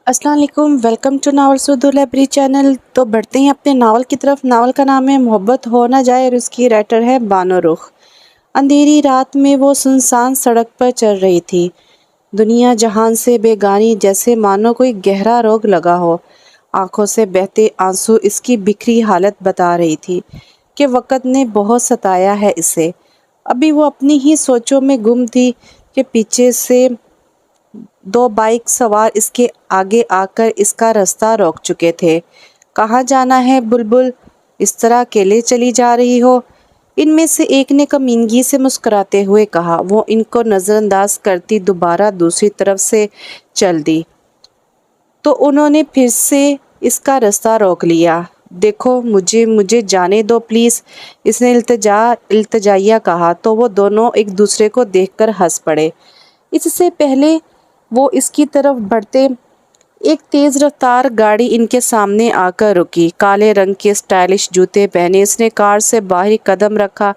अस्सलाम वालेकुम, welcome to novels Urdu library channel. तो बढ़ते हैं अपने नावल की तरफ। नावल का नाम है मोहब्बत हो ना जाए और उसकी राइटर है बानो रुख। अंधेरी रात में वो सुनसान सड़क पर चल रही थी, दुनिया जहान से बेगानी, जैसे मानो कोई गहरा रोग लगा हो। आंखों से बहते आंसू इसकी बिखरी हालत बता रही थी कि वक़्त ने बहुत सताया है इसे। अभी वो अपनी ही सोचों में गुम थी कि पीछे से दो बाइक सवार इसके आगे आकर इसका रास्ता रोक चुके थे। कहाँ जाना है बुलबुल, इस तरह अकेले चली जा रही हो? इनमें से एक ने कमीनगी से मुस्कुराते हुए कहा। वो इनको नज़रअंदाज करती दोबारा दूसरी तरफ से चल दी तो उन्होंने फिर से इसका रास्ता रोक लिया। देखो, मुझे मुझे जाने दो प्लीज़, इसने इल्तजाइया कहा तो वो दोनों एक दूसरे को देखकर हंस पड़े। इससे पहले वो इसकी तरफ बढ़ते एक तेज़ रफ्तार गाड़ी इनके सामने आकर रुकी। काले रंग के स्टाइलिश जूते पहने इसने कार से बाहर कदम रखा।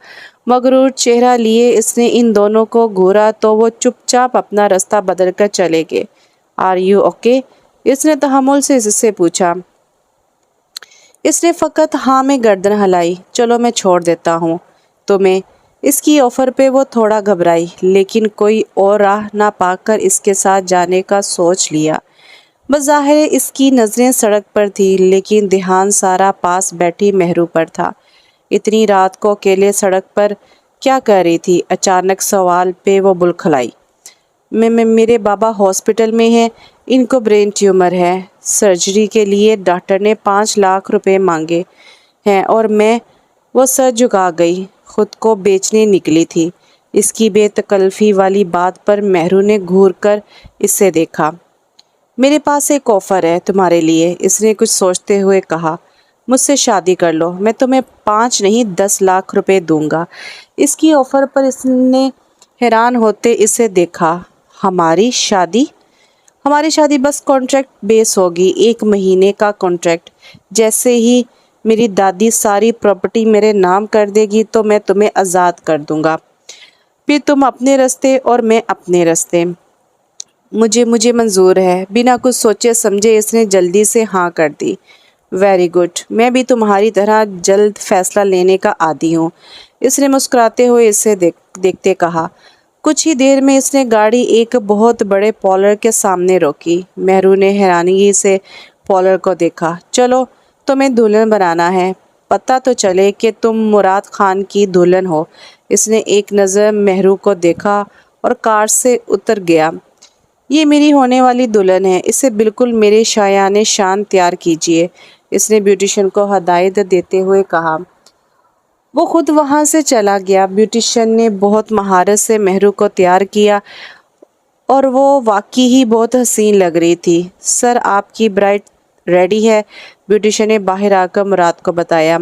मगरूर चेहरा लिए इसने इन दोनों को घूरा तो वो चुपचाप अपना रास्ता बदलकर चले गए। Are you okay? इसने तहम्मुल से इससे पूछा। इसने फ़कत हाँ में गर्दन हिलाई। चलो मैं छोड़ देता हूँ तुम्हें। इसकी ऑफ़र पे वो थोड़ा घबराई, लेकिन कोई और राह ना पाकर इसके साथ जाने का सोच लिया। बज़ाहिर इसकी नज़रें सड़क पर थी, लेकिन ध्यान सारा पास बैठी मेहरू पर था। इतनी रात को अकेले सड़क पर क्या कर रही थी? अचानक सवाल पे वो बुलखलाई। मेरे बाबा हॉस्पिटल में हैं, इनको ब्रेन ट्यूमर है। सर्जरी के लिए डॉक्टर ने 5 लाख रुपए मांगे हैं और वो सर झुका गई। खुद को बेचने निकली थी। इसकी बेतकल्फ़ी वाली बात पर मेहरू ने घूर कर इससे देखा। मेरे पास एक ऑफ़र है तुम्हारे लिए, इसने कुछ सोचते हुए कहा। मुझसे शादी कर लो, मैं तुम्हें 5 नहीं 10 लाख रुपए दूंगा। इसकी ऑफ़र पर इसने हैरान होते इसे देखा। हमारी शादी? हमारी शादी बस कॉन्ट्रैक्ट बेस होगी, 1 महीने का कॉन्ट्रैक्ट। जैसे ही मेरी दादी सारी प्रॉपर्टी मेरे नाम कर देगी तो मैं तुम्हें आज़ाद कर दूंगा। फिर तुम अपने रास्ते और मैं अपने रास्ते। मुझे मुझे मंजूर है। बिना कुछ सोचे समझे इसने जल्दी से हाँ कर दी। वेरी गुड, मैं भी तुम्हारी तरह जल्द फैसला लेने का आदी हूँ, इसने मुस्कुराते हुए इसे देखते कहा। कुछ ही देर में इसने गाड़ी एक बहुत बड़े पॉलर के सामने रोकी। मेहरू ने हैरानी से पॉलर को देखा। चलो, तुम्हें दुल्हन बनाना है, पता तो चले कि तुम मुराद खान की दुल्हन हो। इसने एक नज़र मेहरू को देखा और कार से उतर गया। ये मेरी होने वाली दुल्हन है, इसे बिल्कुल मेरे शायाने शान तैयार कीजिए, इसने ब्यूटिशियन को हदायत देते हुए कहा। वो खुद वहाँ से चला गया। ब्यूटिशियन ने बहुत महारत से मेहरू को तैयार किया और वो वाकई ही बहुत हसीन लग रही थी। सर, आपकी ब्राइड रेडी है, ब्यूटिशियन ने बाहर आकर मुराद को बताया।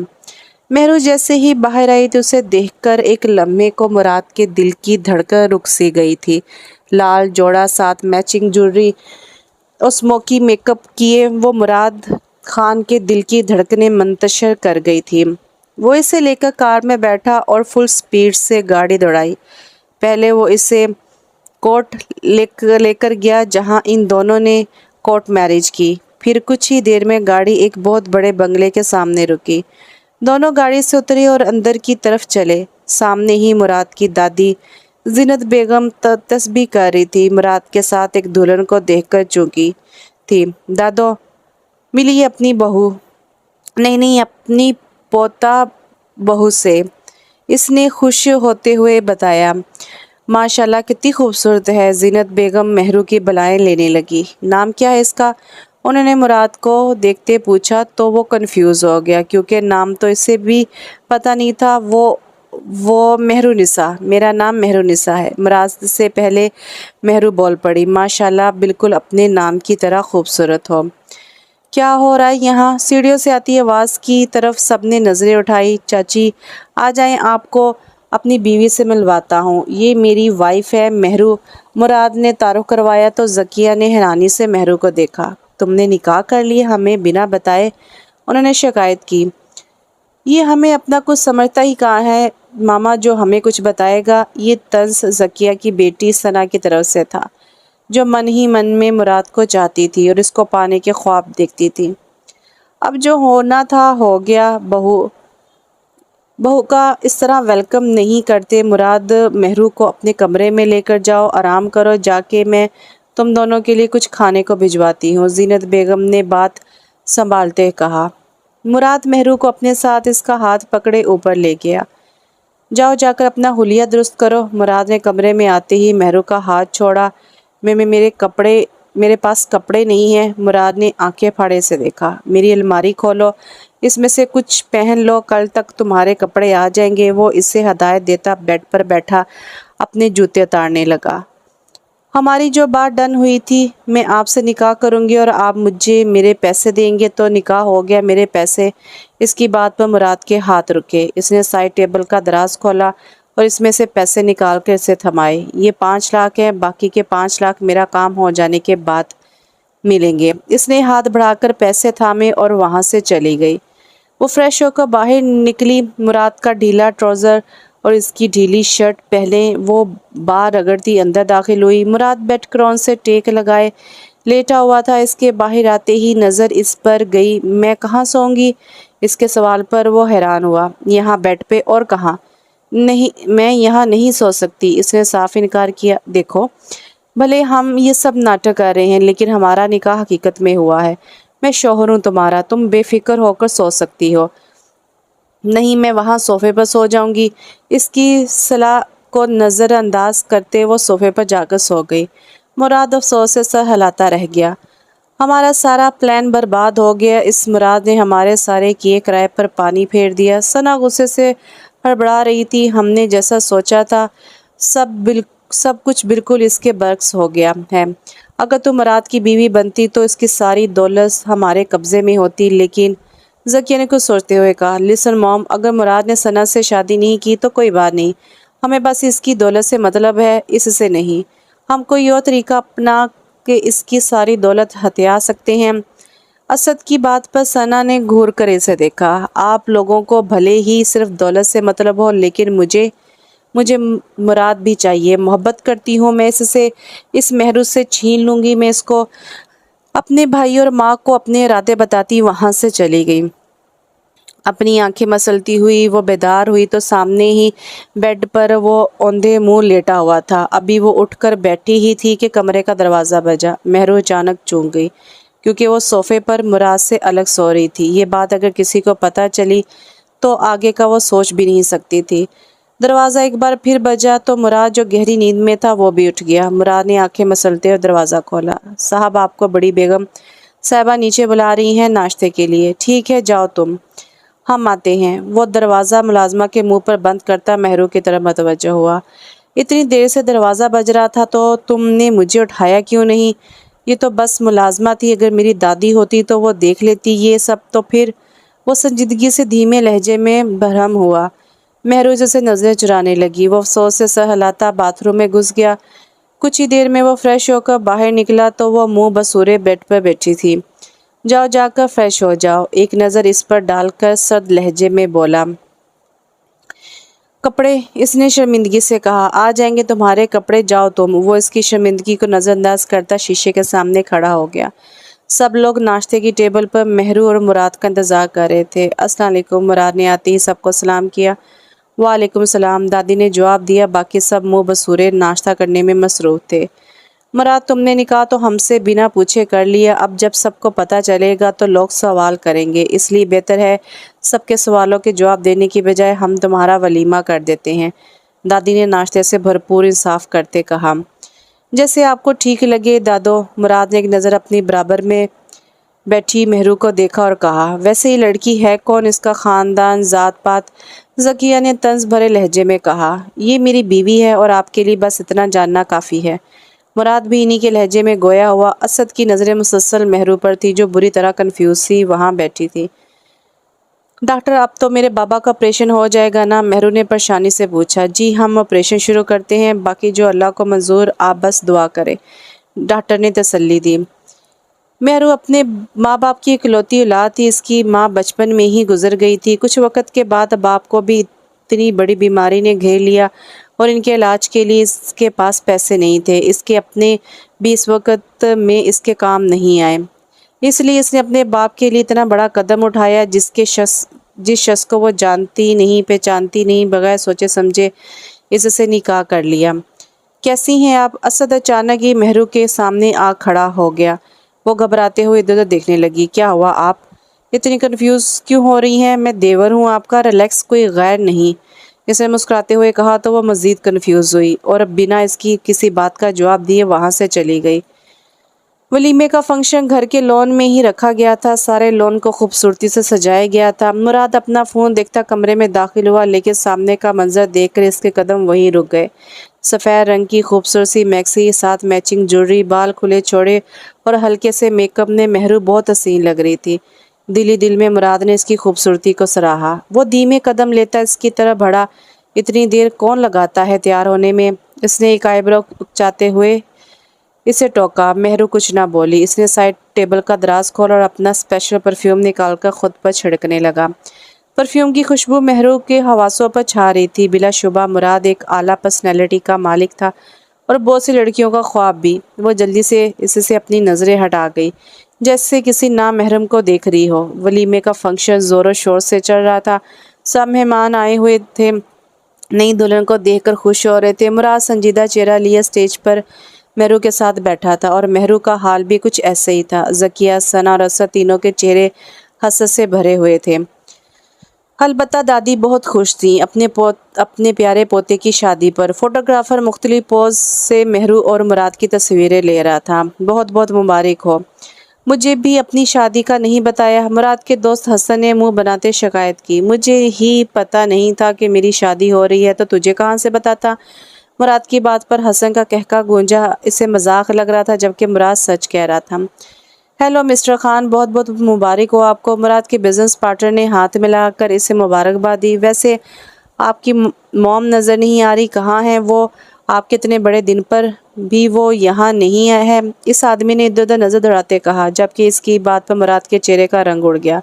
मेहरू जैसे ही बाहर आई तो उसे देखकर एक लम्हे को मुराद के दिल की धड़कन रुक सी गई थी। लाल जोड़ा, साथ मैचिंग ज्वेलरी और स्मोकी मेकअप किए वो मुराद खान के दिल की धड़कनें मंतशर कर गई थी। वो इसे लेकर कार में बैठा और फुल स्पीड से गाड़ी दौड़ाई। पहले वो इसे कोर्ट लेकर गया जहां इन दोनों ने कोर्ट मैरिज की। फिर कुछ ही देर में गाड़ी एक बहुत बड़े बंगले के सामने रुकी। दोनों गाड़ी से उतरे और अंदर की तरफ चले। सामने ही मुराद की दादी जीनत बेगम तस्बीह कर रही थी। मुराद के साथ एक दुल्हन को देखकर चौंकी थी। दादो, मिली अपनी बहू? नहीं नहीं, अपनी पोता बहू से, इसने खुश होते हुए बताया। माशाल्लाह, कितनी खूबसूरत है। जीनत बेगम मेहरू की बलाएं लेने लगी। नाम क्या है इसका? उन्होंने मुराद को देखते पूछा तो वो कंफ्यूज हो गया, क्योंकि नाम तो इसे भी पता नहीं था। वो मेहरुनिसा, मेरा नाम मेहरुनिसा है। मुराद से पहले मेहरू बोल पड़ी। माशाल्लाह, बिल्कुल अपने नाम की तरह खूबसूरत हो। क्या हो रहा है यहाँ? सीढ़ियों से आती आवाज़ की तरफ सबने नज़रें उठाई। चाची, आ जाएं, आपको अपनी बीवी से मिलवाता हूँ, ये मेरी वाइफ है मेहरू। मुराद ने तारुफ करवाया तो ज़किया ने हैरानी से मेहरू को देखा। तुमने निकाह कर लिया हमें बिना बताए? उन्होंने शिकायत की। ये हमें अपना कुछ समझता ही कहाँ है मामा, जो हमें कुछ बताएगा। ये तंज ज़किया की बेटी सना की तरफ से था। जो मन ही मन में मुराद को चाहती थी और इसको पाने के ख्वाब देखती थी। अब जो होना था हो गया। बहू बहू का इस तरह वेलकम नहीं करते। मुराद, मेहरू को अपने कमरे में लेकर जाओ, आराम करो जाके, मैं तुम दोनों के लिए कुछ खाने को भिजवाती हूँ, ज़ीनत बेगम ने बात संभालते कहा। मुराद मेहरू को अपने साथ इसका हाथ पकड़े ऊपर ले गया। जाओ जाकर अपना हुलिया दुरुस्त करो। मुराद ने कमरे में आते ही मेहरू का हाथ छोड़ा। मेरे पास कपड़े नहीं हैं। मुराद ने आंखें फाड़े से देखा। मेरी अलमारी खोलो, इसमें से कुछ पहन लो, कल तक तुम्हारे कपड़े आ जाएंगे। वो इसे हदायत देता बेड पर बैठा अपने जूते उतारने लगा। हमारी जो बात डन हुई थी, मैं आपसे निकाह करूंगी और आप मुझे मेरे पैसे देंगे तो निकाह हो गया। मेरे पैसे। इसकी बात पर मुराद के हाथ रुके। इसने साइड टेबल का दराज खोला और इसमें से पैसे निकाल कर इसे थमाए। ये 5 लाख हैं, बाकी के 5 लाख मेरा काम हो जाने के बाद मिलेंगे। इसने हाथ बढ़ाकर पैसे थामे और वहां से चली गई। वो फ्रेश होकर बाहर निकली। मुराद का ढीला ट्राउज़र और इसकी ढीली शर्ट पहले वो बाहर रगड़ती अंदर दाखिल हुई। मुराद बेड क्रॉन से टेक लगाए लेटा हुआ था। इसके बाहर आते ही नज़र इस पर गई। मैं कहाँ सोऊंगी? इसके सवाल पर वो हैरान हुआ। यहाँ बेड पे, और कहाँ? नहीं, मैं यहाँ नहीं सो सकती। इसने साफ इनकार किया। देखो, भले हम ये सब नाटक कर रहे हैं, लेकिन हमारा निकाह हकीकत में हुआ है। मैं शौहर हूँ तुम्हारा, तुम बेफिक्र होकर सो सकती हो। नहीं, मैं वहाँ सोफे पर सो जाऊंगी। इसकी सलाह को नज़रअंदाज करते वो सोफे पर जाकर सो गई। मुराद अफसोस से सर हिलाता रह गया। हमारा सारा प्लान बर्बाद हो गया। इस मुराद ने हमारे सारे किए किराए पर पानी फेर दिया। सना गुस्से से हड़बड़ा रही थी। हमने जैसा सोचा था सब कुछ बिल्कुल इसके बरक्स हो गया है। अगर तुम मुराद की बीवी बनती तो इसकी सारी दौलत हमारे कब्जे में होती। लेकिन ज़किया ने कुछ सोचते हुए कहा, लिसन मॉम, अगर मुराद ने सना से शादी नहीं की तो कोई बात नहीं। हमें बस इसकी दौलत से मतलब है, इससे नहीं। हम कोई और तरीका अपना के इसकी सारी दौलत हथिया सकते हैं। असद की बात पर सना ने घूर कर इसे देखा। आप लोगों को भले ही सिर्फ दौलत से मतलब हो, लेकिन मुझे मुझे मुराद भी चाहिए। मोहब्बत करती हूँ मैं इससे। इस मेहरू से छीन लूँगी मैं इसको। अपने भाई और माँ को अपने इरादे बताती वहाँ से चली गई। अपनी आंखें मसलती हुई वो बेदार हुई तो सामने ही बेड पर वो औंधे मुंह लेटा हुआ था। अभी वो उठकर बैठी ही थी कि कमरे का दरवाज़ा बजा। मेहरू अचानक चूक गई, क्योंकि वो सोफे पर मुराद से अलग सो रही थी। ये बात अगर किसी को पता चली तो आगे का वो सोच भी नहीं सकती थी। दरवाज़ा एक बार फिर बजा तो मुराद, जो गहरी नींद में था, वो भी उठ गया। मुराद ने आंखें मसलते हुए दरवाज़ा खोला। साहब, आपको बड़ी बेगम साहिबा नीचे बुला रही हैं नाश्ते के लिए। ठीक है, जाओ तुम, हम आते हैं। वो दरवाज़ा मुलाजमा के मुंह पर बंद करता मेहरू की तरफ मतवज्जो हुआ। इतनी देर से दरवाज़ा बज रहा था तो तुमने मुझे उठाया क्यों नहीं? ये तो बस मुलाजमा थी। अगर मेरी दादी होती तो वो देख लेती ये सब तो फिर। वो संजीदगी से धीमे लहजे में बरहम हुआ। मेहरू जैसे नज़रें चुराने लगी। वो अफसोस से सर हिलाता बाथरूम में घुस गया। कुछ ही देर में वो फ्रेश होकर बाहर निकला तो वो मुंह बसूरे बेड पर बैठी थी। जाओ, जाकर फ्रेश हो जाओ। एक नज़र इस पर डालकर सर्द लहजे में बोला, कपड़े? इसने शर्मिंदगी से कहा। आ जाएंगे तुम्हारे कपड़े, जाओ तुम। वो इसकी शर्मिंदगी को नज़रअंदाज करता शीशे के सामने खड़ा हो गया। सब लोग नाश्ते की टेबल पर मेहरू और मुराद का इंतज़ार कर रहे थे। अस्सलाम वालेकुम। मुराद ने आते ही सबको सलाम किया। वालेकुम सलाम, दादी ने जवाब दिया। बाकी सब मुंह बसूरे नाश्ता करने में मसरूफ़ थे। मुराद, तुमने निकाह तो हमसे बिना पूछे कर लिया। अब जब सबको पता चलेगा तो लोग सवाल करेंगे, इसलिए बेहतर है सबके सवालों के जवाब देने की बजाय हम तुम्हारा वलीमा कर देते हैं। दादी ने नाश्ते से भरपूर इंसाफ करते कहा। जैसे आपको ठीक लगे दादो। मुराद ने एक नज़र अपनी बराबर में बैठी मेहरू को देखा और कहा, वैसे ये लड़की है कौन? इसका ख़ानदान, ज़ात पात? ज़किया ने तंज भरे लहजे में कहा, ये मेरी बीवी है और आपके लिए बस इतना जानना काफ़ी है। मुराद भी इन्हीं के लहजे में गोया हुआ। असद की नज़रें मुसलसल मेहरू पर थी, जो बुरी तरह कंफ्यूज सी वहाँ बैठी थी। डॉक्टर, अब तो मेरे बाबा का ऑपरेशन हो जाएगा ना? मेहरू ने परेशानी से पूछा। जी, हम ऑपरेशन शुरू करते हैं, बाकी जो अल्लाह को मंजूर, आप बस दुआ करें, डॉक्टर ने तसल्ली दी। मेहरू अपने माँ बाप की इकलौती औलाद थी। इसकी माँ बचपन में ही गुजर गई थी। कुछ वक़्त के बाद बाप को भी इतनी बड़ी बीमारी ने घेर लिया। اور ان کے علاج کے لیے اس کے پاس پیسے نہیں تھے، اس کے اپنے بھی اس وقت میں اس کے کام نہیں آئے، اس لیے اس نے اپنے باپ کے لیے اتنا بڑا قدم اٹھایا جس شخص کو وہ جانتی نہیں پہچانتی نہیں، بغیر سوچے سمجھے اس سے نکاح کر لیا۔ کیسی ہیں آپ؟ اسد اچانک ہی مہرو کے سامنے آ کھڑا ہو گیا۔ وہ گھبراتے ہوئے ادھر ادھر دیکھنے لگی۔ کیا ہوا؟ آپ اتنی کنفیوز کیوں ہو رہی ہیں؟ میں دیور ہوں آپ کا، ریلیکس، کوئی غیر نہیں، اس نے مسکراتے ہوئے کہا تو وہ مزید کنفیوز ہوئی اور اب بنا اس کی کسی بات کا جواب دیے وہاں سے چلی گئی۔ ولیمے کا فنکشن گھر کے لون میں ہی رکھا گیا تھا، سارے لون کو خوبصورتی سے سجایا گیا تھا۔ مراد اپنا فون دیکھتا کمرے میں داخل ہوا، لیکن سامنے کا منظر دیکھ کر اس کے قدم وہیں رک گئے۔ سفید رنگ کی خوبصورت سی میکسی، ساتھ میچنگ جوڑری، بال کھلے چھوڑے اور ہلکے سے میک اپ نے مہرو بہت حسین لگ رہی تھی۔ دل ہی دل میں مراد نے اس کی خوبصورتی کو سراہا۔ وہ دھیمے قدم لیتا اس کی طرف بڑھا۔ اتنی دیر کون لگاتا ہے تیار ہونے میں؟ اس نے ایک آئی برو اکچاتے ہوئے اسے ٹوکا۔ مہرو کچھ نہ بولی۔ اس نے سائڈ ٹیبل کا دراز کھولا اور اپنا اسپیشل پرفیوم نکال کر خود پر چھڑکنے لگا۔ پرفیوم کی خوشبو مہرو کے حواسوں پر چھا رہی تھی۔ بلا شبہ مراد ایک اعلیٰ پرسنالٹی کا مالک تھا اور بہت سی لڑکیوں کا خواب بھی۔ وہ جلدی سے اس سے اپنی نظریں ہٹا گئی، جیسے کسی نامحرم کو دیکھ رہی ہو۔ ولیمے کا فنکشن زور و شور سے چل رہا تھا، سب مہمان آئے ہوئے تھے، نئی دلہن کو دیکھ کر خوش ہو رہے تھے۔ مراد سنجیدہ چہرہ لیے اسٹیج پر مہرو کے ساتھ بیٹھا تھا اور مہرو کا حال بھی کچھ ایسے ہی تھا۔ ذکیہ، ثنا اور اسد تینوں کے چہرے حسرت سے بھرے ہوئے تھے۔ البتہ دادی بہت خوش تھیں اپنے پیارے پوتے کی شادی پر۔ فوٹوگرافر مختلف پوز سے مہرو اور مراد کی تصویریں لے رہا تھا۔ بہت بہت مبارک ہو۔ مجھے بھی اپنی شادی کا نہیں بتایا، مراد کے دوست حسن نے منہ بناتے شکایت کی۔ مجھے ہی پتہ نہیں تھا کہ میری شادی ہو رہی ہے تو تجھے کہاں سے بتاتا؟ مراد کی بات پر حسن کا قہقہ گونجا۔ اسے مذاق لگ رہا تھا جبکہ مراد سچ کہہ رہا تھا۔ ہیلو مسٹر خان، بہت بہت مبارک ہو آپ کو۔ مراد کے بزنس پارٹنر نے ہاتھ ملا کر اسے مبارکباد دی۔ ویسے آپ کی موم نظر نہیں آ رہی، کہاں ہیں وہ؟ آپ کے اتنے بڑے دن پر بھی وہ یہاں نہیں ہے، اس آدمی نے ادھر ادھر نظر دوڑاتے کہا، جبکہ اس کی بات پر مراد کے چہرے کا رنگ اڑ گیا۔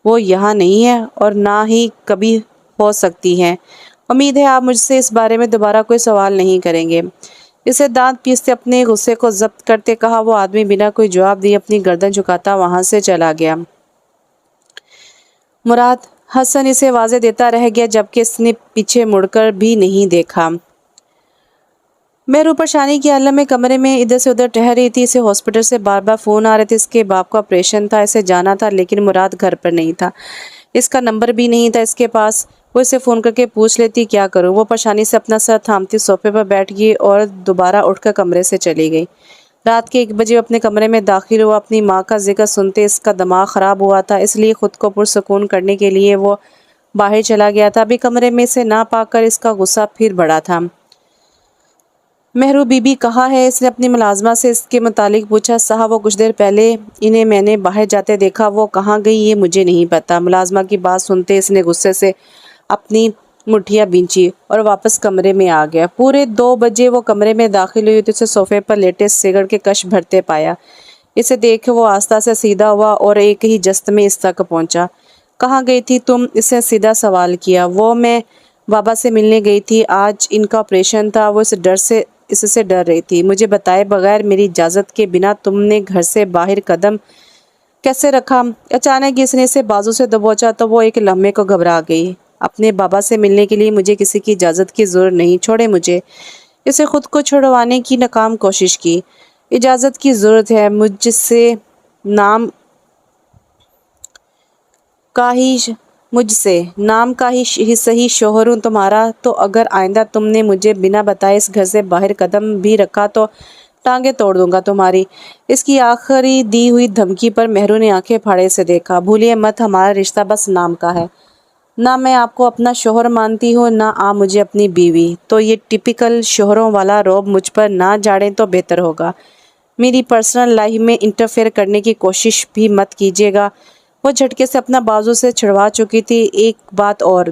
وہ یہاں نہیں ہے اور نہ ہی کبھی ہو سکتی ہے۔ امید ہے آپ مجھ سے اس بارے میں دوبارہ کوئی سوال نہیں کریں گے۔ اسے دانت پیستے اپنے غصے کو ضبط کرتے کہا۔ وہ آدمی بنا کوئی جواب دیے اپنی گردن جھکاتا وہاں سے چلا گیا۔ مراد، حسن اسے واضح دیتا رہ گیا جبکہ اس نے پیچھے مڑ کر بھی نہیں دیکھا۔ مہرو پریشانی کے عالم میں کمرے میں ادھر سے ادھر ٹہر رہی تھی۔ اسے ہاسپٹل سے بار بار فون آ رہے تھے، اس کے باپ کا آپریشن تھا، اسے جانا تھا، لیکن مراد گھر پر نہیں تھا، اس کا نمبر بھی نہیں تھا اس کے پاس۔ وہ اسے فون کر کے پوچھ لیتی، کیا کروں؟ وہ پریشانی سے اپنا سر تھامتی صوفے پر بیٹھ گئی اور دوبارہ اٹھ کر کمرے سے چلی گئی۔ رات کے 1 بجے اپنے کمرے میں داخل ہوا۔ اپنی ماں کا ذکر سنتے اس کا دماغ خراب ہوا تھا، اس لیے خود کو پرسکون کرنے کے لیے وہ باہر چلا گیا تھا۔ ابھی کمرے میں اسے نہ پا کر اس کا غصہ پھر بڑھا تھا۔ مہرو بی بی کہاں ہے؟ اس نے اپنی ملازمہ سے اس کے متعلق پوچھا۔ صاحب، وہ کچھ دیر پہلے انہیں میں نے باہر جاتے دیکھا، وہ کہاں گئی یہ مجھے نہیں پتا۔ ملازمہ کی بات سنتے اس نے غصے سے اپنی مٹھیاں بھینچی اور واپس کمرے میں آ گیا۔ پورے 2 بجے وہ کمرے میں داخل ہوئی تو اسے صوفے پر لیٹے سگریٹ کے کش بھرتے پایا۔ اسے دیکھ وہ آہستہ سے سیدھا ہوا اور ایک ہی جست میں اس تک پہنچا۔ کہاں گئی تھی تم؟ اس نے سیدھا سوال کیا۔ وہ میں بابا سے ملنے گئی تھی، آج ان کا آپریشن تھا، وہ اس سے ڈر رہی تھی۔ مجھے بتائے بغیر میری اجازت کے بنا تم نے گھر سے باہر قدم کیسے رکھا؟ اچانک اس نے اسے بازو سے دبوچا تو وہ ایک لمحے کو گھبرا گئی۔ اپنے بابا سے ملنے کے لیے مجھے کسی کی اجازت کی ضرورت نہیں، چھوڑے مجھے۔ اسے خود کو چھڑوانے کی ناکام کوشش کی۔ اجازت کی ضرورت ہے مجھ سے نام کا ہی صحیح شوہر ہوں تمہارا، تو اگر آئندہ تم نے مجھے بنا بتائے اس گھر سے باہر قدم بھی رکھا تو ٹانگیں توڑ دوں گا تمہاری۔ اس کی آخری دی ہوئی دھمکی پر مہرو نے آنکھیں پھاڑے سے دیکھا۔ بھولیے مت، ہمارا رشتہ بس نام کا ہے، نہ میں آپ کو اپنا شوہر مانتی ہوں نہ آپ مجھے اپنی بیوی، تو یہ ٹپیکل شوہروں والا روب مجھ پر نہ جاڑیں تو بہتر ہوگا۔ میری پرسنل لائف میں انٹرفیئر کرنے کی کوشش بھی مت کیجیے گا۔ وہ جھٹکے سے اپنا بازو سے چھڑوا چکی تھی۔ ایک بات اور،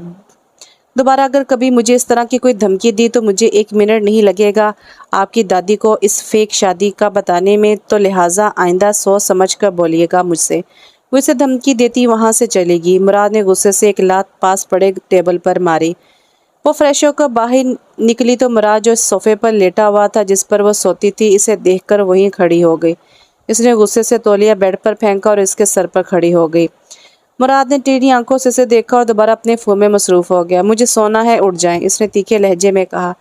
دوبارہ اگر کبھی مجھے اس طرح کی کوئی دھمکی دی تو مجھے 1 منٹ نہیں لگے گا آپ کی دادی کو اس فیک شادی کا بتانے میں، تو لہٰذا آئندہ سوچ سمجھ کر بولیے گا مجھ سے۔ وہ اسے دھمکی دیتی وہاں سے چلے گی۔ مراد نے غصے سے ایک لات پاس پڑے ٹیبل پر ماری۔ वो फ्रेश होकर बाहर निकली तो मुराद जो सोफे पर लेटा हुआ था जिस पर वो सोती थी, इसे देखकर वहीं खड़ी हो गई। इसने गुस्से से तौलिया बेड पर फेंका और इसके सर पर खड़ी हो गई। मुराद ने टेढ़ी आंखों से इसे देखा और दोबारा अपने फोन में मसरूफ हो गया। मुझे सोना है, उठ जाएं, इसने तीखे लहजे में कहा।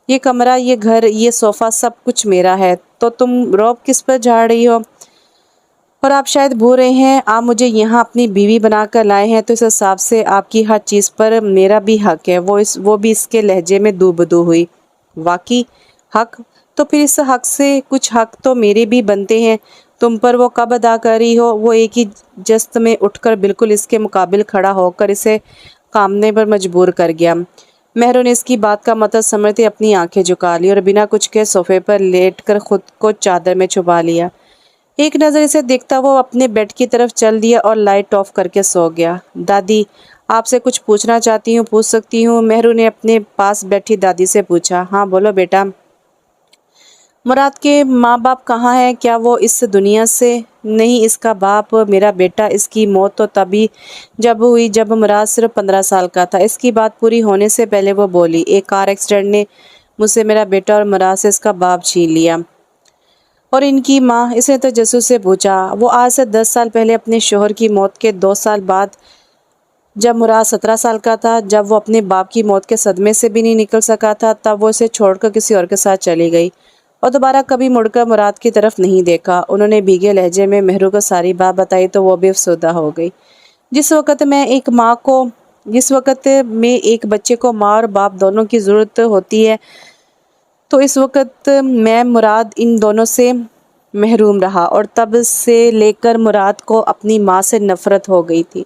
ये कमरा, ये घर, ये सोफा सब कुछ मेरा है, तो तुम रौब किस पर झाड़ रही हो? और आप शायद भूल रहे हैं, आप मुझे यहाँ अपनी बीवी बनाकर लाए हैं, तो इस हिसाब से आपकी हर चीज़ पर मेरा भी हक है। वो भी इसके लहजे में दूबदू हुई। वाकई हक? तो फिर इस हक से कुछ हक तो मेरे भी बनते हैं। तुम पर वो कब अदा कर रही हो? वो एक ही जस्त में उठकर बिल्कुल इसके मुकाबिल खड़ा होकर इसे कामने पर मजबूर कर गया। मेहरू ने इसकी बात का मतलब समझते अपनी आंखें झुका ली और बिना कुछ के सोफे पर लेटकर खुद को चादर में छुपा लिया। एक नज़र इसे देखता वो अपने बेड की तरफ चल दिया और लाइट ऑफ करके सो गया। दादी, आपसे कुछ पूछना चाहती हूँ, पूछ सकती हूँ? मेहरू ने अपने पास बैठी दादी से पूछा। हाँ बोलो बेटा। मुराद के माँ बाप कहाँ हैं? क्या वो इस दुनिया से? नहीं, इसका बाप मेरा बेटा। इसकी मौत तो तभी जब हुई जब मुराद सिर्फ 15 साल का था। इसकी बात पूरी होने से पहले वो बोली, एक कार एक्सीडेंट ने मुझसे मेरा बेटा और मुराद से इसका बाप छीन लिया। और इनकी माँ? इसने तो जसूस से पूछा। वो आज से 10 साल पहले अपने शोहर की मौत के 2 साल बाद, जब मुराद 17 साल का था, जब वो अपने बाप की मौत के सदमे से भी नहीं निकल सका था, तब वो इसे छोड़कर किसी और के साथ चली गई और दोबारा कभी मुड़कर मुराद की तरफ नहीं देखा। उन्होंने भीगे लहजे में मेहरू को सारी बात बताई तो वो भी अफसरदा हो गई। जिस वक्त में एक बच्चे को माँ और बाप दोनों की ज़रूरत होती है, तो इस वक्त मैं मुराद इन दोनों से महरूम रहा और तब से लेकर मुराद को अपनी माँ से नफ़रत हो गई थी।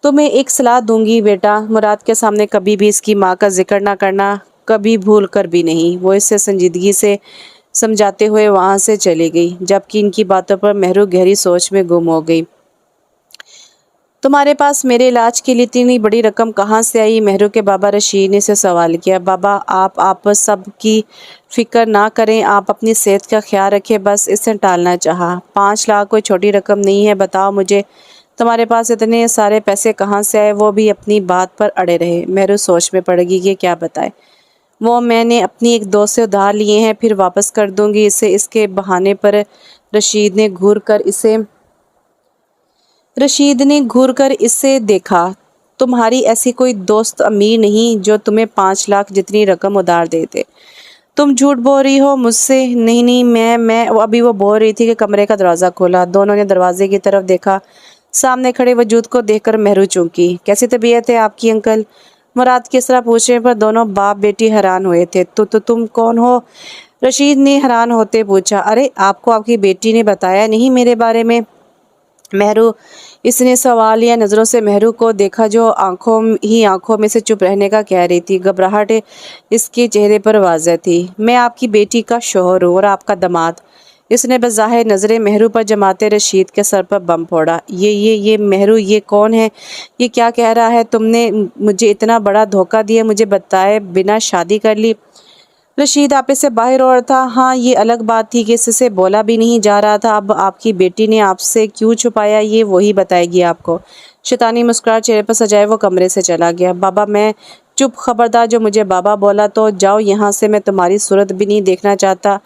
तो मैं एक सलाह दूंगी बेटा, मुराद के सामने कभी भी इसकी माँ का जिक्र ना करना, कभी भूल कर भी नहीं। वो इसे संजीदगी से समझाते हुए वहाँ से चली गई, जबकि इनकी बातों पर मेहरू गहरी सोच में गुम हो गई। तुम्हारे पास मेरे इलाज के लिए इतनी बड़ी रकम कहाँ से आई? मेहरू के बाबा रशीद ने इसे सवाल किया। बाबा, आप सब की फिक्र ना करें, आप अपनी सेहत का ख्याल रखें, बस इसे टालना चाहा। 5 लाख कोई छोटी रकम नहीं है। बताओ मुझे, तुम्हारे पास इतने सारे पैसे कहाँ से आए? वो भी अपनी बात पर अड़े रहे। मेहरू सोच में पड़ गई कि क्या बताए। वो मैंने अपनी एक दोस्त से उधार लिए हैं, फिर वापस कर दूंगी इसे। इसके बहाने पर रशीद ने घूर कर इसे देखा। तुम्हारी ऐसी कोई दोस्त अमीर नहीं जो तुम्हें 5 लाख जितनी रकम उधार दे दे? तुम झूठ बोल रही हो मुझसे। नहीं नहीं, मैं अभी वो बोल रही थी कि कमरे का दरवाज़ा खोला। दोनों ने दरवाजे की तरफ देखा। सामने खड़े वजूद को देखकर मेहरू चौंकी। कैसी तबीयत है आपकी अंकल? मुराद की इस तरह पूछने पर दोनों बाप बेटी हैरान हुए थे। तो तुम कौन हो? रशीद ने हैरान होते पूछा। अरे, आपको आपकी बेटी ने बताया नहीं मेरे बारे में? मेहरू, इसने सवालिया नज़रों से मेहरू को देखा जो आंखों में से चुप रहने का कह रही थी। घबराहट इसके चेहरे पर वाज़ह थी। मैं आपकी बेटी का शौहर हूँ और आपका दामाद। इसने बज़ाहिर नज़रें मेहरू पर जमाते रशीद के सर पर बम फोड़ा। ये मेहरू, ये कौन है? ये क्या कह रहा है? तुमने मुझे इतना बड़ा धोखा दिया, मुझे बताए बिना शादी कर ली। रशीद आपे से बाहर और था। हाँ, ये अलग बात थी कि इससे बोला भी नहीं जा रहा था। अब आपकी बेटी ने आपसे क्यों छुपाया, ये वही बताएगी आपको। शैतानी मुस्कुराहट चेहरे पर सजाए वो कमरे से चला गया। बाबा, मैं चुप। खबरदार, जो मुझे बाबा बोला तो जाओ यहाँ से, मैं तुम्हारी सूरत भी नहीं देखना चाहता।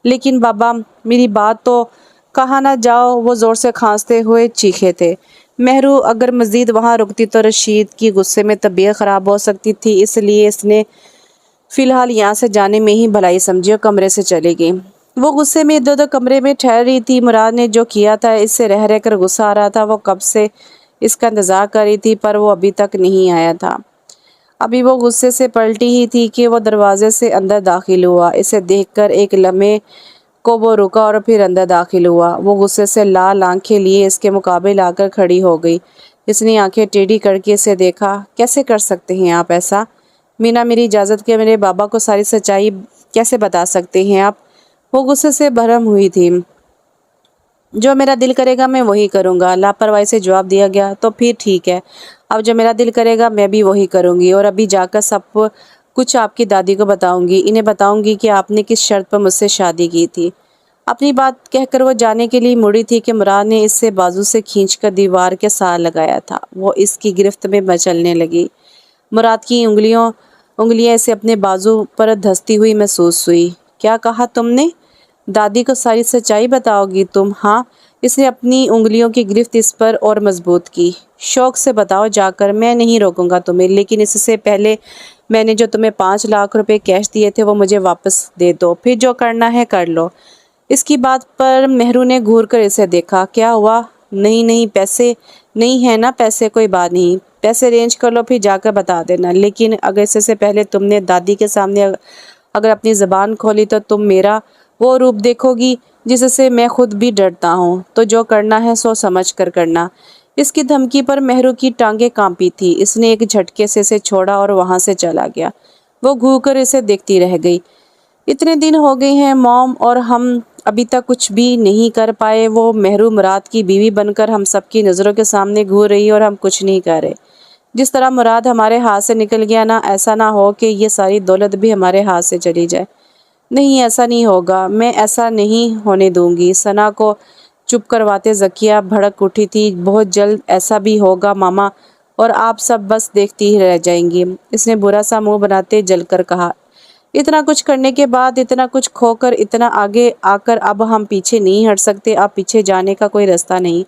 लेकिन बाबा, मेरी बात तो। कहाँ ना जाओ, वो ज़ोर से खांसते हुए चीखे थे। मेहरू अगर मज़ीद वहाँ रुकती तो रशीद की गुस्से में तबीयत ख़राब हो सकती थी, इसलिए इसने फिलहाल यहाँ से जाने में ही भलाई समझी और कमरे से चली गई। वो गुस्से में इधर उधर कमरे में ठहर रही थी। मुराद ने जो किया था, इससे रह रह कर गुस्सा आ रहा था। वो कब से इसका इंतज़ार कर रही थी, पर वो अभी तक नहीं आया था। अभी वो गुस्से से पलटी ही थी कि वो दरवाजे से अंदर दाखिल हुआ। इसे देखकर एक लम्हे को वो रुका और फिर अंदर दाखिल हुआ। वो गुस्से से लाल आंखें लिए इसके मुकाबले आकर खड़ी हो गई। इसने आंखें टेढ़ी करके इसे देखा। कैसे कर सकते हैं आप ऐसा? बिना मेरी इजाज़त के मेरे बाबा को सारी सच्चाई कैसे बता सकते हैं आप? वो गुस्से से भरम हुई थी। जो मेरा दिल करेगा मैं वही करूँगा, लापरवाही से जवाब दिया गया। तो फिर ठीक है, अब जो मेरा दिल करेगा मैं भी वही करूँगी और अभी जाकर सब कुछ आपकी दादी को बताऊँगी। इन्हें बताऊँगी कि आपने किस शर्त पर मुझसे शादी की थी। अपनी बात कहकर वो जाने के लिए मुड़ी थी कि मुराद ने इससे बाजू से खींचकर दीवार के साथ लगाया था। वो इसकी गिरफ्त में मचलने लगी। मुराद की उंगलियों انگلیاں اسے اپنے بازو پر دھستی ہوئی محسوس ہوئی۔ کیا کہا تم نے؟ دادی کو ساری سچائی بتاؤ گی تم؟ ہاں۔ اس نے اپنی انگلیوں کی گرفت اس پر اور مضبوط کی۔ شوق سے بتاؤ جا کر، میں نہیں روکوں گا تمہیں، لیکن اس سے پہلے میں نے جو تمہیں 5 لاکھ روپے کیش دیے تھے وہ مجھے واپس دے دو، پھر جو کرنا ہے کر لو۔ اس کی بات پر مہرو نے گھور کر اسے دیکھا۔ کیا ہوا؟ نہیں پیسے نہیں ہے نا؟ پیسے کوئی بات نہیں، پیسے ارینج کر لو پھر جا کر بتا دینا، لیکن اگر اس سے پہلے تم نے دادی کے سامنے اگر اپنی زبان کھولی تو تم میرا وہ روپ دیکھو گی جس سے میں خود بھی ڈرتا ہوں، تو جو کرنا ہے سو سمجھ کر کرنا۔ اس کی دھمکی پر مہرو کی ٹانگیں کانپی تھی۔ اس نے ایک جھٹکے سے اسے چھوڑا اور وہاں سے چلا گیا۔ وہ گھور کر اسے دیکھتی رہ گئی۔ اتنے دن ہو گئے ہیں موم، اور ہم ابھی تک کچھ بھی نہیں کر پائے۔ وہ مہرو مراد کی بیوی بن کر ہم سب کی نظروں کے سامنے گھور رہی اور ہم کچھ نہیں کر رہے۔ جس طرح مراد ہمارے ہاتھ سے نکل گیا نا، ایسا نہ ہو کہ یہ ساری دولت بھی ہمارے ہاتھ سے چلی جائے۔ نہیں، ایسا نہیں ہوگا، میں ایسا نہیں ہونے دوں گی۔ ثنا کو چپ کرواتے ذکیہ بھڑک اٹھی تھی۔ بہت جلد ایسا بھی ہوگا ماما، اور آپ سب بس دیکھتی ہی رہ جائیں گی۔ اس نے برا سا منہ بناتے جل کر کہا۔ اتنا کچھ کرنے کے بعد، اتنا کچھ کھو کر، اتنا آگے آ کر اب ہم پیچھے نہیں ہٹ سکتے۔ اب پیچھے جانے کا کوئی راستہ نہیں۔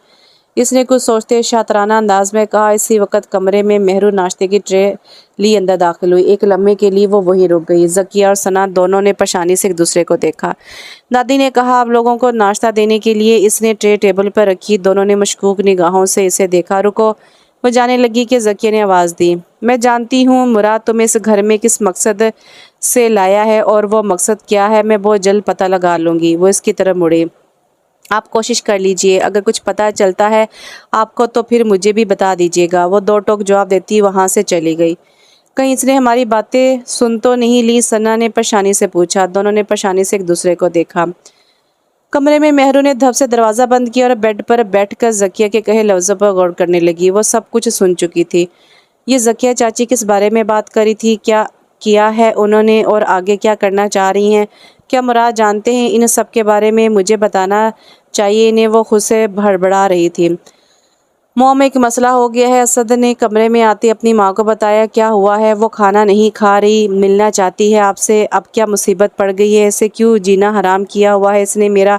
اس نے کچھ سوچتے شاطرانہ انداز میں کہا۔ اسی وقت کمرے میں مہرو ناشتے کی ٹرے لی اندر داخل ہوئی۔ ایک لمحے کے لیے وہ وہیں رک گئی۔ ذکیہ اور ثنا دونوں نے پریشانی سے ایک دوسرے کو دیکھا۔ دادی نے کہا آپ لوگوں کو ناشتہ دینے کے لیے۔ اس نے ٹرے ٹیبل پر رکھی۔ دونوں نے مشکوک نگاہوں سے اسے دیکھا۔ رکو، وہ جانے لگی کہ ذکیہ نے آواز دی۔ میں جانتی ہوں مراد تمہیں اس گھر میں کس مقصد سے لایا ہے، اور وہ مقصد کیا ہے میں بہت جلد پتہ لگا لوں گی۔ وہ اس کی طرف مڑی۔ آپ کوشش کر لیجئے، اگر کچھ پتہ چلتا ہے آپ کو تو پھر مجھے بھی بتا دیجئے گا۔ وہ دو ٹوک جواب دیتی وہاں سے چلی گئی۔ کہیں اس نے ہماری باتیں سن تو نہیں لی؟ ثنا نے پریشانی سے پوچھا۔ دونوں نے پریشانی سے ایک دوسرے کو دیکھا۔ کمرے میں مہرو نے دھپ سے دروازہ بند کیا اور بیڈ پر بیٹھ کر ذکیہ کے کہے لفظوں پر غور کرنے لگی۔ وہ سب کچھ سن چکی تھی۔ یہ ذکیہ چاچی کس بارے میں بات کری تھی؟ کیا کیا ہے انہوں نے، اور آگے کیا کرنا چاہ رہی ہیں؟ کیا مراد جانتے ہیں ان سب کے بارے میں؟ مجھے بتانا چاہیے انہیں، وہ خود سے بڑبڑا رہی تھی۔ موم، ایک مسئلہ ہو گیا ہے، اسد نے کمرے میں آتے اپنی ماں کو بتایا۔ کیا ہوا ہے؟ وہ کھانا نہیں کھا رہی، ملنا چاہتی ہے آپ سے۔ اب کیا مصیبت پڑ گئی ہے؟ اسے کیوں جینا حرام کیا ہوا ہے اس نے میرا؟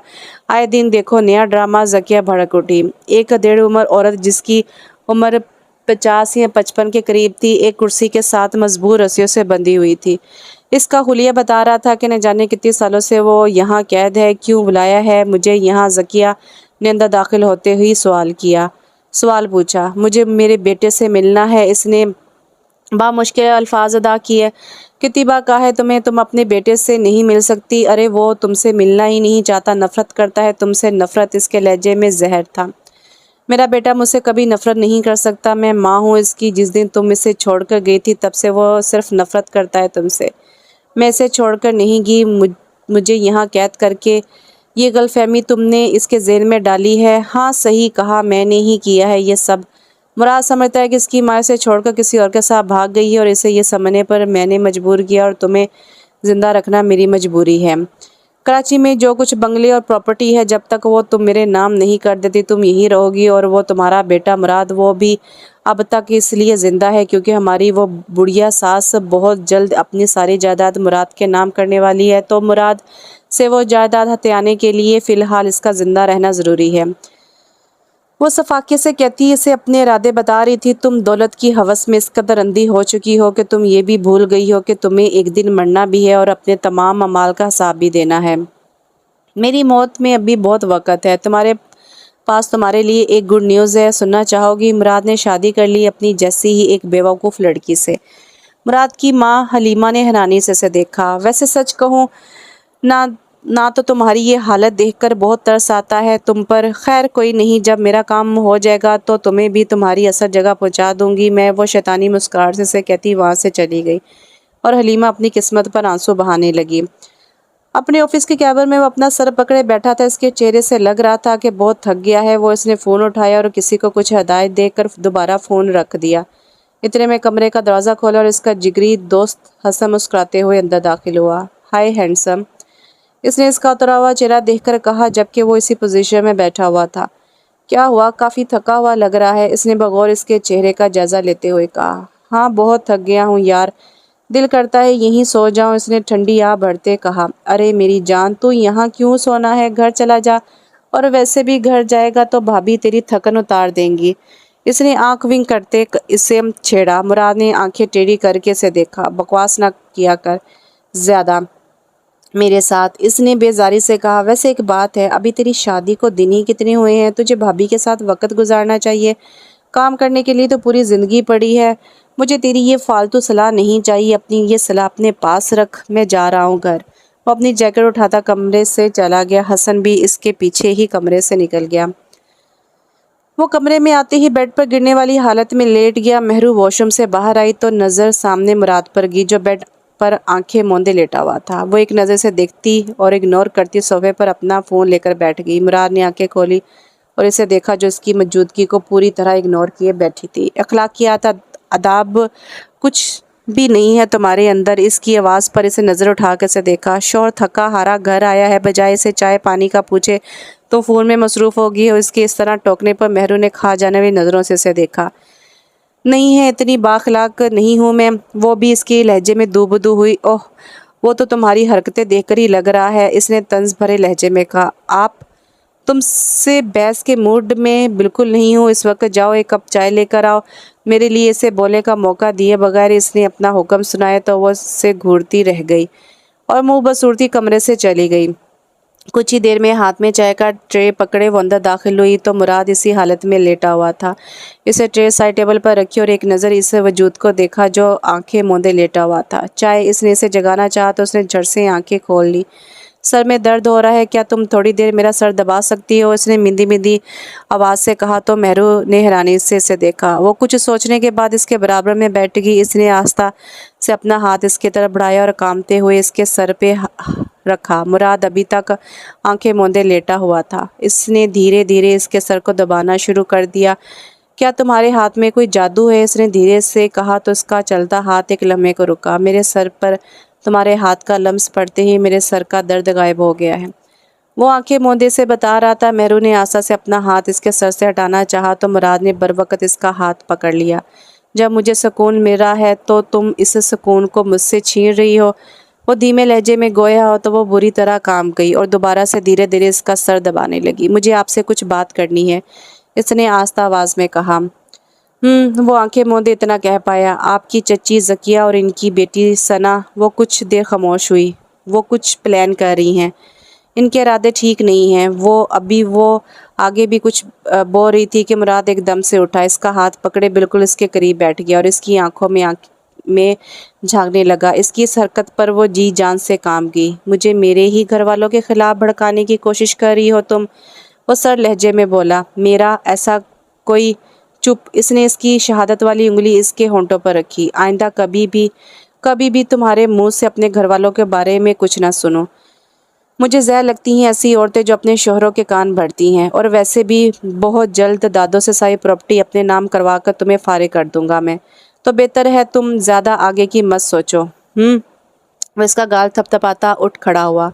آئے دن دیکھو نیا ڈرامہ۔ ذکیہ بھڑک اٹھی۔ ایک 1.5 عمر عورت جس کی عمر 50 یا 55 کے قریب تھی، ایک کرسی کے ساتھ مضبوط رسیوں سے بندھی ہوئی تھی۔ اس کا حلیہ بتا رہا تھا کہ نہ جانے کتنے سالوں سے وہ یہاں قید ہے۔ کیوں بلایا ہے مجھے یہاں؟ ذکیہ نے اندر داخل ہوتے ہوئی سوال پوچھا۔ مجھے میرے بیٹے سے ملنا ہے، اس نے بامشکل الفاظ ادا کیے۔ کتنی بار کہا ہے تمہیں تم اپنے بیٹے سے نہیں مل سکتی؟ ارے وہ تم سے ملنا ہی نہیں چاہتا، نفرت کرتا ہے تم سے۔ نفرت؟ اس کے لہجے میں زہر تھا۔ میرا بیٹا مجھ سے کبھی نفرت نہیں کر سکتا، میں ماں ہوں اس کی۔ جس دن تم اسے چھوڑ کر گئی تھی تب سے وہ صرف نفرت کرتا ہے تم سے۔ میں اسے چھوڑ کر نہیں گئی، مجھے یہاں قید کر کے یہ غلط فہمی تم نے اس کے ذہن میں ڈالی ہے۔ ہاں صحیح کہا، میں نے ہی کیا ہے یہ سب۔ مراد سمجھتا ہے کہ اس کی ماں اسے چھوڑ کر کسی اور کے ساتھ بھاگ گئی ہے، اور اسے یہ سمجھنے پر میں نے مجبور کیا، اور تمہیں زندہ رکھنا میری مجبوری ہے۔ کراچی میں جو کچھ بنگلے اور پراپرٹی ہے، جب تک وہ تم میرے نام نہیں کر دیتی تم یہیں رہو گی۔ اور وہ تمہارا بیٹا مراد، وہ بھی اب تک اس لیے زندہ ہے کیونکہ ہماری وہ بڑھیا ساس بہت جلد اپنی ساری جائیداد مراد کے نام کرنے والی ہے، تو مراد سے وہ جائیداد ہتھیانے کے لیے فی الحال اس کا زندہ رہنا ضروری ہے۔ وہ صفاقے سے کہتی اسے اپنے ارادے بتا رہی تھی۔ تم دولت کی ہوس میں اس قدر اندھی ہو چکی ہو کہ تم یہ بھی بھول گئی ہو کہ تمہیں ایک دن مرنا بھی ہے اور اپنے تمام اعمال کا حساب بھی دینا ہے۔ میری موت میں ابھی بہت وقت ہے، تمہارے پاس تمہارے لیے ایک گڈ نیوز ہے، سننا چاہو گی؟ مراد نے شادی کر لی اپنی جیسی ہی ایک بیوقوف لڑکی سے۔ مراد کی ماں حلیمہ نے حیرانی سے اسے دیکھا۔ ویسے سچ کہوں نہ تو تمہاری یہ حالت دیکھ کر بہت ترس آتا ہے تم پر۔ خیر کوئی نہیں، جب میرا کام ہو جائے گا تو تمہیں بھی تمہاری اصل جگہ پہنچا دوں گی میں۔ وہ شیطانی مسکراہٹ سے اسے کہتی وہاں سے چلی گئی، اور حلیمہ اپنی قسمت پر آنسو بہانے لگی۔ اپنے آفس کے کیبن میں وہ اپنا سر پکڑے بیٹھا تھا۔ اس کے چہرے سے لگ رہا تھا کہ بہت تھک گیا ہے۔ اس نے فون اٹھایا اور کسی کو کچھ ہدایت دے کر دوبارہ فون رکھ دیا۔ اتنے میں کمرے کا دروازہ کھولا اور اس کا جگری دوست حسن مسکراتے ہوئے اندر داخل ہوا۔ ہائے ہینڈسم، اس نے اس کا اترا ہوا چہرہ دیکھ کر کہا جبکہ وہ اسی پوزیشن میں بیٹھا ہوا تھا۔ کیا ہوا؟ کافی تھکا ہوا لگ رہا ہے، اس نے بغور اس کے چہرے کا جائزہ لیتے ہوئے کہا۔ ہاں بہت تھک گیا ہوں یار، دل کرتا ہے یہیں سو جاؤں، اس نے ٹھنڈی آہ بھرتے کہا۔ ارے میری جان، تو یہاں کیوں سونا ہے؟ گھر چلا جا، اور ویسے بھی گھر جائے گا تو بھابھی تیری تھکن اتار دیں گی۔ اس نے آنکھ ونک کرتے اسے چھیڑا۔ مراد نے آنکھیں ٹیڑھی کر کے اسے دیکھا۔ بکواس نہ کیا کر زیادہ میرے ساتھ، اس نے بیزاری سے کہا۔ ویسے ایک بات ہے، ابھی تیری شادی کو دن ہی کتنے ہوئے ہیں، تجھے بھابھی کے ساتھ وقت گزارنا چاہیے۔ کام کرنے کے لیے تو پوری زندگی پڑی ہے۔ مجھے تیری یہ فالتو صلاح نہیں چاہیے، اپنی یہ صلاح اپنے پاس رکھ، میں جا رہا ہوں گھر۔ وہ اپنی جیکٹ اٹھاتا کمرے سے چلا گیا۔ حسن بھی اس کے پیچھے ہی کمرے سے نکل گیا۔ وہ کمرے میں آتے ہی بیڈ پر گرنے والی حالت میں لیٹ گیا۔ مہرو واش روم سے باہر آئی تو نظر سامنے مراد پر گئی، جو بیڈ پر آنکھیں موندے لیٹا ہوا تھا۔ وہ ایک نظر سے دیکھتی اور اگنور کرتی صوفے پر اپنا فون لے کر بیٹھ گئی۔ مراد نے آنکھیں کھولی اور اسے دیکھا، جو اس کی موجودگی کو پوری طرح اگنور کیے بیٹھی تھی۔ اخلاقیات آداب کچھ بھی نہیں ہے تمہارے اندر؟ اس کی آواز پر اسے نظر اٹھا کر اسے دیکھا۔ شوہر تھکا ہارا گھر آیا ہے، بجائے اسے چائے پانی کا پوچھے تو فون میں مصروف ہوگی، اور اس کے اس طرح ٹوکنے پر مہرو نے کھا جانے والی نظروں سے اسے دیکھا۔ نہیں ہے، اتنی بااخلاق نہیں ہوں میں۔ وہ بھی اس کے لہجے میں دو بدو ہوئی۔ اوہ، وہ تو تمہاری حرکتیں دیکھ کر ہی لگ رہا ہے، اس نے طنز بھرے لہجے میں کہا۔ آپ تم سے بحث کے موڈ میں بالکل نہیں ہوں اس وقت، جاؤ ایک کپ چائے لے کر آؤ۔ میرے لیے اسے بولنے کا موقع دیے بغیر اس نے اپنا حکم سنایا تو وہ اس سے گھورتی رہ گئی اور منہ بسورتی کمرے سے چلی گئی۔ کچھ ہی دیر میں ہاتھ میں چائے کا ٹرے پکڑے وہ اندر داخل ہوئی تو مراد اسی حالت میں لیٹا ہوا تھا۔ اسے ٹرے سائڈ ٹیبل پر رکھی اور ایک نظر اس وجود کو دیکھا جو آنکھیں موندے لیٹا ہوا تھا۔ چائے اس نے اسے جگانا چاہا تو اس نے جھٹ سے آنکھیں کھول لی۔ سر میں درد ہو رہا ہے، کیا تم تھوڑی دیر میرا سر دبا سکتی ہو؟ اس نے مندی مندی آواز سے کہا تو مہرو نے حیرانی سے اسے دیکھا۔ وہ کچھ سوچنے کے بعد اس کے برابر میں بیٹھ گئی۔ اس نے آہستہ سے اپنا ہاتھ اس کی طرف بڑھایا اور کانپتے ہوئے اس کے سر پہ رکھا۔ مراد ابھی تک آنکھیں موندے لیٹا ہوا تھا۔ اس نے دھیرے دھیرے اس کے سر کو دبانا شروع کر دیا۔ کیا تمہارے ہاتھ میں کوئی جادو ہے؟ اس نے دھیرے سے کہا تو اس کا چلتا ہاتھ ایک لمحے کو رکا۔ میرے سر پر تمہارے ہاتھ کا لمس پڑتے ہی میرے سر کا درد غائب ہو گیا ہے، وہ آنکھیں موندے سے بتا رہا تھا۔ مہرو نے آسا سے اپنا ہاتھ اس کے سر سے ہٹانا چاہا تو مراد نے بروقت اس کا ہاتھ پکڑ لیا۔ جب مجھے سکون مل رہا ہے تو تم اس سکون کو مجھ سے چھین رہی ہو؟ وہ دھیمے لہجے میں گویا ہو تو وہ بری طرح کانپ گئی اور دوبارہ سے دھیرے دھیرے اس کا سر دبانے لگی۔ مجھے آپ سے کچھ بات کرنی ہے، اس نے آہستہ آواز میں کہا۔ وہ آنکھیں موندے اتنا کہہ پایا۔ آپ کی چچی ذکیہ اور ان کی بیٹی ثنا۔ وہ کچھ دیر خاموش ہوئی۔ وہ کچھ پلان کر رہی ہیں، ان کے ارادے ٹھیک نہیں ہیں۔ وہ آگے بھی کچھ بول رہی تھی کہ مراد ایک دم سے اٹھا، اس کا ہاتھ پکڑے بالکل اس کے قریب بیٹھ گیا اور اس کی آنکھوں میں جھانکنے لگا۔ اس کی اس حرکت پر وہ جی جان سے کانپ گئی۔ مجھے میرے ہی گھر والوں کے خلاف بھڑکانے کی کوشش کر رہی ہو تم؟ وہ سر لہجے میں بولا۔ میرا ایسا کوئی چپ، اس نے اس کی شہادت والی انگلی اس کے ہونٹوں پر رکھی۔ آئندہ کبھی بھی تمہارے منہ سے اپنے گھر والوں کے بارے میں کچھ نہ سنو۔ مجھے زہر لگتی ہیں ایسی عورتیں جو اپنے شوہروں کے کان بھرتی ہیں، اور ویسے بھی بہت جلد دادوں سے ساری پراپرٹی اپنے نام کروا کر تمہیں فارغ کر دوں گا میں، تو بہتر ہے تم زیادہ آگے کی مت سوچو۔ وہ اس کا گال تھپ تھپاتا اٹھ کھڑا ہوا۔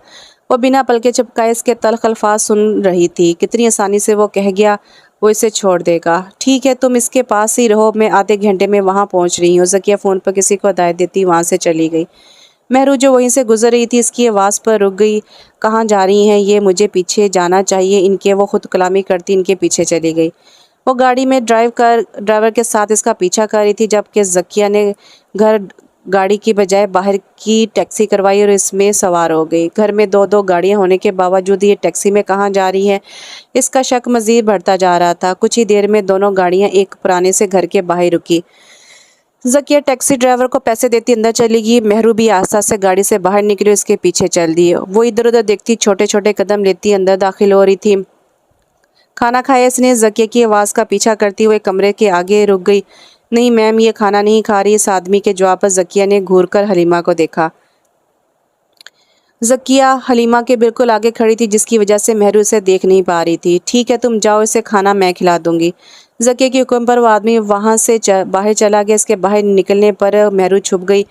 وہ بنا پلکے چپکائے اس کے تلخ الفاظ سن رہی تھی۔ کتنی آسانی سے وہ کہہ گیا وہ اسے چھوڑ دے گا۔ ٹھیک ہے، تم اس کے پاس ہی رہو، میں آدھے گھنٹے میں وہاں پہنچ رہی ہوں۔ ذکیہ فون پر کسی کو ہدایت دیتی وہاں سے چلی گئی۔ مہرو جو وہیں سے گزر رہی تھی اس کی آواز پر رک گئی۔ کہاں جا رہی ہیں یہ؟ مجھے پیچھے جانا چاہیے ان کے، وہ خود کلامی کرتی ان کے پیچھے چلی گئی۔ وہ گاڑی میں ڈرائیور کے ساتھ اس کا پیچھا کر رہی تھی جبکہ ذکیہ نے گاڑی کی بجائے باہر کی ٹیکسی کروائی اور اس میں سوار ہو گئی۔ گھر میں دو گاڑیاں ہونے کے باوجود یہ ٹیکسی میں کہاں جا رہی ہے، اس کا شک مزید بڑھتا جا رہا تھا۔ کچھ ہی دیر میں دونوں گاڑیاں ایک پرانے سے گھر کے باہر رکی۔ ذکیہ ٹیکسی ڈرائیور کو پیسے دیتی اندر چلی گئی۔ مہرو بھی آہستہ سے گاڑی سے باہر نکلی اور اس کے پیچھے چل دی۔ وہ ادھر ادھر دیکھتی چھوٹے چھوٹے قدم لیتی اندر داخل ہو رہی تھی۔ کھانا کھایا؟ اس نے ذکیہ کی آواز کا پیچھا کرتی ہوئے کمرے کے آگے رک گئی۔ نہیں میم، یہ کھانا نہیں کھا رہی۔ اس آدمی کے جواب پر ذکیہ نے گھور کر حلیمہ کو دیکھا۔ ذکیہ حلیمہ کے بالکل آگے کھڑی تھی جس کی وجہ سے مہرو اسے دیکھ نہیں پا رہی تھی۔ ٹھیک ہے تم جاؤ، اسے کھانا میں کھلا دوں گی۔ ذکیہ کے حکم پر وہ آدمی وہاں سے باہر چلا گیا۔ اس کے باہر نکلنے پر مہرو چھپ گئی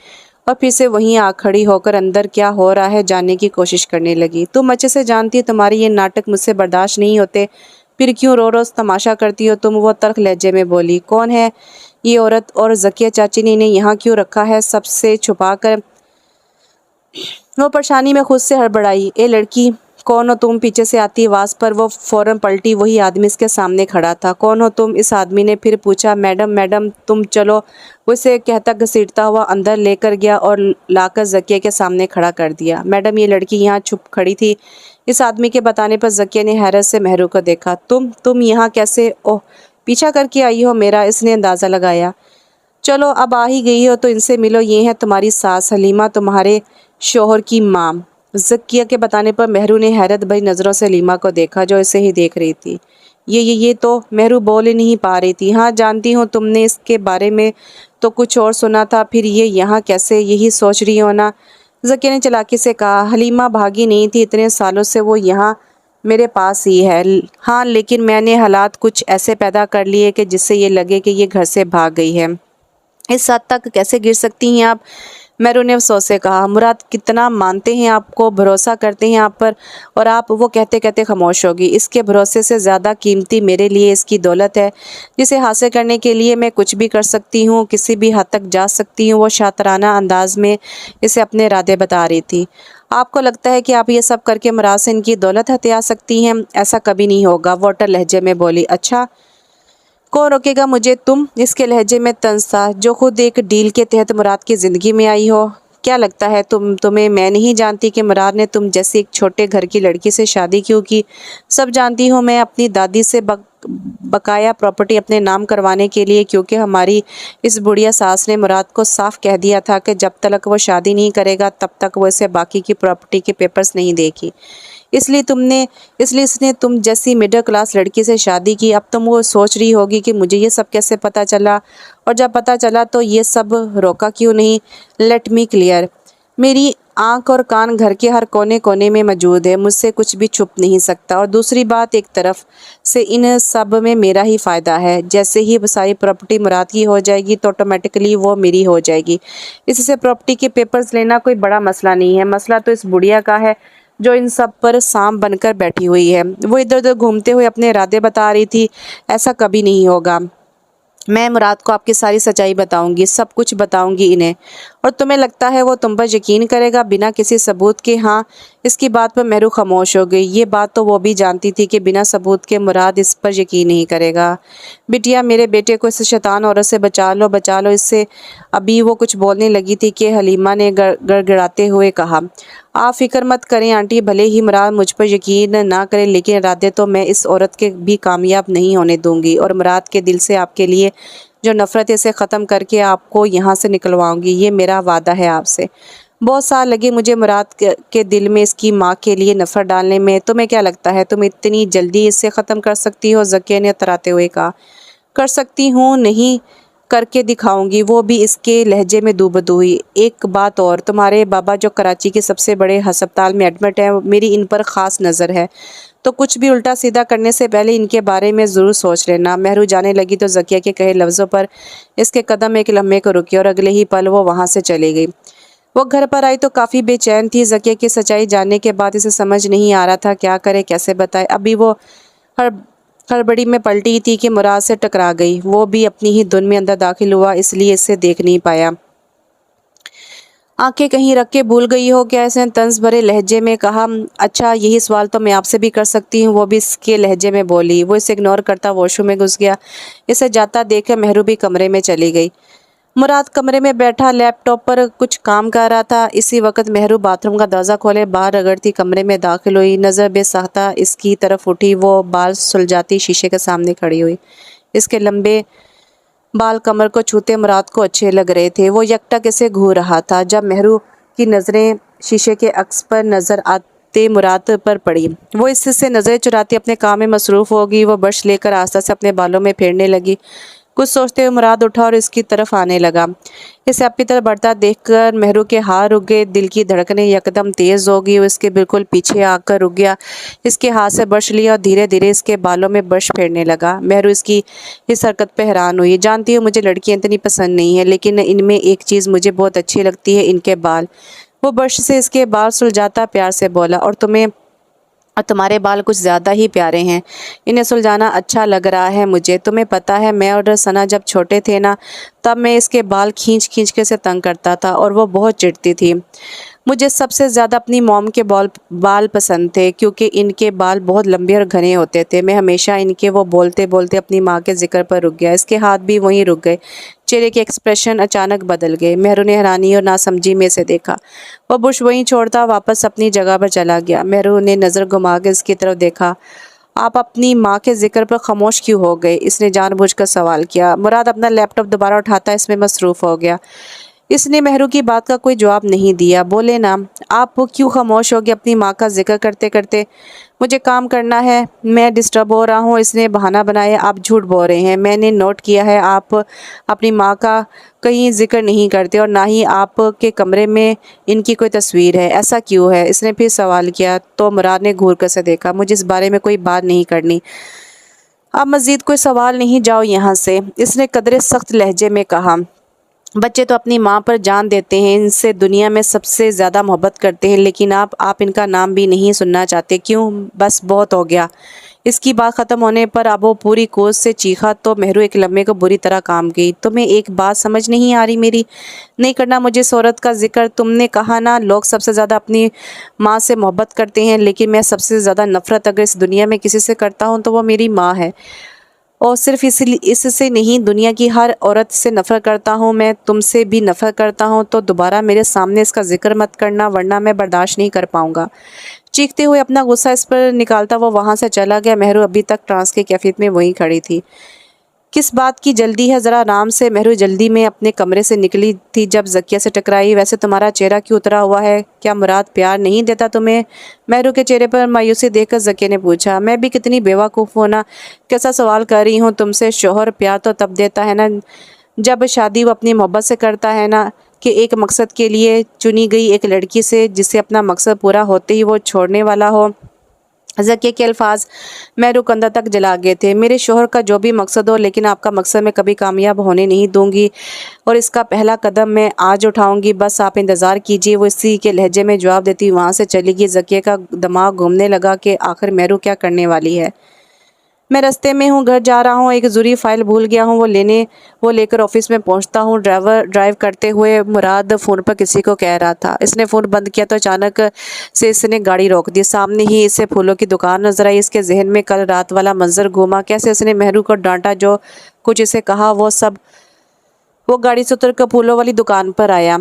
اور پھر سے وہیں آ کھڑی ہو کر اندر کیا ہو رہا ہے جاننے کی کوشش کرنے لگی۔ تم اچھے سے جانتی ہو تمہارے یہ ناٹک مجھ سے برداشت نہیں ہوتے، پھر کیوں روز تماشا کرتی ہو تم؟ وہ تلخ لہجے میں بولی۔ کون ہے ये औरत और ज़किया चाची ने इन्हें यहाँ क्यों रखा है सबसे छुपा कर। वो परेशानी में खुद से हड़बड़ाई। ए लड़की, कौन हो तुम? पीछे से आती आवाज़ पर वो फौरन पलटी। वही आदमी इसके सामने खड़ा था। कौन हो तुम? इस आदमी ने फिर पूछा। मैडम मैडम तुम चलो। वो इसे कहता घसीटता हुआ अंदर लेकर गया और लाकर ज़किया के सामने खड़ा कर दिया। मैडम, ये लड़की यहाँ चुप खड़ी थी। इस आदमी के बताने पर ज़किया ने हैरत से मेहरू को देखा। तुम यहाँ कैसे? ओह, पीछा करके आई हो मेरा? इसने अंदाज़ा लगाया। चलो अब आ ही गई हो तो इनसे मिलो। ये है तुम्हारी सास हलीमा, तुम्हारे शोहर की माँ। ज़किया के बताने पर मेहरू ने हैरत भरी नज़रों से हलीमा को देखा जो इसे ही देख रही थी। ये तो मेहरू बोल ही नहीं पा रही थी। हाँ जानती हूँ, तुमने इसके बारे में तो कुछ और सुना था, फिर ये यहाँ कैसे? यही सोच रही हो ना? ज़किया ने चालाकी से कहा। हलीमा भागी नहीं थी, इतने सालों से वो यहाँ मेरे पास ही है। हाँ लेकिन मैंने हालात कुछ ऐसे पैदा कर लिए कि जिससे ये लगे कि ये घर से भाग गई है। इस हद तक कैसे गिर सकती हैं आप? मेहरू ने अफसोस से कहा। मुराद कितना मानते हैं आपको, भरोसा करते हैं आप पर, और आप? वो कहते कहते खामोश होगी। इसके भरोसे से ज़्यादा कीमती मेरे लिए इसकी दौलत है, जिसे हासिल करने के लिए मैं कुछ भी कर सकती हूँ, किसी भी हद तक जा सकती हूँ। वो शातराना अंदाज में इसे अपने इरादे बता रही थी। आपको लगता है कि आप ये सब करके मुराद से इनकी दौलत हथिया सकती हैं? ऐसा कभी नहीं होगा, वो अटल लहजे में बोली। अच्छा, कौन रोकेगा मुझे? तुम? इसके लहजे में तंज था। जो खुद एक डील के तहत मुराद की ज़िंदगी में आई हो। क्या लगता है तुम्हें मैं नहीं जानती कि मुराद ने तुम जैसी एक छोटे घर की लड़की से शादी क्यों की? सब जानती हूँ मैं। अपनी दादी से बकाया प्रॉपर्टी अपने नाम करवाने के लिए, क्योंकि हमारी इस बुढ़िया सास ने मुराद को साफ कह दिया था कि जब तक वो शादी नहीं करेगा तब तक वो इसे बाकी की प्रॉपर्टी के पेपर्स नहीं देगी। इसलिए इसने तुम जैसी मिडिल क्लास लड़की से शादी की। अब तुम वो सोच रही होगी कि मुझे ये सब कैसे पता चला, और जब पता चला तो ये सब रोका क्यों नहीं? लेट मी क्लियर, मेरी आंख और कान घर के हर कोने कोने में मौजूद है, मुझसे कुछ भी छुप नहीं सकता। और दूसरी बात, एक तरफ से इन सब में मेरा ही फ़ायदा है। जैसे ही सारी प्रॉपर्टी मुराद की हो जाएगी तो ऑटोमेटिकली वो मेरी हो जाएगी। इससे प्रॉपर्टी के पेपर्स लेना कोई बड़ा मसला नहीं है। मसला तो इस बुढ़िया का है जो इन सब पर सांप बनकर बैठी हुई है। वो इधर उधर घूमते हुए अपने इरादे बता रही थी। ऐसा कभी नहीं होगा। मैं मुराद को आपकी सारी सच्चाई बताऊंगी, सब कुछ बताऊंगी इन्हें, और तुम्हें लगता है वो तुम पर यकीन करेगा बिना किसी सबूत के? हाँ। इसकी बात पर मेहरू खामोश हो गई। ये बात तो वो भी जानती थी कि बिना सबूत के मुराद इस पर यकीन नहीं करेगा। बिटिया, मेरे बेटे को इस शैतान औरत से बचा लो इससे। अभी वो कुछ बोलने लगी थी कि हलीमा ने गड़गड़ाते हुए कहा। आप फिक्र मत करें आंटी, भले ही मुराद मुझ पर यकीन ना करे, लेकिन इरादे तो मैं इस औरत के भी कामयाब नहीं होने दूंगी, और मुराद के दिल से आपके लिए जो नफ़रत है इसे ख़त्म करके आपको यहाँ से निकलवाऊंगी। ये मेरा वादा है आपसे। बहुत साल लगे मुझे मुराद के दिल में इसकी माँ के लिए नफ़रत डालने में। तुम्हें क्या लगता है तुम इतनी जल्दी इसे ख़त्म कर सकती हो? ज़किया ने इतराते हुए कहा। कर सकती हूँ नहीं, करके दिखाऊंगी। वो भी इसके लहजे में दूबदू हुई। एक बात और, तुम्हारे बाबा जो कराची के सबसे बड़े हस्पताल में एडमिट है, मेरी इन पर ख़ास नज़र है, तो कुछ भी उल्टा सीधा करने से पहले इनके बारे में ज़रूर सोच लेना। मेहरू जाने लगी तो ज़किया के कहे लफ्ज़ों पर इसके कदम एक लम्हे को रुके और अगले ही पल वो वहाँ से चली गई। वो घर पर आई तो काफ़ी बेचैन थी। ज़किया की सच्चाई जानने के बाद इसे समझ नहीं आ रहा था क्या करे, कैसे बताए। अभी वो हर हड़बड़ी में पलटी थी कि मुराद से टकरा गई। वो भी अपनी ही धुन में अंदर दाखिल हुआ, इसलिए इसे देख नहीं पाया। आंखें कहीं रख के भूल गई हो क्या? इसने तंज भरे लहजे में कहा। अच्छा, यही सवाल तो मैं आपसे भी कर सकती हूँ, वो भी इसके लहजे में बोली। वो इसे इग्नोर करता वॉशरूम में घुस गया। इसे जाता देख कर मेहरू भी कमरे में चली गई। मुराद कमरे में बैठा लैपटॉप पर कुछ काम कर रहा था। इसी वक्त मेहरू बाथरूम का दरवाज़ा खोले बाहर रगड़ती कमरे में दाखिल हुई। नज़र बेसाख्ता इसकी तरफ उठी। वो बाल सुलझाती शीशे के सामने खड़ी हुई। इसके लंबे बाल कमर को छूते मुराद को अच्छे लग रहे थे। वो यकटक इसे घूर रहा था जब मेहरू की नज़रें शीशे के अक्स पर नज़र आते मुराद पर पड़ी। वो इससे नज़रें चुराती अपने काम में मसरूफ़ होगी। वो ब्रश लेकर आस्ता से अपने बालों में फेरने लगी। कुछ सोचते हुए मुराद उठा और इसकी तरफ आने लगा। इसे अपनी तरफ बढ़ता देखकर मेहरू के हाथ रुक गए। दिल की धड़कनें यकदम तेज़ हो गई। वो इसके बिल्कुल पीछे आकर रुक गया। इसके हाथ से ब्रश लिया और धीरे धीरे इसके बालों में ब्रश फेरने लगा। मेहरू इसकी इस हरकत पर हैरान हुई। जानती हूँ मुझे लड़कियाँ इतनी पसंद नहीं है, लेकिन इनमें एक चीज़ मुझे बहुत अच्छी लगती है, इनके बाल। वो ब्रश से इसके बाल सुलझाता प्यार से बोला। और तुम्हें और तुम्हारे बाल कुछ ज़्यादा ही प्यारे हैं, इन्हें सुलझाना अच्छा लग रहा है मुझे। तुम्हें पता है मैं और सना जब छोटे थे ना, तब मैं इसके बाल खींच खींच के इसे तंग करता था और वो बहुत चिढ़ती थी। मुझे सबसे ज़्यादा अपनी मॉम के बाल पसंद थे, क्योंकि इनके बाल बहुत लंबे और घने होते थे। मैं हमेशा इनके वो बोलते बोलते अपनी माँ के जिक्र पर रुक गया। इसके हाथ भी वहीं रुक गए। चेहरे के एक्सप्रेशन अचानक बदल गए। मेहरू ने हैरानी और नासमझी में से देखा। वो बुश वहीं छोड़ता वापस अपनी जगह पर चला गया। मेहरू ने नज़र घुमा के इसकी तरफ देखा। आप अपनी माँ के जिक्र पर खामोश क्यों हो गए? इसने जानबूझकर सवाल किया। मुराद अपना लैपटॉप दोबारा उठाता इसमें मसरूफ़ हो गया। इसने मेहरू की बात का कोई जवाब नहीं दिया। बोले ना, आप क्यों खामोश हो गए अपनी माँ का जिक्र करते करते? मुझे काम करना है, मैं डिस्टर्ब हो रहा हूँ। इसने बहाना बनाया। आप झूठ बोल रहे हैं। मैंने नोट किया है आप अपनी माँ का कहीं जिक्र नहीं करते और ना ही आपके कमरे में इनकी कोई तस्वीर है। ऐसा क्यों है? इसने फिर सवाल किया। तो मुराद ने घूर कर से देखा। मुझे इस बारे में कोई बात नहीं करनी। अब मज़ीद कोई सवाल नहीं, जाओ यहाँ से, इसने कदरे सख्त लहजे में कहा। बच्चे तो अपनी माँ पर जान देते हैं, इनसे दुनिया में सबसे ज़्यादा मोहब्बत करते हैं, लेकिन आप इनका नाम भी नहीं सुनना चाहते। क्यों? बस बहुत हो गया। इसकी बात ख़त्म होने पर अब वो पूरी कोस से चीखा तो मेहरू एक लम्हे को बुरी तरह काम गई। तुम्हें एक बात समझ नहीं आ रही मेरी? नहीं करना मुझे इस औरत का जिक्र। तुमने कहा ना लोग सबसे ज़्यादा अपनी माँ से मोहब्बत करते हैं, लेकिन मैं सबसे ज़्यादा नफ़रत अगर इस दुनिया में किसी से करता हूँ तो वो मेरी माँ है। और सिर्फ इसलिए इससे नहीं, दुनिया की हर औरत से नफ़रत करता हूँ। मैं तुमसे भी नफ़रत करता हूँ। तो दोबारा मेरे सामने इसका जिक्र मत करना, वरना मैं बर्दाश्त नहीं कर पाऊँगा। चीखते हुए अपना गुस्सा इस पर निकालता वो वहाँ से चला गया। मेहरू अभी तक ट्रांस की कैफियत में वहीं खड़ी थी। किस बात की जल्दी है? ज़रा आराम से। मेहरू जल्दी में अपने कमरे से निकली थी जब ज़किया से टकराई। वैसे तुम्हारा चेहरा क्यों उतरा हुआ है? क्या मुराद प्यार नहीं देता तुम्हें? मेहरू के चेहरे पर मायूसी देखकर ज़किया ने पूछा। मैं भी कितनी बेवकूफ़ हूँ ना, कैसा सवाल कर रही हूँ तुमसे। शोहर प्यार तो तब देता है ना जब शादी वो अपनी मोहब्बत से करता है ना, कि एक मकसद के लिए चुनी गई एक लड़की से, जिसे अपना मकसद पूरा होते ही वो छोड़ने वाला हो। ज़किया के अल्फाज मेहरू कंधा तक जला गए थे। मेरे शोहर का जो भी मकसद हो, लेकिन आपका मकसद मैं कभी कामयाब होने नहीं दूंगी, और इसका पहला कदम मैं आज उठाऊंगी। बस आप इंतज़ार कीजिए। वो इसी के लहजे में जवाब देती वहाँ से चली गई। ज़किया का दिमाग घूमने लगा कि आखिर मेहरू क्या करने वाली है। मैं रास्ते में हूँ, घर जा रहा हूँ, एक ज़रूरी फ़ाइल भूल गया हूँ, वो लेकर ऑफिस में पहुँचता हूँ। ड्राइव करते हुए मुराद फ़ोन पर किसी को कह रहा था। इसने फ़ोन बंद किया तो अचानक से इसने गाड़ी रोक दी। सामने ही इसे फूलों की दुकान नजर आई। इसके जहन में कल रात वाला मंजर घूमा। कैसे इसने मेहरू को डांटा, जो कुछ इसे कहा, वो गाड़ी से उतरकर फूलों वाली दुकान पर आया।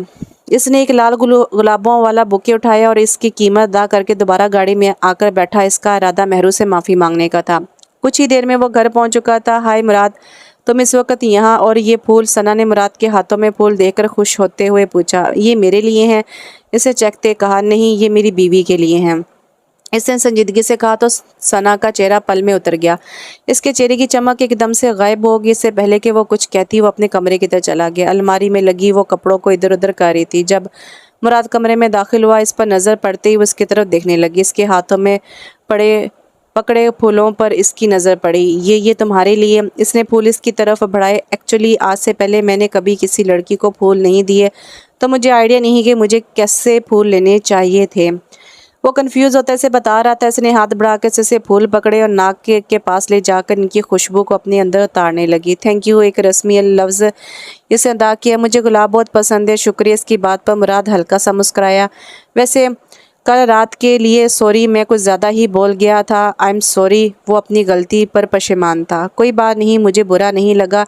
इसने एक लाल गुलाबों वाला बुके उठाया और इसकी कीमत अदा करके दोबारा गाड़ी में आकर बैठा। इसका इरादा मेहरू से माफ़ी मांगने का था। कुछ ही देर में वो घर पहुंच चुका था। हाय मुराद, तुम इस वक्त यहाँ, और ये फूल? सना ने मुराद के हाथों में फूल देखकर खुश होते हुए पूछा। ये मेरे लिए हैं? इसे चखते कहा। नहीं, ये मेरी बीवी के लिए हैं। इसने संजीदगी से कहा तो सना का चेहरा पल में उतर गया। इसके चेहरे की चमक एकदम से गायब हो गई। इससे पहले कि वो कुछ कहती, वो अपने कमरे की तरफ चला गया। अलमारी में लगी वो कपड़ों को इधर उधर कर रही थी। जब मुराद कमरे में दाखिल हुआ, इस पर नज़र पड़ते ही वो इसकी तरफ देखने लगी। इसके हाथों में पकड़े फूलों पर इसकी नज़र पड़ी। ये तुम्हारे लिए। इसने फूल इसकी तरफ बढ़ाए। एक्चुअली आज से पहले मैंने कभी किसी लड़की को फूल नहीं दिए, तो मुझे आइडिया नहीं कि मुझे कैसे फूल लेने चाहिए थे। वो कंफ्यूज होता इसे बता रहा था। इसने हाथ बढ़ा कर से फूल पकड़े और नाक के पास ले जाकर इनकी खुशबू को अपने अंदर उतारने लगी। थैंक यू, एक रस्मी लफ्ज़ इसे अदा किया। मुझे गुलाब बहुत पसंद है। शुक्रिया। इसकी बात पर मुराद हल्का सा मुस्कुराया। वैसे कल रात के लिए सॉरी, मैं कुछ ज़्यादा ही बोल गया था। I am sorry. वो अपनी गलती पर पशेमान था। कोई बात नहीं, मुझे बुरा नहीं लगा,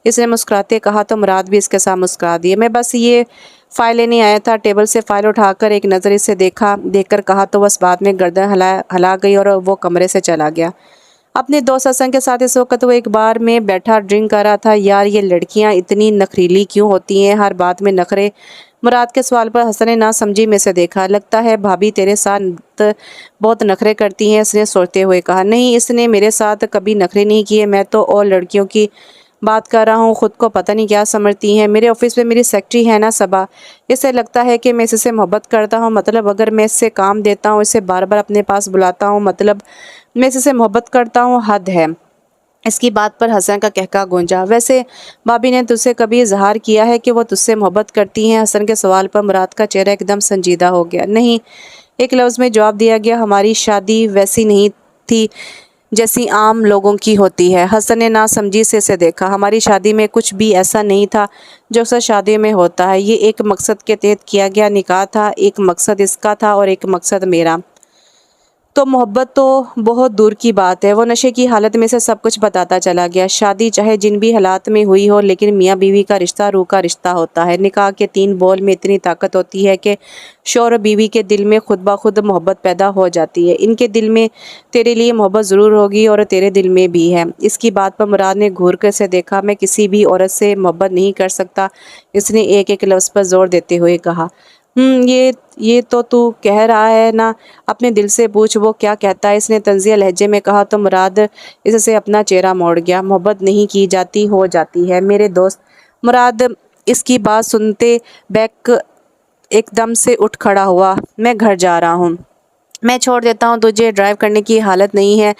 इसने मुस्कुराते कहा। तो मुराद भी इसके साथ मुस्कुरा दिए। मैं बस ये फ़ाइल लेने आया था। टेबल से फ़ाइल उठाकर एक नज़र इसे देखकर कहा तो बस बाद में गर्दन हिला गई और वो कमरे से चला गया। अपने दोस्त हसन के साथ इस वक्त वो एक बार में बैठा ड्रिंक कर रहा था। यार, ये लड़कियां इतनी नखरीली क्यों होती हैं? हर बात में नखरे। मुराद के सवाल पर हसन ने ना समझी में से देखा। लगता है भाभी तेरे साथ बहुत नखरे करती हैं, इसने सोचते हुए कहा। नहीं, इसने मेरे साथ कभी नखरे नहीं किए। मैं तो और लड़कियों की बात कर रहा हूँ। खुद को पता नहीं क्या समझती हैं। मेरे ऑफिस में मेरी सेक्रेटरी है ना सबा, इसे लगता है कि मैं इससे मोहब्बत करता हूँ। मतलब अगर मैं इससे काम देता हूँ, इसे बार बार अपने पास बुलाता हूँ, मतलब मैं इससे मोहब्बत करता हूँ। हद है। इसकी बात पर हसन का कहका गूंजा। वैसे भाभी ने तुझसे कभी इजहार किया है कि वो तुझसे मोहब्बत करती हैं? हसन के सवाल पर मुराद का चेहरा एकदम संजीदा हो गया। नहीं, एक लफ्ज़ में जवाब दिया गया, हमारी शादी वैसी नहीं थी जैसी आम लोगों की होती है। हसन ने नासमझी से इसे देखा। हमारी शादी में कुछ भी ऐसा नहीं था जो अक्सर शादी में होता है। ये एक मकसद के तहत किया गया निकाह था। एक मकसद इसका था और एक मकसद मेरा। तो मोहब्बत तो बहुत दूर की बात है। वो नशे की हालत में से सब कुछ बताता चला गया। शादी चाहे जिन भी हालात में हुई हो, लेकिन मियाँ बीवी का रिश्ता रूह का रिश्ता होता है। निकाह के 3 बोल में इतनी ताकत होती है कि शौहर और बीवी के दिल में खुद ब खुद मोहब्बत पैदा हो जाती है। इनके दिल में तेरे लिए मोहब्बत ज़रूर होगी और तेरे दिल में भी है। इसकी बात पर मुराद ने घूर कर से देखा। मैं किसी भी औरत से मोहब्बत नहीं कर सकता, इसने एक एक लफ्ज़ पर जोर देते हुए कहा। ये तो तू कह रहा है ना, अपने दिल से पूछ वो क्या कहता है, इसने तंज़िया लहजे में कहा। तो मुराद इससे अपना चेहरा मोड़ गया। मोहब्बत नहीं की जाती, हो जाती है मेरे दोस्त। मुराद इसकी बात सुनते बैक एकदम से उठ खड़ा हुआ। मैं घर जा रहा हूँ, मैं छोड़ देता हूँ, तुझे ड्राइव करने की हालत नहीं है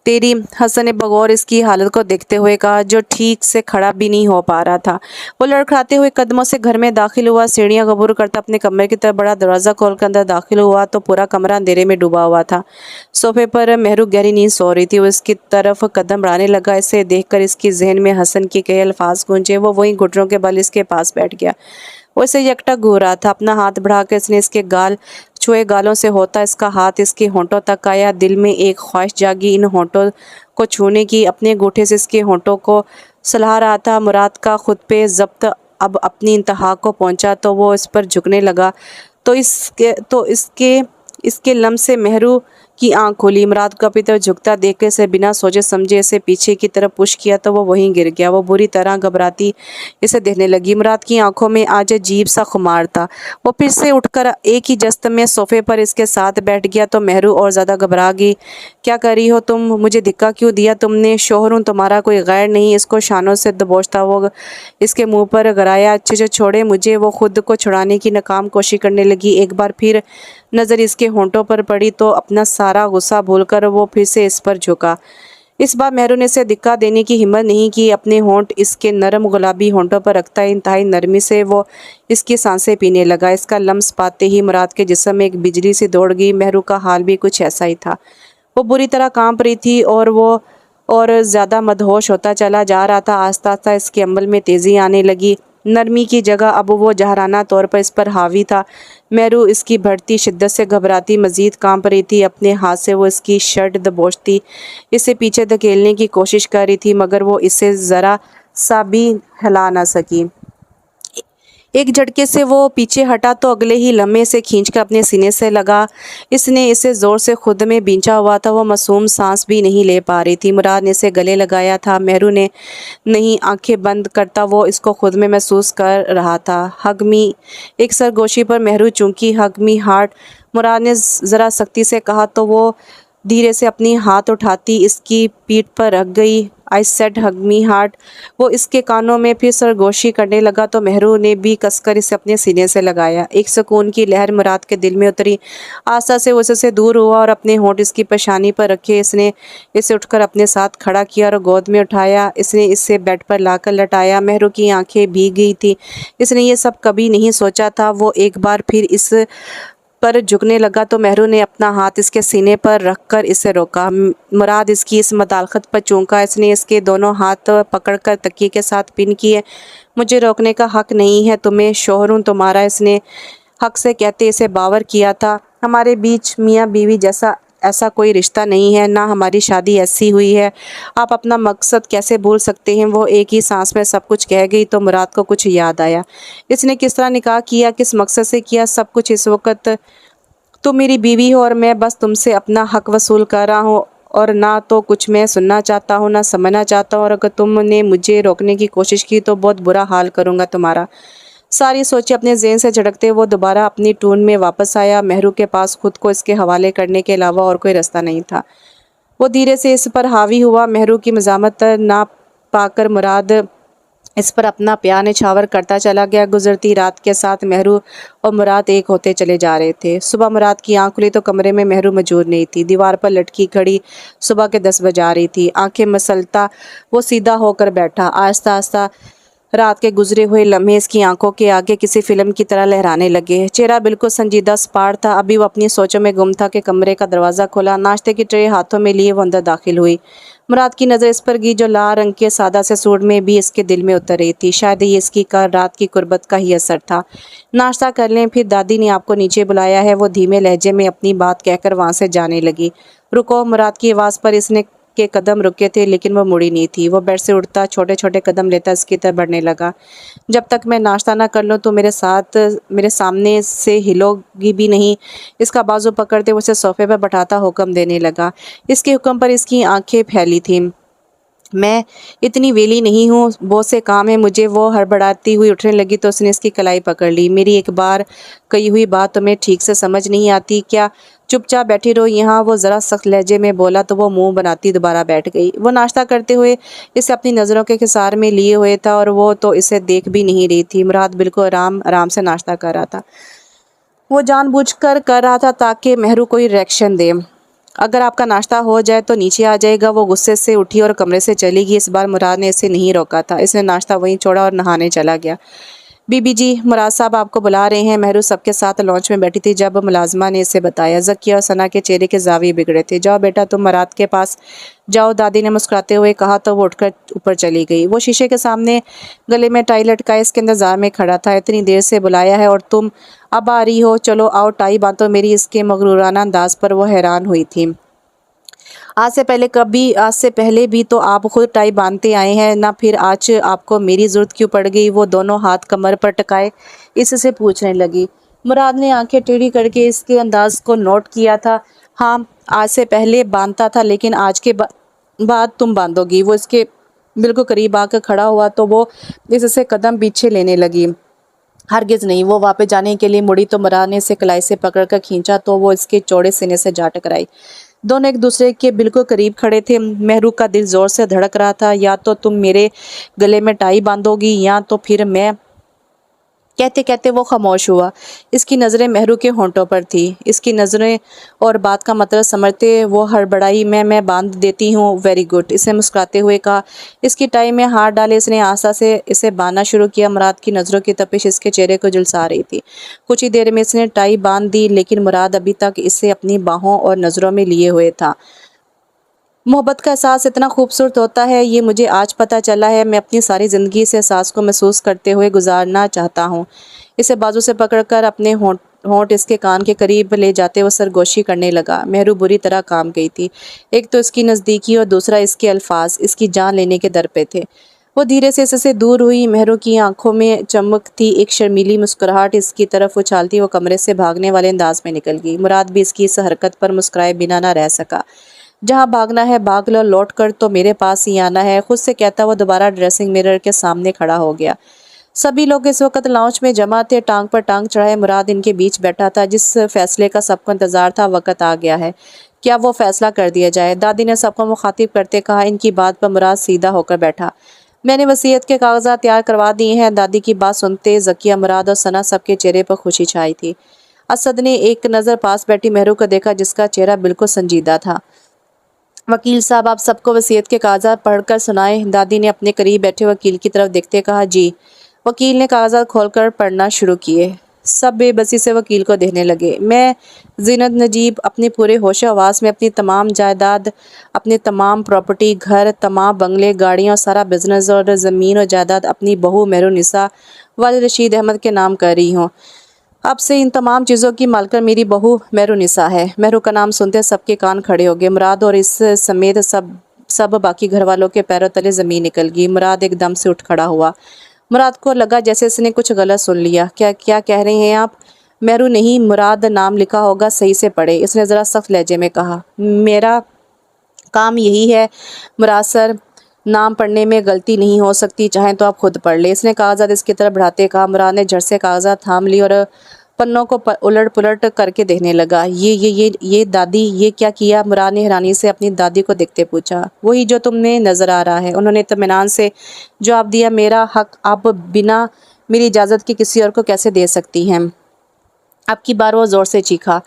तेरी। हसन ने बगौर इसकी हालत को देखते हुए कहा, जो ठीक से खड़ा भी नहीं हो पा रहा था। वो लड़खड़ाते हुए कदमों से घर में दाखिल हुआ। सीढ़ियां अबूर करता अपने कमरे की तरफ बड़ा। दरवाज़ा खोल कर अंदर दाखिल हुआ तो पूरा कमरा अंधेरे में डूबा हुआ था। सोफे पर मेहरू गहरी नींद सो रही थी। वो इसकी तरफ कदम बढ़ाने लगा। इसे देखकर इसकी जहन में हसन के कई अल्फाज गूंजे। वो वहीं घुटनों के बल इसके पास बैठ गया। वो इसे यकटक घूर रहा था। अपना हाथ बढ़ाकर इसने इसके गाल छुए। गालों से होता इसका हाथ इसके होंठों तक आया। दिल में एक ख्वाहिश जागी इन होंठों को छूने की। अपने अंगूठे से इसके होंठों को सुलहा रहा था। मुराद का खुद पे ज़ब्त अब अपनी इंतहा को पहुंचा तो वो इस पर झुकने लगा। तो इसके लम्स से मेहरू की आंख खोली। मुराद को अपनी तरफ झुकता देखकर इसे बिना सोचे समझे इसे पीछे की तरफ पुश किया तो वो वहीं गिर गया। वो बुरी तरह घबराती इसे देखने लगी। मुराद की आंखों में आज अजीब सा खुमार था। वो फिर से उठकर एक ही जस्त में सोफे पर इसके साथ बैठ गया तो मेहरू और ज़्यादा घबरा गई। क्या कर रही हो तुम? मुझे धक्का क्यों दिया तुमने? शौहर हूँ तुम्हारा, कोई गैर नहीं। इसको शानों से दबोचता वो इसके मुंह पर गराया। अच्छे से छोड़े मुझे। वो खुद को छुड़ाने की नाकाम कोशिश करने लगी। एक बार फिर नज़र इसके होंठों पर पड़ी तो अपना सारा गुस्सा भूलकर वो फिर से इस पर झुका। इस बार मेहरू ने इसे धक्का देने की हिम्मत नहीं की। अपने होंठ इसके नरम गुलाबी होंठों पर रखता इंतहाई नरमी से वो इसकी सांसें पीने लगा। इसका लम्स पाते ही मुराद के जिस्म में एक बिजली सी दौड़ गई। मेहरू का हाल भी कुछ ऐसा ही था। वो बुरी तरह कांप रही थी और ज़्यादा मदहोश होता चला जा रहा था। आस्ता आस्ता इसके अमल में तेज़ी आने लगी। नरमी की जगह अब वो जहराना तौर पर इस पर हावी था। मेहरू इसकी बढ़ती शिद्दत से घबराती मज़ीद कांप रही थी। अपने हाथ से वो इसकी शर्ट दबोचती इसे पीछे धकेलने की कोशिश कर रही थी, मगर वो इसे ज़रा सा भी हिला ना सकी। एक झटके से वो पीछे हटा तो अगले ही लम्हे से खींचकर अपने सीने से लगा। इसने इसे ज़ोर से खुद में बींचा हुआ था। वो मासूम सांस भी नहीं ले पा रही थी। मुराद ने इसे गले लगाया था। मेहरू ने नहीं। आंखें बंद करता वो इसको खुद में महसूस कर रहा था। हग मी एक सरगोशी पर मेहरू चूंकि हग मी हार्ट मुराद ने ज़रा सख्ती से कहा तो वो धीरे से अपनी हाथ उठाती इसकी पीठ पर रख गई। I said hug me heart. वो इसके कानों में फिर सरगोशी करने लगा तो मेहरू ने भी कसकर इसे अपने सीने से लगाया। एक सुकून की लहर मुराद के दिल में उतरी। आस्था से वो उससे दूर हुआ और अपने होंठ इसकी पेशानी पर रखे इसने इसे उठकर अपने साथ खड़ा किया और गोद में उठाया। इसने इसे बेड पर लाकर लटाया। मेहरू की आंखें भीग गई थी। इसने ये सब कभी नहीं सोचा था। वो एक बार फिर इस पर झुकने लगा तो मेहरू ने अपना हाथ इसके सीने पर रखकर इसे रोका। मुराद इसकी इस मुदाखलत पर चौंका। इसने इसके दोनों हाथ पकड़कर तकिए के साथ पिन किए। मुझे रोकने का हक नहीं है तुम्हें, शौहर हूँ तुम्हारा, इसने हक से कहते इसे बावर किया था। हमारे बीच मियाँ बीवी जैसा ऐसा कोई रिश्ता नहीं है, ना हमारी शादी ऐसी हुई है। आप अपना मकसद कैसे भूल सकते हैं? वो एक ही सांस में सब कुछ कह गई तो मुराद को कुछ याद आया। इसने किस तरह निकाह किया, किस मकसद से किया, सब कुछ इस वक्त तुम मेरी बीवी हो और मैं बस तुमसे अपना हक वसूल कर रहा हूँ और ना तो कुछ मैं सुनना चाहता हूँ ना समझना चाहता हूँ। और अगर तुमने मुझे रोकने की कोशिश की तो बहुत बुरा हाल करूँगा तुम्हारा। सारी सोचें अपने ज़हन से झटकते वो दोबारा अपनी टून में वापस आया। मेहरू के पास खुद को इसके हवाले करने के अलावा और कोई रास्ता नहीं था। वो धीरे से इस पर हावी हुआ। मेहरू की मज़ामत ना पाकर मुराद इस पर अपना प्यार निछावर करता चला गया। गुजरती रात के साथ मेहरू और मुराद एक होते चले जा रहे थे। सुबह मुराद की आंख खुली तो कमरे में मेहरू मौजूद नहीं थी। दीवार पर लटकी घड़ी सुबह के 10 बजा रही थी। आंखें मसलता वो सीधा होकर बैठा। आहिस्ता आहिस्ता रात के गुजरे हुए लम्हे इसकी आंखों के आगे किसी फिल्म की तरह लहराने लगे। चेहरा बिल्कुल संजीदा सपाट था। अभी वो अपनी सोचों में गुम था कि कमरे का दरवाज़ा खोला। नाश्ते की ट्रे हाथों में लिए वो अंदर दाखिल हुई। मुराद की नज़र इस पर गई जो लाल रंग के सादा से सूट में भी इसके दिल में उतर रही थी। शायद ये इसकी कल रात की कुर्बत का ही असर था। नाश्ता कर लें, फिर दादी ने आपको नीचे बुलाया है। वो धीमे लहजे में अपनी बात कहकर वहाँ से जाने लगी। रुको। मुराद की आवाज़ पर इसने के कदम रुके थे, लेकिन वो मुड़ी नहीं थी। वो बेड से उठता छोटे छोटे कदम लेता इसकी तरफ बढ़ने लगा। जब तक मैं नाश्ता ना कर लूँ तो मेरे सामने से हिलोगी भी नहीं। इसका बाजू पकड़ते उसे सोफे पर बैठाता हुक्म देने लगा। इसके हुक्म पर इसकी आंखें फैली थीं। मैं इतनी वेली नहीं हूँ, बहुत से काम है मुझे। वो हड़बड़ाती हुई उठने लगी तो उसने इसकी कलाई पकड़ ली। मेरी एक बार कही हुई बात तुम्हें ठीक से समझ नहीं आती क्या? चुपचाप बैठी रहो यहाँ। वो ज़रा सख्त लहजे में बोला तो वो मुंह बनाती दोबारा बैठ गई। वो नाश्ता करते हुए इसे अपनी नज़रों के खिसार में लिए हुए था और वो तो इसे देख भी नहीं रही थी। मुराद बिल्कुल आराम आराम से नाश्ता कर रहा था। वो जानबूझकर कर रहा था ताकि मेहरू कोई रिएक्शन दे। अगर आपका नाश्ता हो जाए तो नीचे आ जाएगा। वो गुस्से से उठी और कमरे से चली गई। इस बार मुराद ने इसे नहीं रोका था। इसने नाश्ता वहीं छोड़ा और नहाने चला गया। बीबी जी, मुराद साहब आपको बुला रहे हैं। मेहरू सबके साथ लॉन्च में बैठी थी जब मुलाजमा ने इसे बताया। ज़किया और सना के चेहरे के जाविये बिगड़े थे। जाओ बेटा, तुम मुराद के पास जाओ, दादी ने मुस्कुराते हुए कहा तो वो उठकर ऊपर चली गई। वो शीशे के सामने गले में टाई लटकाए इसके इंतजार में खड़ा था। इतनी देर से बुलाया है और तुम अब आ रही हो? चलो आओ, टाई बांधो मेरी। इसके मगरूराना अंदाज पर वो हैरान हुई थी। आज से पहले भी तो आप खुद टाई बांधते आए हैं ना, फिर आज आपको मेरी ज़रूरत क्यों पड़ गई? वो दोनों हाथ कमर पर टिकाए इससे पूछने लगी। मुराद ने आंखें टेढ़ी करके इसके अंदाज को नोट किया था। हाँ, आज से पहले बांधता था, लेकिन आज के बाद तुम बांधोगी। वो इसके बिल्कुल करीब आकर खड़ा हुआ तो वो इससे कदम पीछे लेने लगी। हरगिज़ नहीं। वो वापस जाने के लिए मुड़ी तो मुराद ने इसे कलाई से पकड़कर खींचा तो वो इसके चौड़े सीने से जा टकराई। दोनों एक दूसरे के बिल्कुल करीब खड़े थे। मेहरू का दिल जोर से धड़क रहा था। या तो तुम मेरे गले में टाई बांधोगी या तो फिर मैं। कहते कहते वो खामोश हुआ। इसकी नज़रें मेहरू के होंठों पर थी। इसकी नज़रें और बात का मतलब समझते वो हड़बड़ाई। मैं बांध देती हूँ। वेरी गुड, इसे मुस्कुराते हुए कहा। इसकी टाई में हाथ डाले इसने आशा से इसे बांधना शुरू किया। मुराद की नज़रों की तपिश इसके चेहरे को झुलसा रही थी। कुछ ही देर में इसने टाई बांध दी, लेकिन मुराद अभी तक इसे अपनी बाहों और नज़रों में लिए हुए था। मोहब्बत का एहसास इतना खूबसूरत होता है, ये मुझे आज पता चला है। मैं अपनी सारी ज़िंदगी इस एहसास को महसूस करते हुए गुजारना चाहता हूँ। इसे बाजू से पकड़कर अपने होंठ इसके कान के करीब ले जाते हुए सरगोशी करने लगा। मेहरू बुरी तरह काम गई थी। एक तो इसकी नज़दीकी और दूसरा इसके अल्फाज इसकी जान लेने के दर पे थे। वो धीरे से इससे दूर हुई। मेहरू की आंखों में चमक थी। एक शर्मीली मुस्कुराहट इसकी तरफ उछालती वो कमरे से भागने वाले अंदाज में निकल गई। मुराद भी इसकी इस हरकत पर मुस्कुराए बिना ना रह सका। जहाँ भागना है भाग लो, लौट कर तो मेरे पास ही आना है, खुद से कहता हुआ दोबारा ड्रेसिंग मिरर के सामने खड़ा हो गया। सभी लोग इस वक्त लाउंज में जमा थे। टांग पर टांग चढ़ाए मुराद इनके बीच बैठा था। जिस फैसले का सबको इंतजार था वक्त आ गया है। क्या वो फैसला कर दिया जाए? दादी ने सबको मुखातिब करते कहा। इनकी बात पर मुराद सीधा होकर बैठा। मैंने वसीयत के कागजात तैयार करवा दिए हैं। दादी की बात सुनते ज़किया, मुराद और सना सबके चेहरे पर खुशी छाई थी। असद ने एक नज़र पास बैठी मेहरू को देखा, जिसका चेहरा बिल्कुल संजीदा था। वकील साहब, आप सबको वसीयत के कागजात पढ़कर सुनाए। दादी ने अपने करीब बैठे वकील की तरफ देखते कहा। जी। वकील ने कागजात खोलकर पढ़ना शुरू किए। सब बेबसी से वकील को देखने लगे। मैं जीनत नजीब अपने पूरे होश हवास में अपनी तमाम जायदाद, अपने तमाम प्रॉपर्टी, घर, तमाम बंगले, गाड़ियाँ और सारा बिजनेस और ज़मीन और जायदाद अपनी बहू मेहरुनिसा वालिद रशीद अहमद के नाम कर रही हूँ। अब से इन तमाम चीज़ों की मालकिन मेरी बहू मेहरुनिसा है। मेहरू का नाम सुनते सबके कान खड़े हो गए। मुराद और इस समेत सब बाकी घर वालों के पैरों तले ज़मीन निकल गई। मुराद एकदम से उठ खड़ा हुआ। मुराद को लगा जैसे इसने कुछ गलत सुन लिया। क्या कह रहे हैं आप? मेहरू नहीं, मुराद नाम लिखा होगा, सही से पढ़े, इसने ज़रा सख्त लहजे में कहा। मेरा काम यही है मुराद सर, नाम पढ़ने में गलती नहीं हो सकती, चाहें तो आप खुद पढ़ ले, इसने कागजात इसकी तरफ बढ़ाते कहा। मुराद ने झट से कागजात थाम ली और पन्नों को उलट पुलट करके देखने लगा। ये दादी, ये क्या किया? मुराद ने हैरानी से अपनी दादी को देखते पूछा। वही जो तुमने नज़र आ रहा है, उन्होंने इत्मीनान से जवाब दिया। मेरा हक आप बिना मेरी इजाज़त के किसी और को कैसे दे सकती हैं? अब की बार वो ज़ोर से चीखा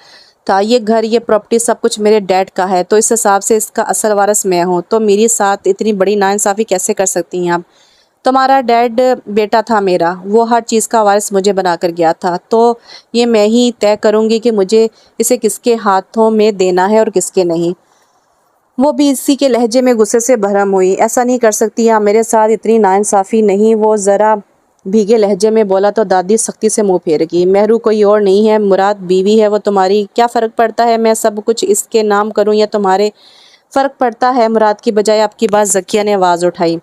था। ये घर, ये प्रॉपर्टी सब कुछ मेरे डैड का है, तो इस हिसाब से इसका असल वारिस मैं हूँ, तो मेरे साथ इतनी बड़ी नाइंसाफ़ी कैसे कर सकती हैं आप? तुम्हारा डैड बेटा था मेरा, वो हर चीज़ का वारिस मुझे बनाकर गया था, तो ये मैं ही तय करूँगी कि मुझे इसे किसके हाथों में देना है और किसके नहीं। वो भी इसी के लहजे में गुस्से से भरम हुई। ऐसा नहीं कर सकती आप मेरे साथ, इतनी नाइंसाफ़ी नहीं। वो ज़रा भीगे लहजे में बोला तो दादी सख्ती से मुंह फेर गई। मेहरू कोई और नहीं है, मुराद बीवी है वो तुम्हारी। क्या फ़र्क पड़ता है मैं सब कुछ इसके नाम करूं या तुम्हारे? फ़र्क पड़ता है। मुराद की बजाय आपकी बात ज़किया ने आवाज़ उठाई।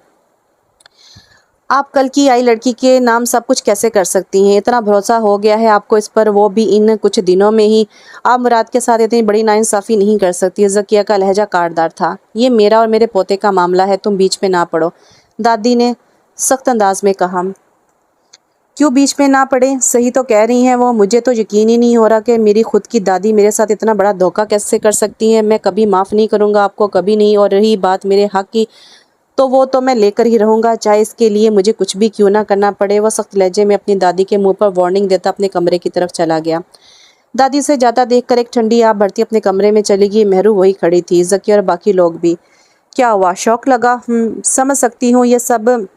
आप कल की आई लड़की के नाम सब कुछ कैसे कर सकती हैं? इतना भरोसा हो गया है आपको इस पर, वो भी इन कुछ दिनों में ही। आप मुराद के साथ इतनी बड़ी नाइंसाफ़ी नहीं कर सकती। ज़किया का लहजा काटदार था। ये मेरा और मेरे पोते का मामला है, तुम बीच में ना पड़ो, दादी ने सख्त अंदाज में कहा। क्यों बीच में ना पड़े? सही तो कह रही हैं वो। मुझे तो यकीन ही नहीं हो रहा कि मेरी खुद की दादी मेरे साथ इतना बड़ा धोखा कैसे कर सकती हैं। मैं कभी माफ़ नहीं करूँगा आपको, कभी नहीं। और रही बात मेरे हक़ की, तो वो तो मैं लेकर ही रहूँगा, चाहे इसके लिए मुझे कुछ भी क्यों ना करना पड़े। वह सख्त लहजे में अपनी दादी के मुंह पर वार्निंग देता अपने कमरे की तरफ चला गया। दादी से जाता देखकर एक ठंडी आह भरती अपने कमरे में चली गई। मेहरू वही खड़ी थी, ज़किया और बाकी लोग भी। क्या हुआ? शौक लगा? समझ सकती हूँ, ये सब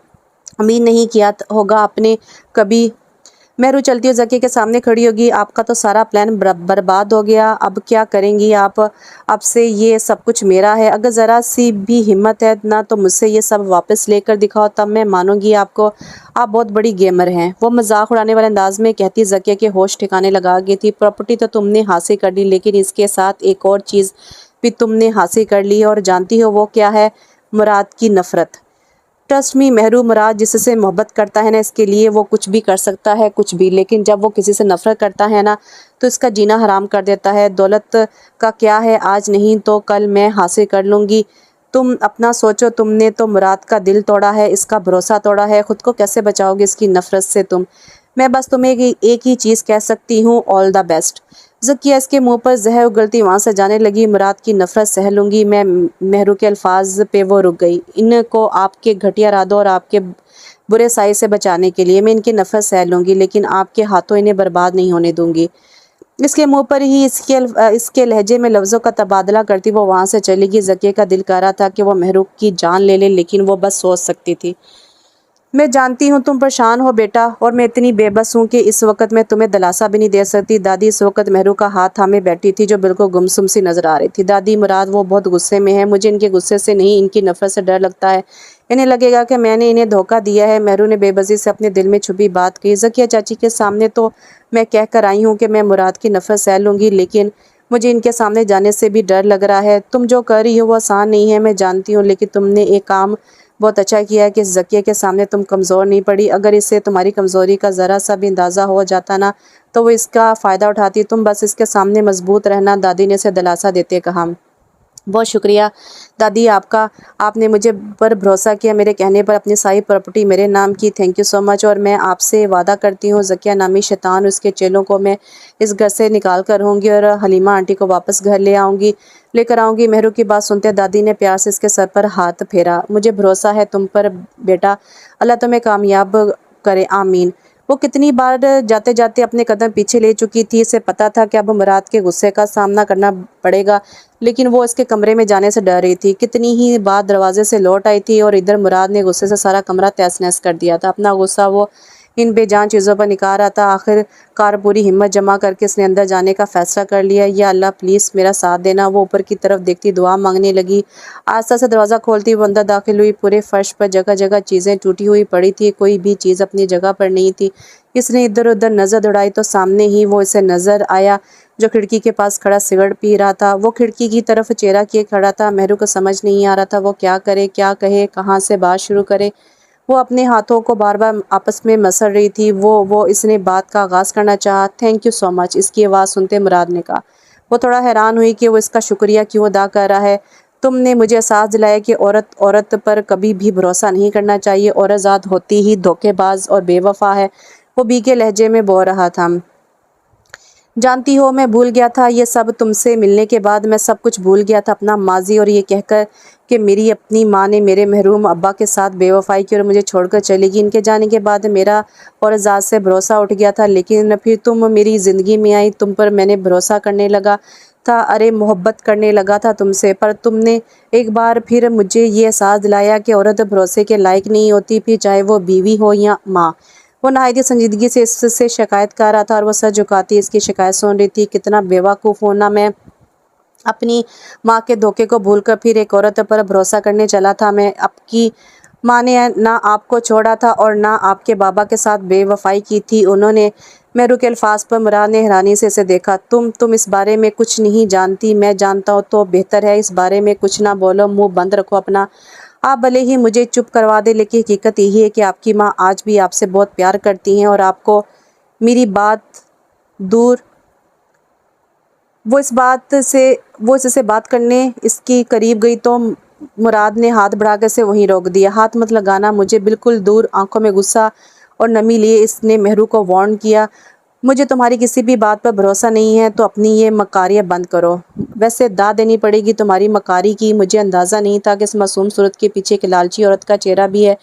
उम्मीद नहीं किया होगा आपने कभी। मेहरू चलती हुई ज़किया के सामने खड़ी होगी। आपका तो सारा प्लान बर्बाद हो गया, अब क्या करेंगी आप? अब से ये सब कुछ मेरा है। अगर ज़रा सी भी हिम्मत है ना तो मुझसे ये सब वापस लेकर दिखाओ, तब मैं मानूंगी आपको। आप बहुत बड़ी गेमर हैं, वो मजाक उड़ाने वाले अंदाज में कहती। ज़किया के होश ठिकाने लगा गई थी। प्रॉपर्टी तो तुमने हासिल कर ली, लेकिन इसके साथ एक और चीज़ भी तुमने हासिल कर ली है, और जानती हो वो क्या है? मुराद की नफ़रत। ट्रस्ट मी मेहरू, मुराद जिससे मोहब्बत करता है ना, इसके लिए वो कुछ भी कर सकता है, कुछ भी। लेकिन जब वो किसी से नफरत करता है ना, तो इसका जीना हराम कर देता है। दौलत का क्या है, आज नहीं तो कल मैं हासिल कर लूँगी। तुम अपना सोचो, तुमने तो मुराद का दिल तोड़ा है, इसका भरोसा तोड़ा है। खुद को कैसे बचाओगे इसकी नफरत से तुम? मैं बस तुम्हें एक ही चीज़ कह सकती हूँ, ऑल द बेस्ट। ज़किया इसके मुंह पर जहर उगलती वहाँ से जाने लगी। मुराद की नफरत सह लूँगी मैं। मेहरू के अल्फाज पे वो रुक गई। इनको आपके घटिया इरादों और आपके बुरे साए से बचाने के लिए मैं इनकी नफरत सह लूँगी, लेकिन आपके हाथों इन्हें बर्बाद नहीं होने दूँगी। इसके मुंह पर ही इसके लहजे में लफ्ज़ों का तबादला करती वो वहाँ से चली गई। ज़किया का दिल कर रहा था कि वो मेहरू की जान ले ले, लेकिन वो बस सोच सकती थी। मैं जानती हूँ तुम परेशान हो बेटा, और मैं इतनी बेबस हूँ कि इस वक्त मैं तुम्हें दिलासा भी नहीं दे सकती। दादी इस वक्त मेहरू का हाथ थामे बैठी थी, जो बिल्कुल गुमसुम सी नजर आ रही थी। दादी, मुराद वो बहुत गुस्से में है। मुझे इनके गुस्से से नहीं, इनकी नफरत से डर लगता है। इन्हें लगेगा कि मैंने इन्हें धोखा दिया है। मेहरू ने बेबसी से अपने दिल में छुपी बात कही। ज़किया चाची के सामने तो मैं कह कर आई हूँ कि मैं मुराद की नफरत सह लूँगी, लेकिन मुझे इनके सामने जाने से भी डर लग रहा है। तुम जो कर रही हो वो आसान नहीं है, मैं जानती हूँ, लेकिन तुमने एक काम बहुत अच्छा किया है कि ज़किया के सामने तुम कमज़ोर नहीं पड़ी। अगर इसे तुम्हारी कमज़ोरी का ज़रा सा भी अंदाज़ा हो जाता ना, तो वो इसका फ़ायदा उठाती। तुम बस इसके सामने मजबूत रहना, दादी ने इसे दिलासा देते कहा। बहुत शुक्रिया दादी आपका, आपने मुझे पर भरोसा किया, मेरे कहने पर अपनी सारी प्रॉपर्टी मेरे नाम की। Thank you so much. और मैं आपसे वादा करती हूँ ज़किया नामी शैतान और उसके चेलों को मैं इस घर से निकाल कर रहूँगी, और हलीमा आंटी को वापस घर लेकर आऊँगी। मेहरू की बात सुनते दादी ने प्यार से इसके सर पर हाथ फेरा। मुझे भरोसा है तुम पर बेटा, अल्लाह तुम्हें कामयाब करे, आमीन। वो कितनी बार जाते जाते अपने कदम पीछे ले चुकी थी। इसे पता था कि अब मुराद के गुस्से का सामना करना पड़ेगा, लेकिन वो इसके कमरे में जाने से डर रही थी। कितनी ही बार दरवाजे से लौट आई थी, और इधर मुराद ने गुस्से से सारा कमरा तहस नहस कर दिया था। अपना गुस्सा वो इन बेजान चीज़ों पर निकाल रहा था। आखिरकार पूरी हिम्मत जमा करके इसने अंदर जाने का फैसला कर लिया। या अल्लाह प्लीज़ मेरा साथ देना। वो ऊपर की तरफ देखती दुआ मांगने लगी। आस्ता से दरवाज़ा खोलती वो अंदर दाखिल हुई। पूरे फर्श पर जगह जगह चीज़ें टूटी हुई पड़ी थी, कोई भी चीज़ अपनी जगह पर नहीं थी। इसने इधर उधर नज़र दौड़ाई तो सामने ही वो इसे नज़र आया, जो खिड़की के पास खड़ा सिगरेट पी रहा था। वो खिड़की की तरफ चेहरा किए खड़ा था। मेहरू को समझ नहीं आ रहा था वो क्या करे, क्या कहे, कहाँ से बात शुरू करे। वो अपने हाथों को बार बार आपस में मसल रही थी। वो इसने बात का आगाज़ करना चाहा। थैंक यू सो मच, इसकी आवाज़ सुनते मुराद ने कहा। वो थोड़ा हैरान हुई कि वो इसका शुक्रिया क्यों अदा कर रहा है। तुमने मुझे एहसास दिलाया कि औरत पर कभी भी भरोसा नहीं करना चाहिए। औरत ज़ात होती ही धोखेबाज और बेवफा है। वो भीगे लहजे में बोल रहा था। जानती हो, मैं भूल गया था ये सब। तुमसे मिलने के बाद मैं सब कुछ भूल गया था, अपना माजी, और ये कहकर कि मेरी अपनी माँ ने मेरे महरूम अब्बा के साथ बेवफाई की और मुझे छोड़कर चली गई। इनके जाने के बाद मेरा और ज़ात से भरोसा उठ गया था, लेकिन फिर तुम मेरी ज़िंदगी में आई, तुम पर मैंने भरोसा करने लगा। تھا، ارے محبت کرنے لگا تھا تم سے، پر تم نے ایک بار پھر مجھے یہ احساس دلایا کہ عورت بھروسے کے لائق نہیں ہوتی، پھر چاہے وہ بیوی ہو یا ماں۔ وہ نہایت سنجیدگی سے اس سے شکایت کر رہا تھا اور وہ سر جھکاتی اس کی شکایت سن رہی تھی۔ کتنا بیوقوف ہونا، میں اپنی ماں کے دھوکے کو بھول کر پھر ایک عورت پر بھروسہ کرنے چلا تھا۔ میں آپ کی ماں نے نہ آپ کو چھوڑا تھا اور نہ آپ کے بابا کے ساتھ بے وفائی کی تھی، انہوں نے۔ مہرو کے الفاظ پر مراد نے حیرانی سے اسے دیکھا۔ تم اس بارے میں کچھ نہیں جانتی، میں جانتا ہوں تو بہتر ہے، اس بارے میں کچھ نہ بولو، منہ بند رکھو اپنا۔ آپ بھلے ہی مجھے چپ کروا دیں، لیکن حقیقت یہی ہے کہ آپ کی ماں آج بھی آپ سے بہت پیار کرتی ہیں اور آپ کو میری بات دور وہ اس سے بات کرنے اس کی قریب گئی تو مراد نے ہاتھ بڑھا کر اسے وہیں روک دیا۔ ہاتھ مت لگانا مجھے، بالکل دور۔ آنکھوں میں غصہ اور نمی لیے اس نے مہرو کو وارن کیا۔ مجھے تمہاری کسی بھی بات پر بھروسہ نہیں ہے تو اپنی یہ مکاریاں بند کرو۔ ویسے داد دینی پڑے گی تمہاری مکاری کی، مجھے اندازہ نہیں تھا کہ اس معصوم صورت کے پیچھے ایک لالچی عورت کا چہرہ بھی ہے۔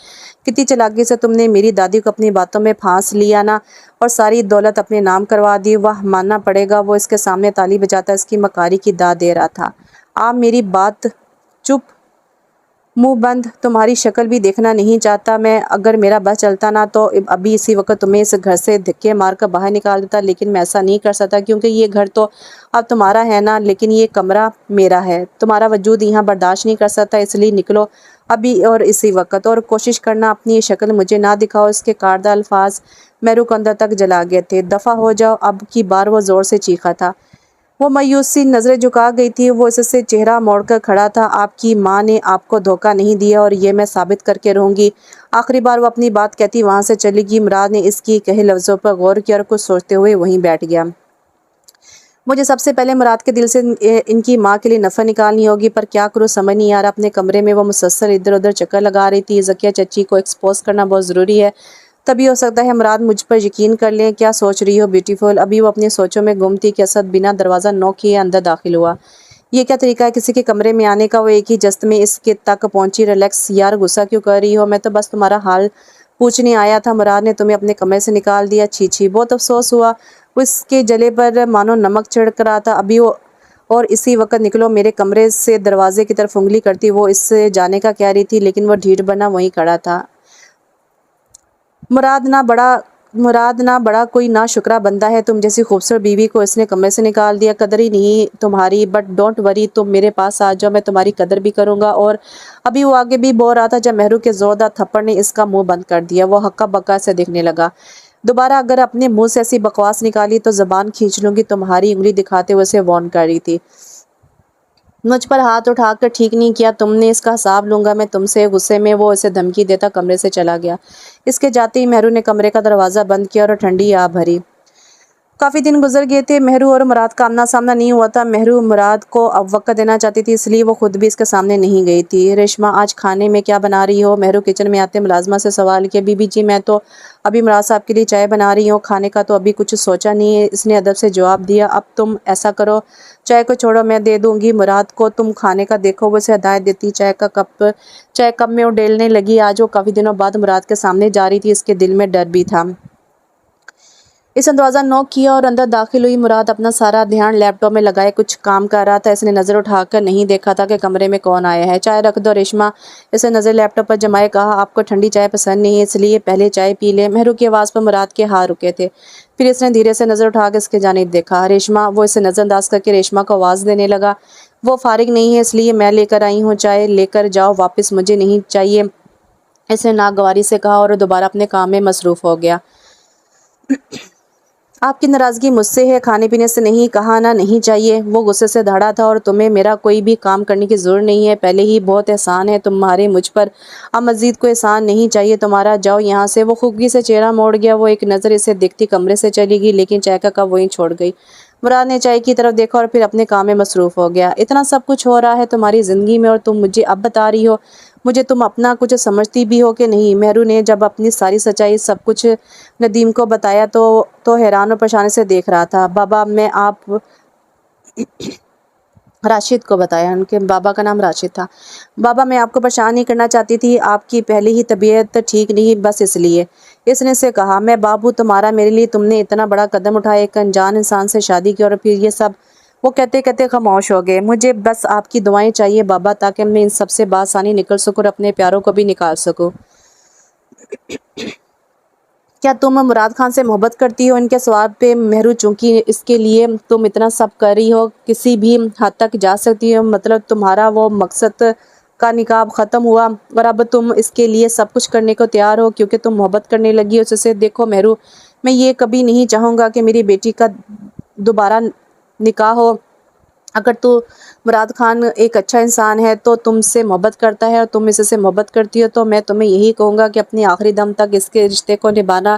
کتنی چالاکی سے تم نے میری دادی کو اپنی باتوں میں پھانس لیا نا، اور ساری دولت اپنے نام کروا دی۔ واہ، ماننا پڑے گا وہ اس کے سامنے تالی بجاتا اس کی مکاری کی داد دے رہا تھا۔ آپ میری بات چپ، منہ بند، تمہاری شکل بھی دیکھنا نہیں چاہتا میں۔ اگر میرا بس چلتا نا تو ابھی اسی وقت تمہیں اس گھر سے دھکے مار کر باہر نکال دیتا، لیکن میں ایسا نہیں کر سکتا کیونکہ یہ گھر تو اب تمہارا ہے نا، لیکن یہ کمرہ میرا ہے۔ تمہارا وجود یہاں برداشت نہیں کر سکتا، اس لیے نکلو ابھی اور اسی وقت، اور کوشش کرنا اپنی یہ شکل مجھے نہ دکھاؤ۔ اس کے کاردہ الفاظ مہرو کو اندر تک جلا گئے تھے۔ دفع ہو جاؤ، اب کی بار وہ زور سے چیخا تھا۔ وہ مایوس سی نظریں جھکا گئی تھی، وہ اس سے چہرہ موڑ کر کھڑا تھا۔ آپ کی ماں نے آپ کو دھوکہ نہیں دیا اور یہ میں ثابت کر کے رہوں گی۔ آخری بار وہ اپنی بات کہتی وہاں سے چلی گئی۔ مراد نے اس کی کہے لفظوں پر غور کیا اور کچھ سوچتے ہوئے وہیں بیٹھ گیا۔ مجھے سب سے پہلے مراد کے دل سے ان کی ماں کے لیے نفرت نکالنی ہوگی، پر کیا کروں سمجھ نہیں آ رہا۔ اپنے کمرے میں وہ مسلسل ادھر ادھر چکر لگا رہی تھی۔ ذکیہ چچی کو ایکسپوز کرنا بہت ضروری ہے، تبھی ہو سکتا ہے مراد مجھ پر یقین کر لیں۔ کیا سوچ رہی ہو بیوٹیفل؟ ابھی وہ اپنی سوچوں میں گم تھی کہ اسد بنا دروازہ نوک کیے اندر داخل ہوا۔ یہ کیا طریقہ ہے کسی کے کمرے میں آنے کا؟ وہ ایک ہی جست میں اس کے تک پہنچی۔ ریلیکس یار، غصہ کیوں کر رہی ہو؟ میں تو بس تمہارا حال پوچھنے آیا تھا۔ مراد نے تمہیں اپنے کمرے سے نکال دیا؟ چھی چھی، بہت افسوس ہوا۔ وہ اس کے جلے پر مانو نمک چھڑک رہا تھا۔ ابھی وہ اور اسی وقت نکلو میرے کمرے سے۔ دروازے کی طرف انگلی کرتی وہ اس سے جانے کا کہہ رہی تھی، لیکن وہ ڈھیٹ بنا وہیں کھڑا تھا۔ مراد نہ بڑا کوئی نا شکرا بندہ ہے، تم جیسی خوبصورت بیوی کو اس نے کمرے سے نکال دیا۔ قدر ہی نہیں تمہاری، بٹ ڈونٹ وری، تم میرے پاس آ جاؤ، میں تمہاری قدر بھی کروں گا۔ اور ابھی وہ آگے بھی بول رہا تھا جب مہرو کے زوردار تھپڑ نے اس کا منہ بند کر دیا۔ وہ ہکا بکا سے دیکھنے لگا۔ دوبارہ اگر اپنے منہ سے ایسی بکواس نکالی تو زبان کھینچ لوں گی، تمہاری انگلی دکھاتے ہوئے اسے وارن کر رہی تھی۔ مجھ پر ہاتھ اٹھا کر ٹھیک نہیں کیا تم نے، اس کا حساب لوں گا میں تم سے۔ غصے میں وہ اسے دھمکی دیتا کمرے سے چلا گیا۔ اس کے جاتے ہی مہرو نے کمرے کا دروازہ بند کیا اور ٹھنڈی آ بھری۔ کافی دن گزر گئے تھے، مہرو اور مراد کا آمنا سامنا نہیں ہوا تھا۔ مہرو مراد کو اب وقت دینا چاہتی تھی، اس لیے وہ خود بھی اس کے سامنے نہیں گئی تھی۔ ریشما، آج کھانے میں کیا بنا رہی ہو؟ مہرو کچن میں آتے ملازمہ سے سوال کیا۔ بی بی جی، میں تو ابھی مراد صاحب کے لیے چائے بنا رہی ہوں، کھانے کا تو ابھی کچھ سوچا نہیں ہے، اس نے ادب سے جواب دیا۔ اب تم ایسا کرو، چائے کو چھوڑو، میں دے دوں گی مراد کو، تم کھانے کا دیکھو۔ وہ اسے ہدایت دیتی چائے کپ میں اڈیلنے لگی۔ آج وہ کافی دنوں بعد مراد کے سامنے جا رہی تھی، اس کے دل میں ڈر بھی تھا۔ اس نے دروازہ نوک کیا اور اندر داخل ہوئی۔ مراد اپنا سارا دھیان لیپ ٹاپ میں لگائے کچھ کام کر رہا تھا۔ اس نے نظر اٹھا کر نہیں دیکھا تھا کہ کمرے میں کون آیا ہے۔ چائے رکھ دو ریشما، اس نے نظر لیپ ٹاپ پر جمائے کہا۔ آپ کو ٹھنڈی چائے پسند نہیں ہے، اس لیے پہلے چائے پی لیں۔ مہرو کی آواز پر مراد کے ہاتھ رکے تھے، پھر اس نے دھیرے سے نظر اٹھا کر اس کی جانب دیکھا۔ ریشما، وہ اسے نظر انداز کر کے ریشما کو آواز دینے لگا۔ وہ فارغ نہیں ہے، اس لیے میں لے کر آئی ہوں چائے، لے کر جاؤ واپس، مجھے نہیں چاہیے، اس نے ناگواری سے کہا اور دوبارہ اپنے کام میں مصروف ہو گیا۔ آپ کی ناراضگی مجھ سے ہے، کھانے پینے سے نہیں، کہا نا نہیں چاہیے۔ وہ غصے سے دھڑا تھا۔ اور تمہیں میرا کوئی بھی کام کرنے کی ضرورت نہیں ہے، پہلے ہی بہت احسان ہے تمہارے مجھ پر، اب مزید کوئی احسان نہیں چاہیے تمہارا، جاؤ یہاں سے۔ وہ خفگی سے چہرہ موڑ گیا۔ وہ ایک نظر اسے دیکھتی کمرے سے چلی گئی، لیکن چائے کا کپ وہیں چھوڑ گئی۔ مراد نے چائے کی طرف دیکھا اور پھر اپنے کام میں مصروف ہو گیا۔ اتنا سب کچھ ہو رہا ہے تمہاری زندگی میں اور تم مجھے اب بتا رہی ہو؟ مجھے تم اپنا کچھ سمجھتی بھی ہو کہ نہیں؟ مہرو نے جب اپنی ساری سچائی سب کچھ ندیم کو بتایا تو حیران اور پریشانی سے دیکھ رہا تھا۔ بابا، میں آپ راشد کو بتایا، ان کے بابا کا نام راشد تھا۔ بابا، میں آپ کو پریشان نہیں کرنا چاہتی تھی، آپ کی پہلے ہی طبیعت ٹھیک نہیں، بس اس لیے، اس نے سے کہا۔ میں بابو تمہارا، میرے لیے تم نے اتنا بڑا قدم اٹھایا، ایک انجان انسان سے شادی کی اور پھر یہ سب وہ کہتے کہتے خاموش ہو گئے۔ مجھے بس آپ کی دعائیں چاہیے بابا، تاکہ میں ان سب سے بآسانی نکل سکوں اور اپنے پیاروں کو بھی نکال سکوں۔ کیا تم مراد خان سے محبت کرتی ہو؟ ان کے سوال پہ مہرو چونکہ اس کے لیے تم اتنا سب کر رہی ہو کسی بھی حد تک جا سکتی ہو، مطلب تمہارا وہ مقصد کا نقاب ختم ہوا اور اب تم اس کے لیے سب کچھ کرنے کو تیار ہو کیونکہ تم محبت کرنے لگی ہو اس سے۔ دیکھو مہرو، میں یہ کبھی نہیں چاہوں گا کہ میری بیٹی کا دوبارہ نکاح ہو۔ اگر تو مراد خان ایک اچھا انسان ہے تو تم سے محبت کرتا ہے اور تم اس سے محبت کرتی ہو، تو میں تمہیں یہی کہوں گا کہ اپنی آخری دم تک اس کے رشتے کو نبھانا،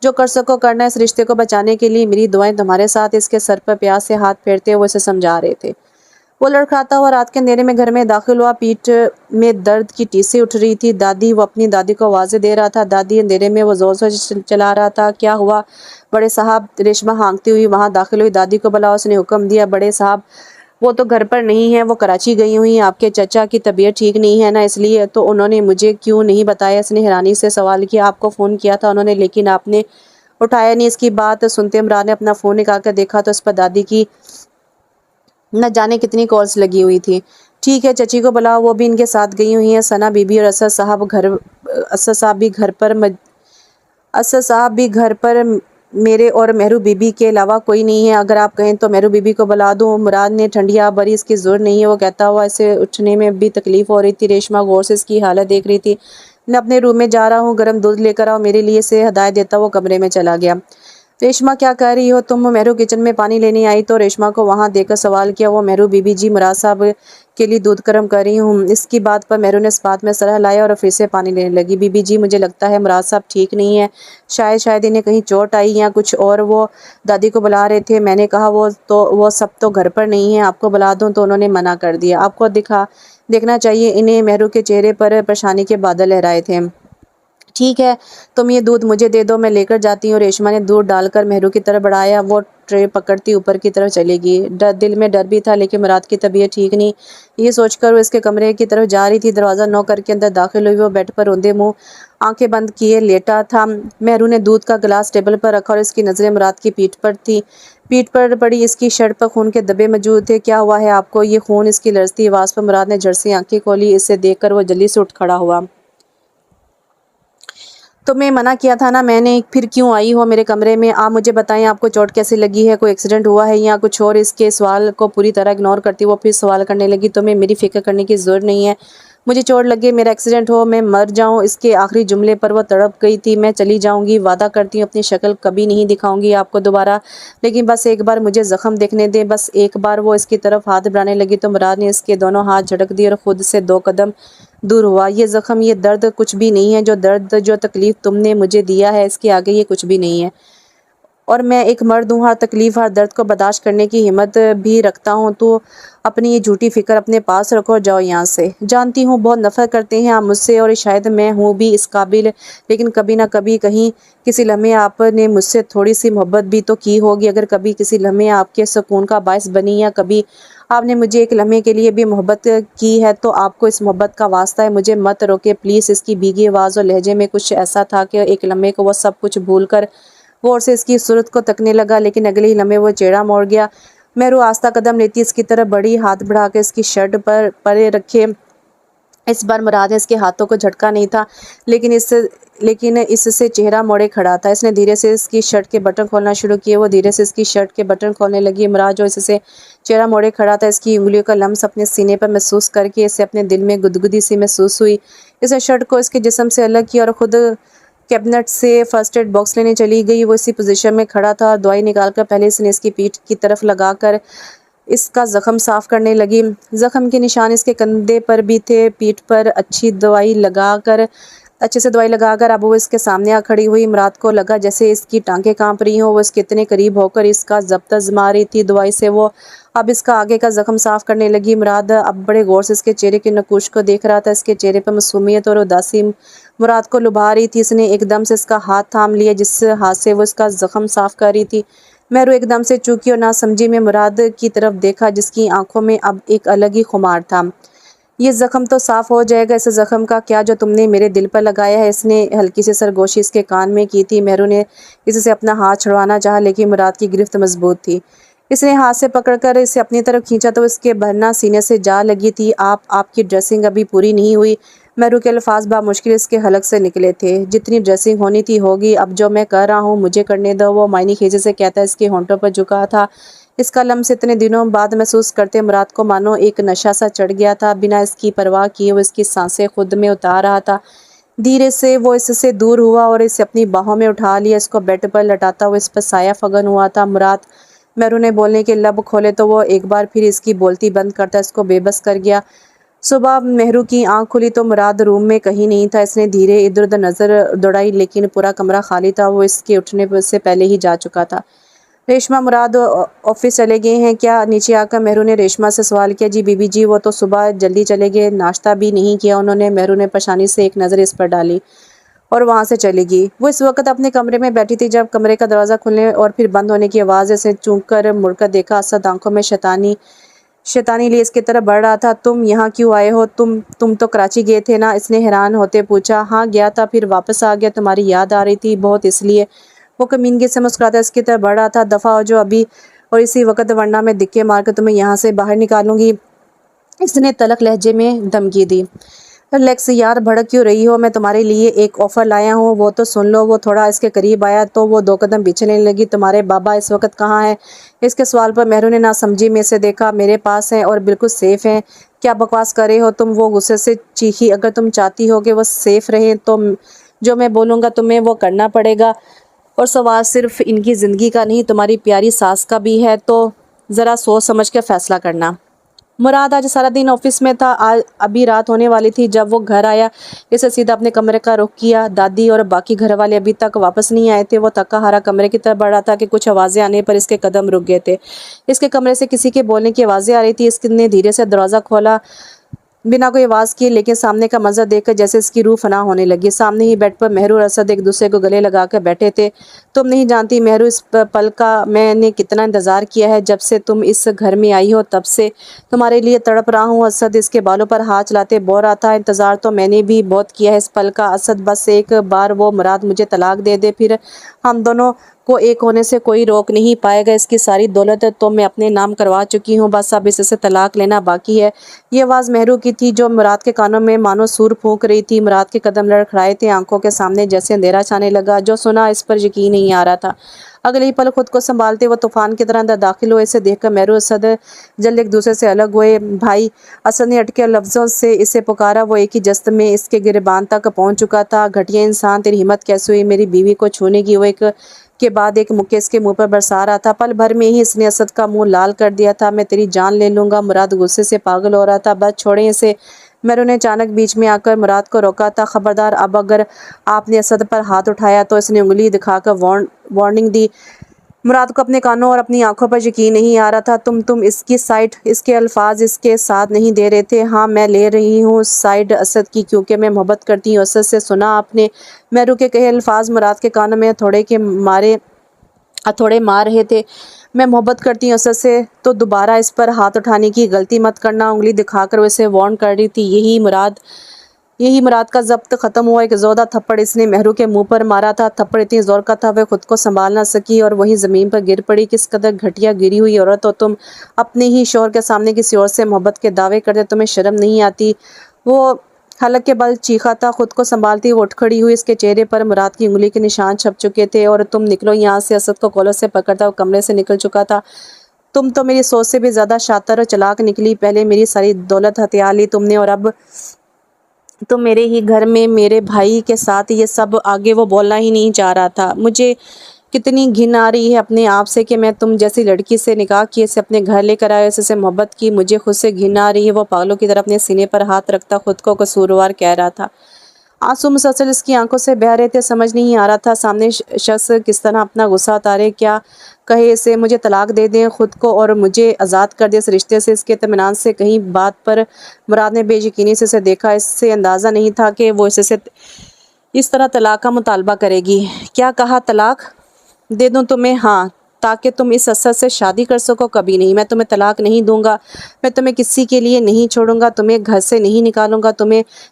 جو کر سکو کرنا۔ اس رشتے کو بچانے کے لیے میری دعائیں تمہارے ساتھ۔ اس کے سر پر پیاس سے ہاتھ پھیرتے وہ اسے سمجھا رہے تھے۔ وہ لڑکھڑاتا ہوا رات کے اندھیرے میں گھر میں داخل ہوا۔ پیٹھ میں درد کی ٹیسیں اٹھ رہی تھی۔ وہ اپنی دادی کو آوازیں دے رہا تھا۔ دادی، اندھیرے میں وہ زور سے چلا رہا تھا۔ کیا ہوا بڑے صاحب؟ ریشما ہانکتی ہوئی وہاں داخل ہوئی۔ دادی کو بلاؤ، اس نے حکم دیا۔ بڑے صاحب وہ تو گھر پر نہیں ہیں، وہ کراچی گئی ہوئی ہیں۔ آپ کے چچا کی طبیعت ٹھیک نہیں ہے نا، اس لیے تو انہوں نے مجھے کیوں نہیں بتایا؟ اس نے حیرانی سے سوال کیا۔ آپ کو فون کیا تھا انہوں نے، لیکن آپ نے اٹھایا نہیں۔ اس کی بات سنتے عمران نے اپنا فون نکال کر دیکھا تو اس پر دادی کی نہ جانے کتنی کالز لگی ہوئی تھی۔ ٹھیک ہے، چچی کو بلاؤ، وہ بھی ان کے ساتھ گئی ہوئی ہیں۔ ثنا بی بی اور اسد صاحب بھی گھر پر میرے اور مہرو بی بی کے علاوہ کوئی نہیں ہے۔ اگر آپ کہیں تو مہرو بی بی کو بلا دوں۔ مراد نے ٹھنڈی آب بھری، اس کی ضرورت نہیں ہے، وہ کہتا ہوا اسے اٹھنے میں بھی تکلیف ہو رہی تھی۔ ریشما غور سے اس کی حالت دیکھ رہی تھی۔ میں اپنے روم میں جا رہا ہوں، گرم دودھ لے کر آؤ میرے لیے، سے ہدایت دیتا وہ کمرے میں چلا گیا۔ ریشما، کیا کہہ رہی ہو تم؟ مہرو کچن میں پانی لینے آئی تو ریشما کو وہاں دیکھ کر سوال کیا۔ وہ مہرو بی بی جی، مراد صاحب کے لیے دودھ گرم کر رہی ہوں۔ اس کی بات پر مہرو نے اس بات میں سر ہلایا اور پھر سے پانی لینے لگی۔ بی بی جی، مجھے لگتا ہے مراد صاحب ٹھیک نہیں ہے، شاید انہیں کہیں چوٹ آئی یا کچھ اور۔ وہ دادی کو بلا رہے تھے، میں نے کہا وہ سب تو گھر پر نہیں ہیں، آپ کو بلا دوں تو انہوں نے منع کر دیا۔ آپ کو دیکھنا چاہیے انہیں۔ مہرو کے چہرے پر پریشانی کے بادل لہرائے تھے۔ ٹھیک ہے، تم یہ دودھ مجھے دے دو، میں لے کر جاتی ہوں۔ ریشما نے دودھ ڈال کر مہرو کی طرف بڑھایا۔ وہ ٹرے پکڑتی اوپر کی طرف چلی گئی۔ دل میں ڈر بھی تھا، لیکن مراد کی طبیعت ٹھیک نہیں، یہ سوچ کر وہ اس کے کمرے کی طرف جا رہی تھی۔ دروازہ نوک کر کے اندر داخل ہوئی۔ وہ بیڈ پر روندے منہ آنکھیں بند کیے لیٹا تھا۔ مہرو نے دودھ کا گلاس ٹیبل پر رکھا اور اس کی نظریں مراد کی پیٹھ پر تھی۔ پیٹھ پر پڑی، اس کی شرٹ پر خون کے دھبے موجود تھے۔ کیا ہوا ہے آپ کو؟ یہ خون؟ اس کی لرزتی آواز پر مراد نے جھٹ سے آنکھیں کھولی۔ اسے دیکھ کر وہ جلدی سے اٹھ کھڑا ہوا۔ تمہیں منع کیا تھا نا میں نے، پھر کیوں آئی ہو میرے کمرے میں؟ آپ مجھے بتائیں، آپ کو چوٹ کیسے لگی ہے؟ کوئی ایکسیڈنٹ ہوا ہے یا کچھ اور؟ اس کے سوال کو پوری طرح اگنور کرتی وہ پھر سوال کرنے لگی۔ تمہیں میری فکر کرنے کی ضرورت نہیں ہے، مجھے چوٹ لگے، میرا ایکسیڈنٹ ہو، میں مر جاؤں۔ اس کے آخری جملے پر وہ تڑپ گئی تھی۔ میں چلی جاؤں گی، وعدہ کرتی ہوں اپنی شکل کبھی نہیں دکھاؤں گی آپ کو دوبارہ، لیکن بس ایک بار مجھے زخم دیکھنے دیں، بس ایک بار۔ وہ اس کی طرف ہاتھ بڑھانے لگی تو مراد نے اس کے دونوں ہاتھ جھٹک دیے اور خود سے 2 قدم دور ہوا۔ یہ زخم، یہ درد کچھ بھی نہیں ہے، جو تکلیف تم نے مجھے دیا ہے، اس کے آگے یہ کچھ بھی نہیں ہے، اور میں ایک مرد ہوں، ہر تکلیف، ہر درد کو برداشت کرنے کی ہمت بھی رکھتا ہوں۔ تو اپنی یہ جھوٹی فکر اپنے پاس رکھو اور جاؤ یہاں سے۔ جانتی ہوں بہت نفرت کرتے ہیں آپ مجھ سے، اور شاید میں ہوں بھی اس قابل، لیکن کبھی نہ کبھی کہیں کسی لمحے آپ نے مجھ سے تھوڑی سی محبت بھی تو کی ہوگی۔ اگر کبھی کسی لمحے آپ کے سکون کا باعث بنی، یا کبھی آپ نے مجھے ایک لمحے کے لیے بھی محبت کی ہے، تو آپ کو اس محبت کا واسطہ ہے، مجھے مت روکے پلیز۔ اس کی بھیگی آواز اور لہجے میں کچھ ایسا تھا کہ ایک لمحے کو وہ سب کچھ بھول کر غور سے اس کی صورت کو تکنے لگا، لیکن اگلے ہی لمحے وہ چہرہ موڑ گیا۔ مہرو آہستہ قدم لیتی اس کی طرف بڑھی، ہاتھ بڑھا کے اس کی شرٹ پر پرے رکھے۔ اس بار مراد نے اس کے ہاتھوں کو جھٹکا نہیں تھا، لیکن اس سے چہرہ موڑے کھڑا تھا۔ اس نے دھیرے سے اس کی شرٹ کے بٹن کھولنا شروع کیے۔ وہ دھیرے سے اس کی شرٹ کے بٹن کھولنے لگی۔ مراد جو اس سے چہرہ موڑے کھڑا تھا، اس کی انگلیوں کا لمس اپنے سینے پر محسوس کر کے اسے اپنے دل میں گدگدی سی محسوس ہوئی۔ اس نے شرٹ کو اس کے جسم سے الگ کیا اور خود کیبنٹ سے فرسٹ ایڈ باکس لینے چلی گئی۔ وہ اسی پوزیشن میں کھڑا تھا اور دوائی نکال کر پہلے اس نے اس کی پیٹھ کی طرف لگا کر اس کا زخم صاف کرنے لگی۔ زخم کے نشان اس کے کندھے پر بھی تھے۔ پیٹھ پر اچھے سے دوائی لگا کر اب وہ اس کے سامنے آ کھڑی ہوئی۔ مراد کو لگا جیسے اس کی ٹانگیں کانپ رہی ہوں۔ وہ اس کے اتنے قریب ہو کر اس کا ضبط آزما رہی تھی۔ دوائی سے وہ اب اس کا آگے کا زخم صاف کرنے لگی۔ مراد اب بڑے غور سے اس کے چہرے کے نقوش کو دیکھ رہا تھا۔ اس کے چہرے پر معصومیت اور اداسی مراد کو لبھا رہی تھی۔ اس نے ایک دم سے اس کا ہاتھ تھام لیا، جس ہاتھ سے وہ اس کا زخم صاف کر رہی تھی۔ مہرو ایک دم سے چونکی اور ناسمجھی میں مراد کی طرف دیکھا، جس کی آنکھوں میں اب ایک الگ ہی خمار تھا۔ یہ زخم تو صاف ہو جائے گا، اس زخم کا کیا جو تم نے میرے دل پر لگایا ہے؟ اس نے ہلکی سی سرگوشی اس کے کان میں کی تھی۔ مہرو نے اس سے اپنا ہاتھ چھڑوانا چاہا، لیکن مراد کی گرفت مضبوط تھی۔ اس نے ہاتھ سے پکڑ کر اسے اپنی طرف کھینچا تو اس کے بھرنا سینے سے جا لگی تھی۔ آپ کی ڈریسنگ ابھی پوری نہیں ہوئی۔ مہرو کے الفاظ بامشکل اس کے حلق سے نکلے تھے۔ جتنی ڈریسنگ ہونی تھی ہوگی، اب جو میں کر رہا ہوں مجھے کرنے دو، وہ معنی خیزی سے کہتا اس کے ہونٹوں پر جھکا تھا۔ اس کا لمس اتنے دنوں بعد محسوس کرتے مراد کو مانو ایک نشہ سا چڑھ گیا تھا۔ بنا اس کی پرواہ کیے وہ اس کی سانسیں خود میں اتار رہا تھا۔ دھیرے سے وہ اس سے دور ہوا اور اسے اپنی باہوں میں اٹھا لیا۔ اس کو بیڈ پر لٹاتا ہوا اس پر سایہ فگن ہوا تھا۔ مراد مہرو نے بولنے کے لب کھولے تو وہ ایک بار پھر اس کی بولتی بند کرتا اس کو بے بس کر گیا۔ صبح مہرو کی آنکھ کھلی تو مراد روم میں کہیں نہیں تھا۔ اس نے دھیرے ادھر ادھر نظر دوڑائی لیکن پورا کمرہ خالی تھا۔ وہ اس کے اٹھنے سے پہلے ہی جا چکا تھا۔ ریشما، مراد آفس چلے گئے ہیں کیا؟ نیچے آ کر مہرو نے ریشما سے سوال کیا۔ جی بی بی جی، وہ تو صبح جلدی چلے گئے، ناشتہ بھی نہیں کیا انہوں نے۔ مہرو نے پریشانی سے ایک نظر اس پر ڈالی اور وہاں سے چلی گئی۔ وہ اس وقت اپنے کمرے میں بیٹھی تھی جب کمرے کا دروازہ کھلنے اور پھر بند ہونے کی آواز سے چونک کر مڑ کر دیکھا۔ اسد آنکھوں میں شیطانی لیے اس کی طرف بڑھ رہا تھا۔ تم یہاں کیوں آئے ہو؟ تم تو کراچی گئے تھے نا؟ اس نے حیران ہوتے پوچھا۔ ہاں گیا تھا، پھر واپس آ گیا۔ تمہاری یاد آ رہی تھی بہت، اس لیے۔ وہ کمینگی سے مسکراتا اس کی طرف بڑھ رہا تھا۔ دفعہ ہو جو ابھی اور اسی وقت، ورنہ میں دھکے مار کر تمہیں یہاں سے باہر نکالوں گی، اس نے تلخ لہجے میں دھمکی دی۔ ریلیکس یار، بھڑک کیوں رہی ہو؟ میں تمہارے لیے ایک آفر لایا ہوں، وہ تو سن لو۔ وہ تھوڑا اس کے قریب آیا تو وہ 2 قدم پیچھے لینے لگی۔ تمہارے بابا اس وقت کہاں ہیں؟ اس کے سوال پر مہرو نے ناسمجھی میں سے دیکھا۔ میرے پاس ہیں اور بالکل سیف ہیں۔ کیا بکواس کر رہے ہو تم؟ وہ غصے سے چیخی۔ اگر تم چاہتی ہو کہ وہ سیف رہیں تو جو میں بولوں گا تمہیں وہ کرنا پڑے گا، اور سوال صرف ان کی زندگی کا نہیں، تمہاری پیاری ساس کا بھی ہے، تو ذرا سوچ سمجھ کے فیصلہ کرنا۔ مراد آج سارا دن آفس میں تھا۔ ابھی رات ہونے والی تھی جب وہ گھر آیا۔ اسے سیدھا اپنے کمرے کا رخ کیا۔ دادی اور باقی گھر والے ابھی تک واپس نہیں آئے تھے۔ وہ تھکا ہارا کمرے کی طرف بڑھ رہا تھا کہ کچھ آوازیں آنے پر اس کے قدم رک گئے تھے۔ اس کے کمرے سے کسی کے بولنے کی آوازیں آ رہی تھی۔ اس نے دھیرے سے دروازہ کھولا بنا کوئی آواز کیے، لیکن سامنے کا منظر دیکھ کر جیسے اس کی روح فنا ہونے لگی۔ سامنے ہی بیڈ پر مہرو اور اسد ایک دوسرے کو گلے لگا کر بیٹھے تھے۔ تم نہیں جانتی مہرو، اس پل کا میں نے کتنا انتظار کیا ہے۔ جب سے تم اس گھر میں آئی ہو تب سے تمہارے لیے تڑپ رہا ہوں۔ اسد اس کے بالوں پر ہاتھ چلاتے بول رہا تھا۔ انتظار تو میں نے بھی بہت کیا ہے اس پل کا اسد، بس ایک بار وہ مراد مجھے طلاق دے دے، پھر ہم دونوں کو ایک ہونے سے کوئی روک نہیں پائے گا۔ اس کی ساری دولت تو میں اپنے نام کروا چکی ہوں، بس اب اس سے طلاق لینا باقی ہے۔ یہ آواز مہرو کی تھی جو مراد کے کانوں میں مانو سور پھونک رہی تھی۔ مراد کے قدم لڑکھڑائے تھے، آنکھوں کے سامنے جیسے اندھیرا چھانے لگا۔ جو سنا اس پر یقین نہیں آ رہا تھا۔ اگلے ہی پل خود کو سنبھالتے وہ طوفان کی طرح اندر داخل ہوئے۔ اسے دیکھ کر مہرو اسد جلد ایک دوسرے سے الگ ہوئے۔ بھائی، اسد نے اٹکے لفظوں سے اسے پکارا۔ وہ ایک ہی جست میں اس کے گریبان تک پہنچ چکا تھا۔ گھٹیا انسان، تیری ہمت کیسے ہوئی میری بیوی کو چھونے کی؟ وہ ایک کے بعد ایک مکے اس کے منہ پر برسا رہا تھا۔ پل بھر میں ہی اس نے اسد کا منہ لال کر دیا تھا۔ میں تیری جان لے لوں گا۔ مراد غصے سے پاگل ہو رہا تھا۔ بس چھوڑیں اسے۔ مہرو نے اچانک بیچ میں آ کر مراد کو روکا تھا۔ خبردار، اب اگر آپ نے اسد پر ہاتھ اٹھایا تو اس نے انگلی دکھا کر وارننگ دی۔ مراد کو اپنے کانوں اور اپنی آنکھوں پر یقین نہیں آ رہا تھا۔ تم اس کی سائڈ، اس کے الفاظ اس کے ساتھ نہیں دے رہے تھے؟ ہاں میں لے رہی ہوں سائڈ اسد کی، کیونکہ میں محبت کرتی ہوں اسد سے۔ سنا آپ نے؟ مہرو کے کہے الفاظ مراد کے کانوں میں ہتھوڑے مار رہے تھے۔ میں محبت کرتی ہوں اسد سے، تو دوبارہ اس پر ہاتھ اٹھانے کی غلطی مت کرنا۔ انگلی دکھا کر وہ اسے وارن کر رہی تھی۔ یہی مراد کا ضبط ختم ہوا۔ ایک زوردار تھپڑ اس نے مہرو کے منہ پر مارا تھا۔ تھپڑ اتنی زور کا تھا وہ خود کو سنبھال نہ سکی اور وہیں زمین پر گر پڑی۔ کس قدر گھٹیا گری ہوئی عورت ہو تم! اپنے ہی شوہر کے سامنے کسی اور سے محبت کے دعوے کرتے تمہیں شرم نہیں آتی؟ وہ حلق کے بل چیخا تھا۔ خود کو سنبھالتی وہ اٹھ کھڑی ہوئی۔ اس کے چہرے پر مراد کی انگلی کے نشان چھپ چکے تھے۔ اور تم نکلو یہاں سے! اسد کو کالر سے پکڑتا وہ کمرے سے نکل چکا تھا۔ تم تو میری سوچ سے بھی زیادہ شاطر اور چلاک نکلی۔ پہلے میری ساری دولت ہتھیا لی تم نے، اور اب تم میرے ہی گھر میں میرے بھائی کے ساتھ یہ سب! آگے وہ بولنا ہی نہیں چاہ رہا تھا۔ مجھے کتنی گھن آ رہی ہے اپنے آپ سے کہ میں تم جیسی لڑکی سے نکاح کیے، اسے اپنے گھر لے کر آیا، اس سے محبت کی۔ مجھے خود سے گھن آ رہی ہے۔ وہ پاگلوں کی طرح اپنے سینے پر ہاتھ رکھتا خود کو قصوروار کہہ رہا تھا۔ آنسو مسلسل اس کی آنکھوں سے بہہ رہے تھے۔ سمجھ نہیں آ رہا تھا سامنے شخص کس طرح اپنا غصہ اتارے، کیا کہے اسے۔ مجھے طلاق دے دیں خود کو اور مجھے آزاد کر دے اس رشتے سے۔ اس کے اطمینان سے کہیں بات پر مراد نے بے یقینی سے اسے دیکھا۔ اس سے اندازہ نہیں تھا کہ وہ اس طرح طلاق کا مطالبہ کرے گی۔ کیا کہا؟ طلاق دے دوں تمہیں؟ ہاں، تاکہ تم اس اسد سے شادی کر سکو؟ کبھی نہیں، میں تمہیں طلاق نہیں دوں گا۔ میں تمہیں کسی کے لیے نہیں چھوڑوں گا، تمہیں گھر سے نہیں نکالوں گا،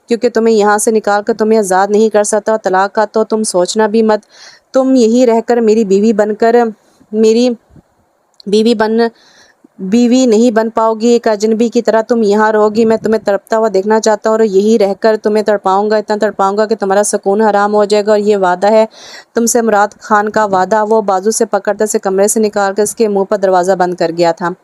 کیونکہ تمہیں یہاں سے نکال کر تمہیں آزاد نہیں کر سکتا۔ طلاق کا تو تم سوچنا بھی مت۔ تم یہیں رہ کر میری بیوی بن کر میری बीवी नहीं बन पाओगी, एक अजनबी की तरह तुम यहाँ रहोगी। मैं तुम्हें तड़पता हुआ देखना चाहता हूँ और यही रहकर तुम्हें तड़पाऊंगा, इतना तड़पाऊंगा कि तुम्हारा सुकून हराम हो जाएगा। और ये वादा है तुमसे। मुराद खान का वादा। वो बाजू से पकड़ते से कमरे से निकाल कर इसके मुंह पर दरवाज़ा बंद कर गया था।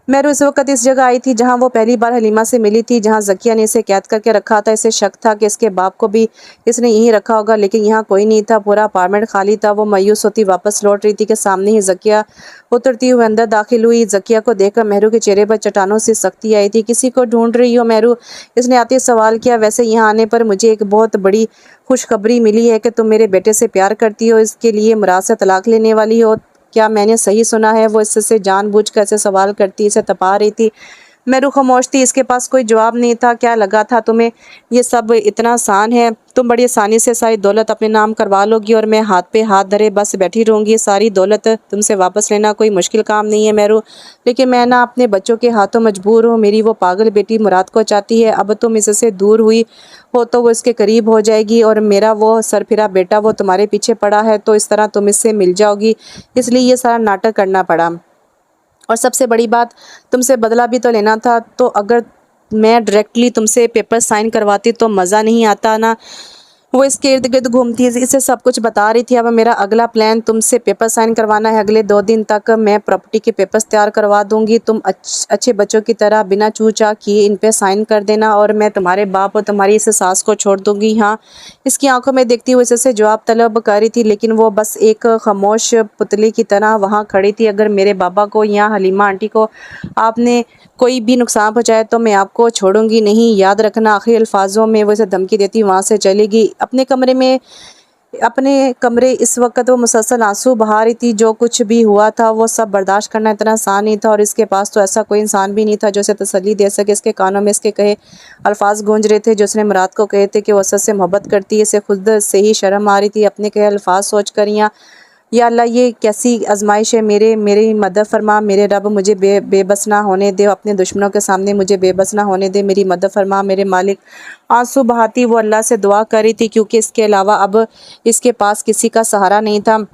मेहरू इस वक्त इस जगह आई थी जहां वो पहली बार हलीमा से मिली थी, जहां ज़किया ने इसे कैद करके रखा था। इसे शक था कि इसके बाप को भी इसने यहीं रखा होगा, लेकिन यहाँ कोई नहीं था। पूरा अपार्टमेंट खाली था। वो मायूस होती वापस लौट रही थी कि सामने ही ज़किया उतरती हुई अंदर दाखिल हुई। ज़किया को देखकर मेहरू के चेहरे पर चट्टानों से सख्ती आई थी। किसी को ढूंढ रही हो मेहरू? इसने आते सवाल किया। वैसे यहाँ आने पर मुझे एक बहुत बड़ी खुशखबरी मिली है कि तुम मेरे बेटे से प्यार करती हो, इसके लिए मुराद से तलाक लेने वाली हो। क्या मैंने सही सुना है? वो इससे जानबूझकर ऐसे सवाल करती, इसे तपा रही थी। मेहरू खामोश थी। इसके पास कोई जवाब नहीं था। क्या लगा था तुम्हें ये सब इतना आसान है? तुम बड़ी आसानी से सारी दौलत अपने नाम करवा लोगी और मैं हाथ पे हाथ धरे बस बैठी रहूँगी। सारी दौलत तुमसे वापस लेना कोई मुश्किल काम नहीं है मेहरू, लेकिन मैं ना अपने बच्चों के हाथों मजबूर हूँ। मेरी वो पागल बेटी मुराद को चाहती है। अब तुम इससे दूर हुई हो तो वो इसके करीब हो जाएगी, और मेरा वो सरफिरा बेटा वो तुम्हारे पीछे पड़ा है, तो इस तरह तुम इससे मिल जाओगी। इसलिए ये सारा नाटक करना पड़ा। और सबसे बड़ी बात, तुमसे बदला भी तो लेना था। तो अगर मैं डायरेक्टली तुमसे पेपर साइन करवाती तो मज़ा नहीं आता ना। वो इसके इर्द गिर्द घूमती इसे सब कुछ बता रही थी। अब मेरा अगला प्लान तुमसे पेपर साइन करवाना है। अगले 2 दिन तक मैं प्रॉपर्टी के पेपर्स तैयार करवा दूंगी। तुम अच्छे बच्चों की तरह बिना चू चा किए इन पे साइन कर देना, और मैं तुम्हारे बाप और तुम्हारी इस सास को छोड़ दूंगी। हाँ, इसकी आंखों में देखती हुई इससे जवाब तलब कर रही थी, लेकिन वो बस एक खामोश पुतली की तरह वहाँ खड़ी थी। अगर मेरे बाबा को या हलीमा आंटी को आपने कोई भी नुकसान पहुँचाया तो मैं आपको छोड़ूंगी नहीं, याद रखना। आखिरी अल्फाजों में वो इसे धमकी देती वहाँ से चली गई। अपने कमरे इस वक्त वो मुसलसल आंसू बहा रही थी। जो कुछ भी हुआ था वो सब बर्दाश्त करना इतना आसान नहीं था, और इसके पास तो ऐसा कोई इंसान भी नहीं था जो उसे तसल्ली दे सके। इसके कानों में इसके कहे अल्फाज गूंज रहे थे जो उसने मुराद को कहे थे कि वो असद से मोहब्बत करती है। इसे खुद से ही शर्म आ रही थी अपने कहे अल्फाज सोच कर। या अल्लाह, ये कैसी आजमाइश है? मेरी मदद फरमा मेरे रब, मुझे बेबस ना होने दे। अपने दुश्मनों के सामने मुझे बेबस ना होने दे। मेरी मदद फरमा मेरे मालिक। आंसू बहाती वो अल्लाह से दुआ कर रही थी, क्योंकि इसके अलावा अब इसके पास किसी का सहारा नहीं था।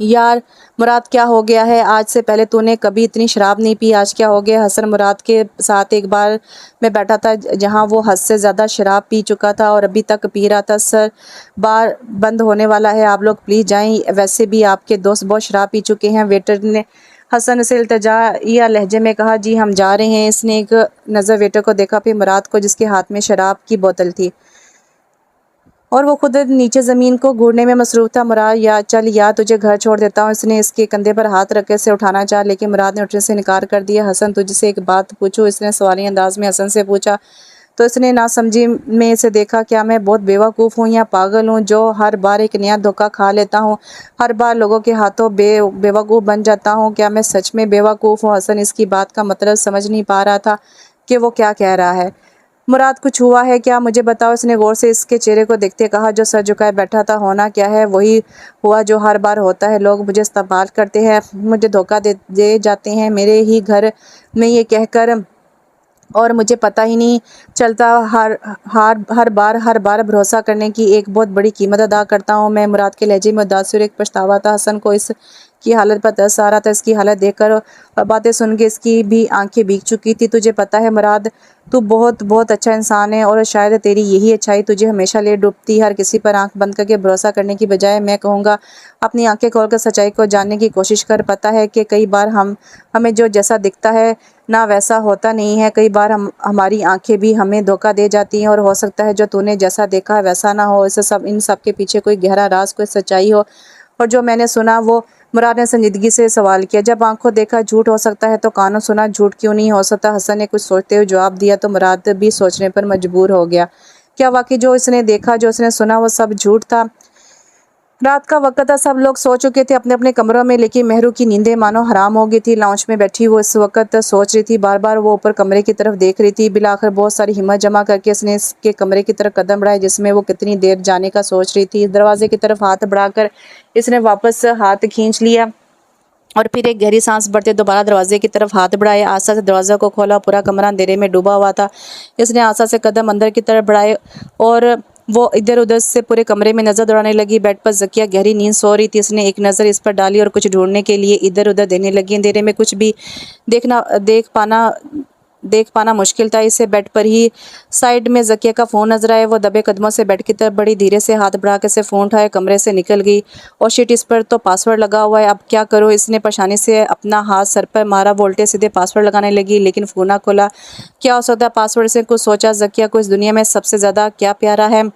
यार मुराद, क्या हो गया है? आज से पहले तूने कभी इतनी शराब नहीं पी, आज क्या हो गया? हसन मुराद के साथ एक बार मैं बैठा था जहां वो हद से ज़्यादा शराब पी चुका था और अभी तक पी रहा था। सर, बार बंद होने वाला है, आप लोग प्लीज़ जाएं। वैसे भी आपके दोस्त बहुत शराब पी चुके हैं। वेटर ने हसन से इल्तिजा लहजे में कहा। जी हम जा रहे हैं। इसने एक नज़र वेटर को देखा, फिर मुराद को जिसके हाथ में शराब की बोतल थी, और वो खुद नीचे ज़मीन को घूरने में मसरूफ़ था। मुराद, या चल या तुझे घर छोड़ देता हूँ। इसने इसके कंधे पर हाथ रख के से उठाना चाहा, लेकिन मुराद ने उठने से इनकार कर दिया। हसन, तुझसे एक बात पूछूं? इसने सवाली अंदाज में हसन से पूछा। तो इसने नासमझी में इसे देखा। क्या मैं बहुत बेवकूफ़ हूँ या पागल हूँ जो हर बार एक नया धोखा खा लेता हूँ, हर बार लोगों के हाथों बेवकूफ़ बन जाता हूँ? क्या मैं सच में बेवकूफ़ हूँ? हसन इसकी बात का मतलब समझ नहीं पा रहा था कि वो क्या कह रहा है। मुराद, कुछ हुआ है क्या? मुझे बताओ। इसने गौर से इसके चेहरे को देखते कहा। जो सर झुकाए बैठा था। होना क्या है? वही हुआ जो हर बार होता है। लोग मुझे इस्तेमाल करते हैं, मुझे धोखा दे जाते हैं मेरे ही घर में ये कहकर, और मुझे पता ही नहीं चलता। हर बार भरोसा करने की एक बहुत बड़ी कीमत अदा करता हूँ मैं। मुराद के लहजे में उदास और एक पछतावा था। हसन को इसकी हालत पर तरस आ रहा था। इसकी हालत देखकर और बातें सुन के इसकी भी आंखें भीग चुकी थी। तुझे पता है मुराद, तू बहुत बहुत अच्छा इंसान है, और शायद तेरी यही अच्छाई तुझे हमेशा ले डूबती। हर किसी पर आंख बंद करके भरोसा करने की बजाय मैं कहूँगा अपनी आंखें खोलकर सच्चाई को जानने की कोशिश कर। पता है कि कई बार हमें जो जैसा दिखता है ना वैसा होता नहीं है। कई बार हमारी आंखें भी हमें धोखा दे जाती हैं, और हो सकता है जो तूने जैसा देखा है वैसा ना हो। इन सब के पीछे कोई गहरा राज, कोई सच्चाई हो। और जो मैंने सुना वो, मुराद ने संजीदगी से सवाल किया। जब आंखों देखा झूठ हो सकता है तो कानों सुना झूठ क्यों नहीं हो सकता? हसन ने कुछ सोचते हुए जवाब दिया, तो मुराद भी सोचने पर मजबूर हो गया। क्या वाकई जो इसने देखा, जो इसने सुना, वो सब झूठ था? रात का वक्त था। सब लोग सो चुके थे अपने अपने कमरों में, लेकिन मेहरू की नींदें मानो हराम हो गई थी। लाउंज में बैठी वो इस वक्त सोच रही थी। बार बार वो ऊपर कमरे की तरफ देख रही थी। बिलाखिर बहुत सारी हिम्मत जमा करके इसने इसके कमरे की तरफ कदम बढ़ाए, जिसमें वो कितनी देर जाने का सोच रही थी। दरवाजे की तरफ हाथ बढ़ाकर इसने वापस हाथ खींच लिया, और फिर एक गहरी सांस भरते दोबारा दरवाजे की तरफ हाथ बढ़ाए। आशा से दरवाज़ा को खोला। पूरा कमरा अंधेरे में डूबा हुआ था। इसने आशा से कदम अंदर की तरफ बढ़ाए और वो इधर उधर से पूरे कमरे में नज़र दौड़ाने लगी। बेड पर ज़किया गहरी नींद सो रही थी। उसने एक नज़र इस पर डाली और कुछ ढूंढने के लिए इधर उधर देने लगी। अंधेरे में कुछ भी देख पाना मुश्किल था। इसे बेड पर ही साइड में ज़किया का फ़ोन नजर आया। वो दबे कदमों से बेड की तरफ बढ़ी, धीरे से हाथ बढ़ा के से फ़ोन उठाया, कमरे से निकल गई। और शिट, इस पर तो पासवर्ड लगा हुआ है, अब क्या करो। इसने परेशानी से अपना हाथ सर पर मारा, वोल्टे सीधे पासवर्ड लगाने लगी, लेकिन फ़ोन ना खोला। क्या हो सकता है पासवर्ड से? कुछ सोचा। ज़किया को इस दुनिया में सबसे ज़्यादा क्या प्यारा है?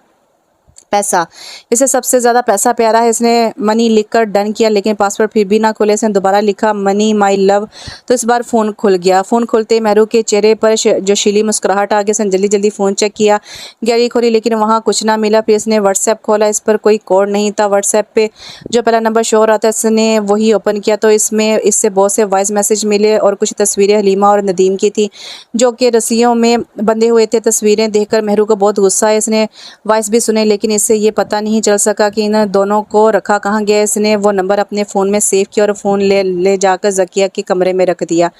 पैसा। इसे सबसे ज़्यादा पैसा प्यारा है। इसने मनी लिखकर डन किया, लेकिन पासवर्ड फिर भी ना खोले। इसने दोबारा लिखा मनी माई लव, तो इस बार फ़ोन खुल गया। फ़ोन खुलते ही मेहरू के चेहरे पर जोशीली मुस्कुराहट आ गई। इसने जल्दी जल्दी फ़ोन चेक किया, गैलरी खोली, लेकिन वहाँ कुछ ना मिला। फिर इसने व्हाट्सएप खोला, इस पर कोई कोड नहीं था। व्हाट्सएप पे जो पहला नंबर शो हो रहा था, इसने वही ओपन किया, तो इससे बहुत से वॉइस मैसेज मिले और कुछ तस्वीरें हलीमा और नदीम की थी, जो कि रस्सियों में बंधे हुए थे। तस्वीरें देखकर मेहरू को बहुत गुस्सा है। इसने वॉइस भी सुने, लेकिन इससे ये पता नहीं चल सका कि इन दोनों को रखा कहाँ गया। इसने वो नंबर अपने फ़ोन में सेव किया और फ़ोन ले जाकर ज़किया के कमरे में रख दिया।